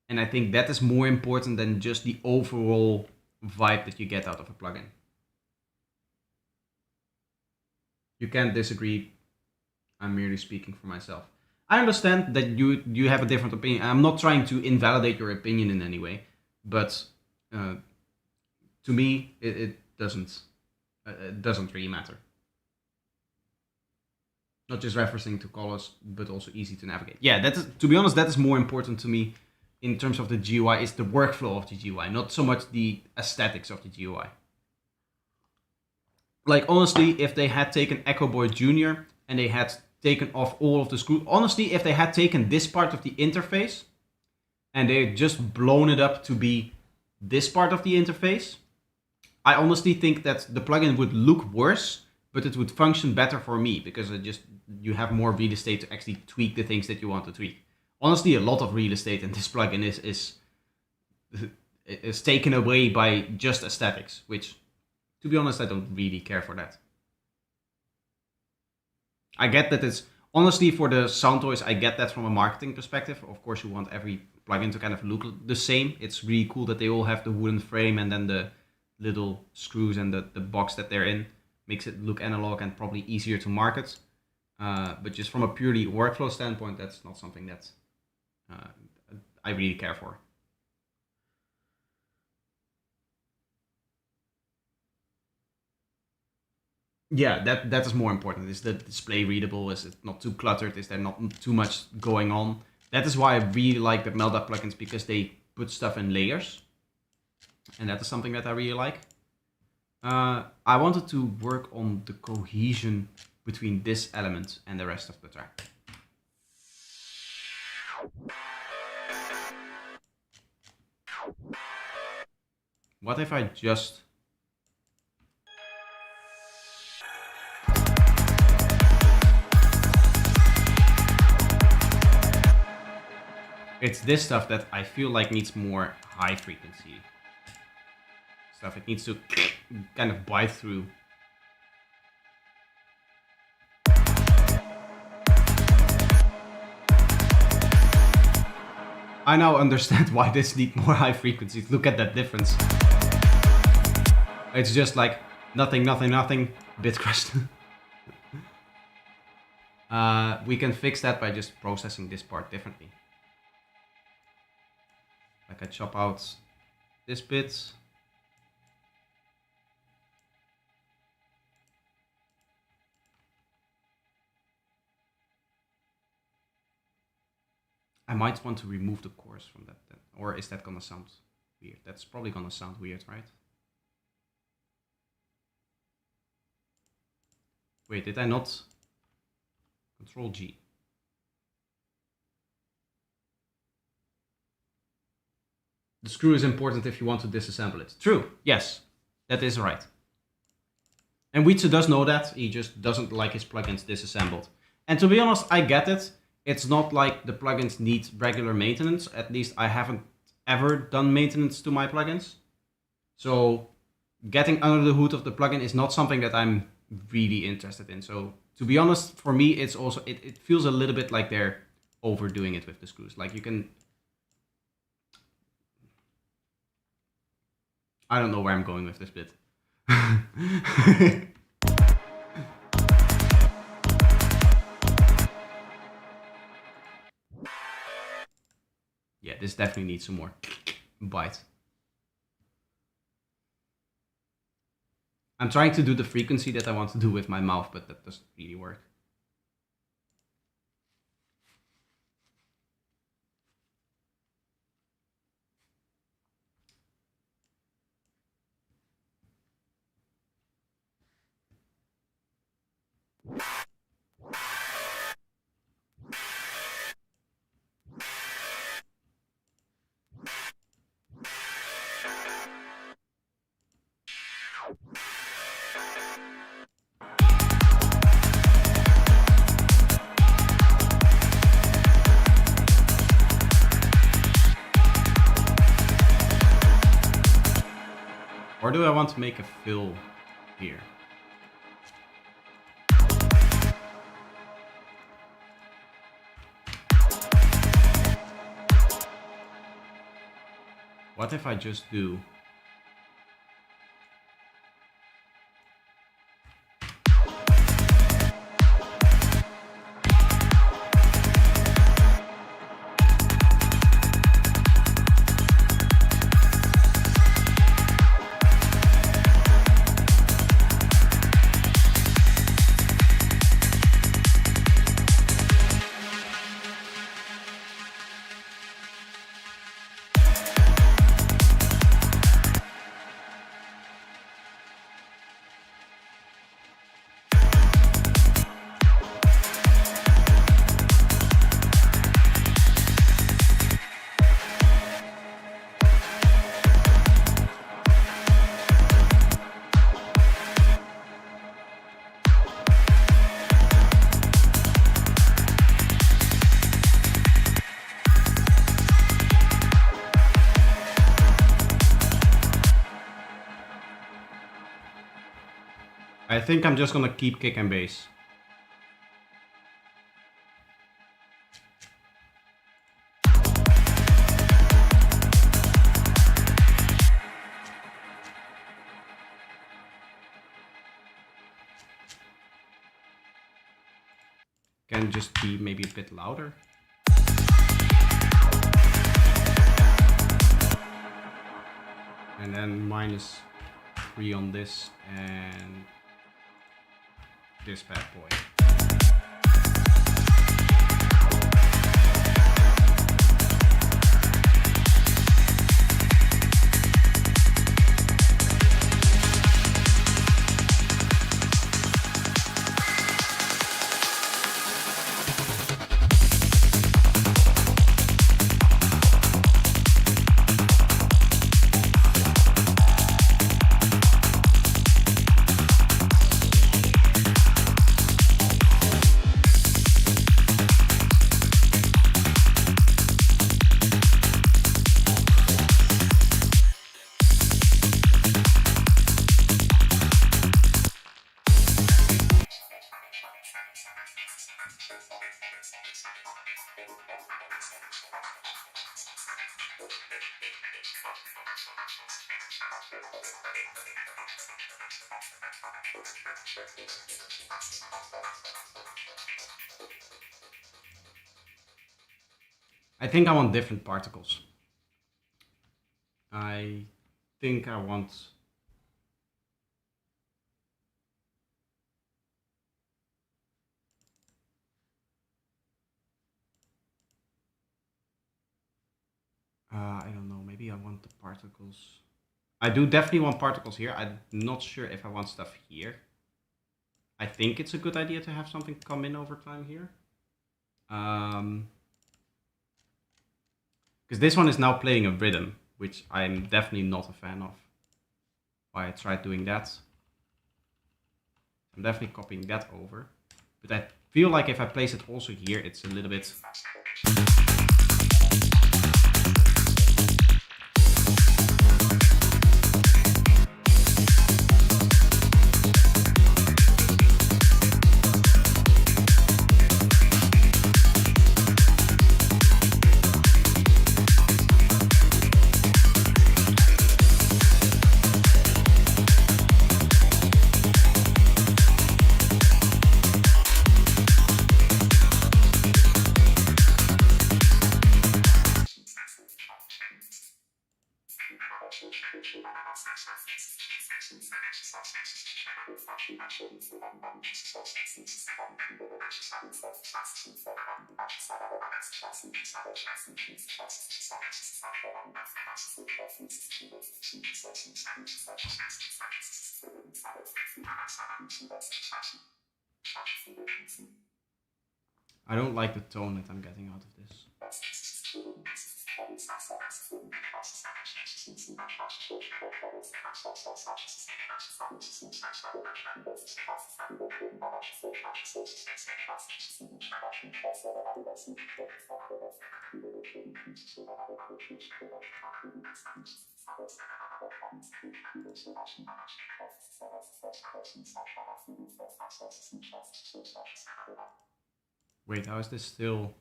And I think that is more important than just the overall vibe that you get out of a plugin. You can't disagree. I'm merely speaking for myself. I understand that you have a different opinion. I'm not trying to invalidate your opinion in any way, but to me, it doesn't really matter. Not just referencing to colors, but also easy to navigate. Yeah, that is, to be honest, that is more important to me in terms of the GUI, is the workflow of the GUI, not so much the aesthetics of the GUI. Like, honestly, if they had taken Echo Boy Jr. and they had taken off all of the screws, honestly, if they had taken this part of the interface and they had just blown it up to be this part of the interface, I honestly think that the plugin would look worse, but it would function better for me, because you have more real estate to actually tweak the things that you want to tweak. Honestly, a lot of real estate in this plugin is taken away by just aesthetics, which, to be honest, I don't really care for that. I get that it's, honestly, for the sound toys, I get that from a marketing perspective. Of course, you want every plugin to kind of look the same. It's really cool that they all have the wooden frame and then the little screws and the box that they're in. Makes it look analog and probably easier to market. But just from a purely workflow standpoint, that's not something that I really care for. Yeah, that is more important. Is the display readable? Is it not too cluttered? Is there not too much going on? That is why I really like the Melda plugins, because they put stuff in layers. And that is something that I really like. I wanted to work on the cohesion between this element and the rest of the track. What if I just... It's this stuff that I feel like needs more high frequency stuff. It needs to kind of bite through. I now understand why this needs more high frequencies. Look at that difference. It's just like nothing, nothing, nothing, bit crushed. We can fix that by just processing this part differently. Like I chop out this bit. I might want to remove the chorus from that, or is that gonna sound weird? That's probably gonna sound weird, right? Wait, did I not? Control G. The screw is important if you want to disassemble it. True, yes, that is right. And Wietse does know that, he just doesn't like his plugins disassembled. And to be honest, I get it. It's not like the plugins need regular maintenance. At least I haven't ever done maintenance to my plugins. So getting under the hood of the plugin is not something that I'm really interested in. So to be honest, for me, it's also, it feels a little bit like they're overdoing it with the screws. Like you can... I don't know where I'm going with this bit. Yeah, this definitely needs some more bite. I'm trying to do the frequency that I want to do with my mouth, but that doesn't really work. Or do I want to make a fill here? What if I just do... I think I'm just gonna keep kick and bass. Can just be maybe a bit louder. And then -3 on this and this bad boy. I think I want different particles. I think I want... I don't know, maybe I want the particles... I do definitely want particles here. I'm not sure if I want stuff here. I think it's a good idea to have something come in over time here. Because this one is now playing a rhythm, which I'm definitely not a fan of. Why I tried doing that. I'm definitely copying that over. But I feel like if I place it also here, it's a little bit... I don't like the tone that I'm getting out of this. Wait, how is this still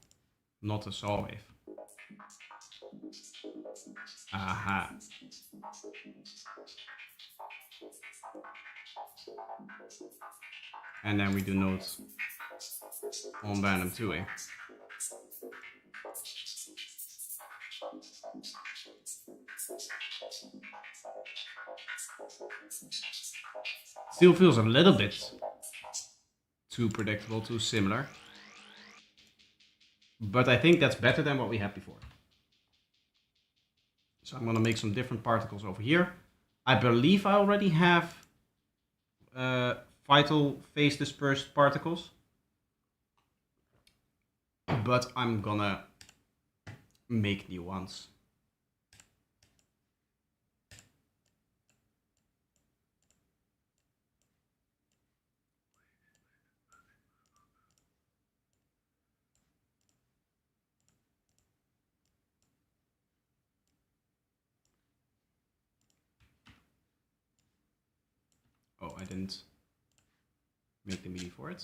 not a saw wave? Aha. And then we do nodes on random too, eh? Still feels a little bit too predictable, too similar. But I think that's better than what we had before. So I'm gonna make some different particles over here. I believe I already have vital phase dispersed particles. But I'm gonna make new ones. Oh, I didn't make the MIDI for it.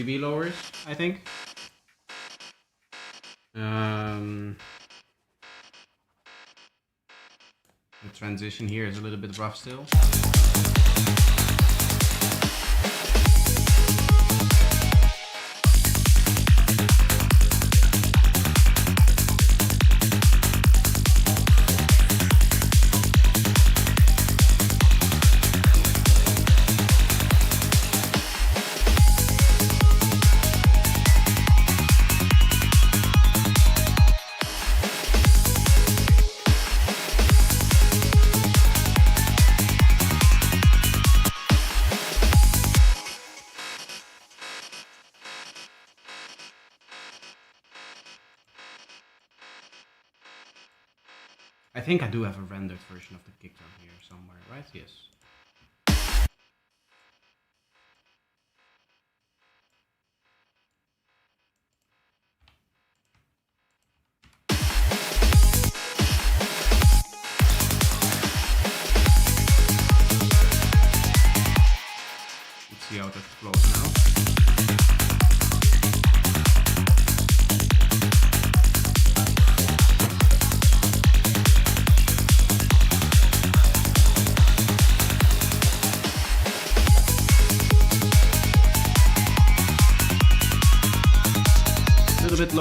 dB lowers, I think. The transition here is a little bit rough still. I think I do have a rendered version of the kick drum here somewhere, right? Yes. Let's see how that flows now.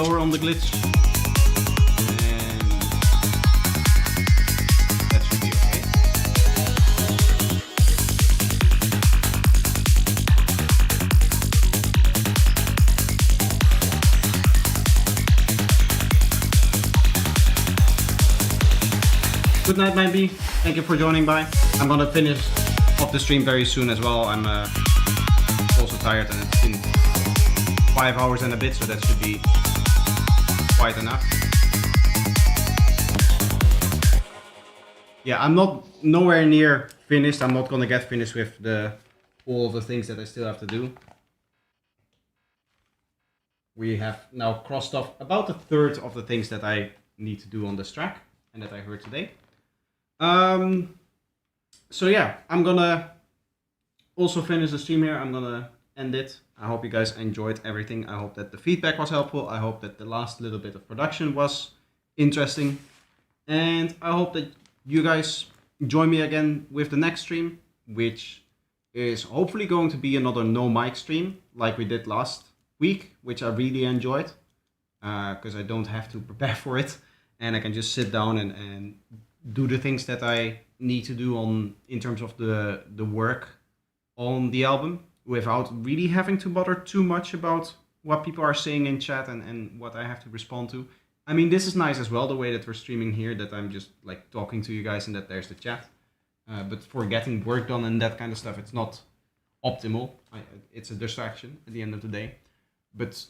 slower on the glitch. And that should be okay. Good night, Manby. Thank you for joining by. I'm gonna finish off the stream very soon as well. I'm also tired and it's been 5 hours and a bit, so that should be quite enough. Yeah, I'm nowhere near finished. I'm not gonna get finished with all of the things that I still have to do. We have now crossed off about a third of the things that I need to do on this track and that I heard today. So yeah, I'm gonna also finish the stream here. I'm gonna end it. I hope you guys enjoyed everything. I hope that the feedback was helpful. I hope that the last little bit of production was interesting. And I hope that you guys join me again with the next stream, which is hopefully going to be another no mic stream like we did last week, which I really enjoyed because I don't have to prepare for it and I can just sit down and do the things that I need to do in terms of the work on the album without really having to bother too much about what people are saying in chat and what I have to respond to. I mean, this is nice as well, the way that we're streaming here, that I'm just like talking to you guys and that there's the chat. But for getting work done and that kind of stuff, it's not optimal. It's a distraction at the end of the day. But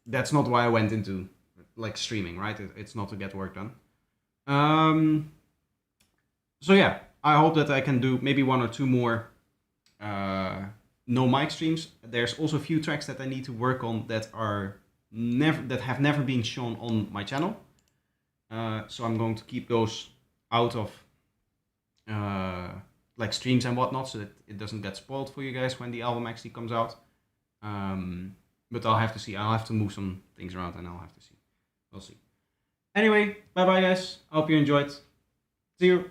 that's not why I went into like streaming, right? It's not to get work done. So yeah, I hope that I can do maybe 1 or 2 more no mic streams. There's also a few tracks that I need to work on that have never been shown on my channel. So I'm going to keep those out of like streams and whatnot, so that it doesn't get spoiled for you guys when the album actually comes out. But I'll have to see. I'll have to move some things around and I'll have to see. We'll see. Anyway, bye bye guys. I hope you enjoyed. See you.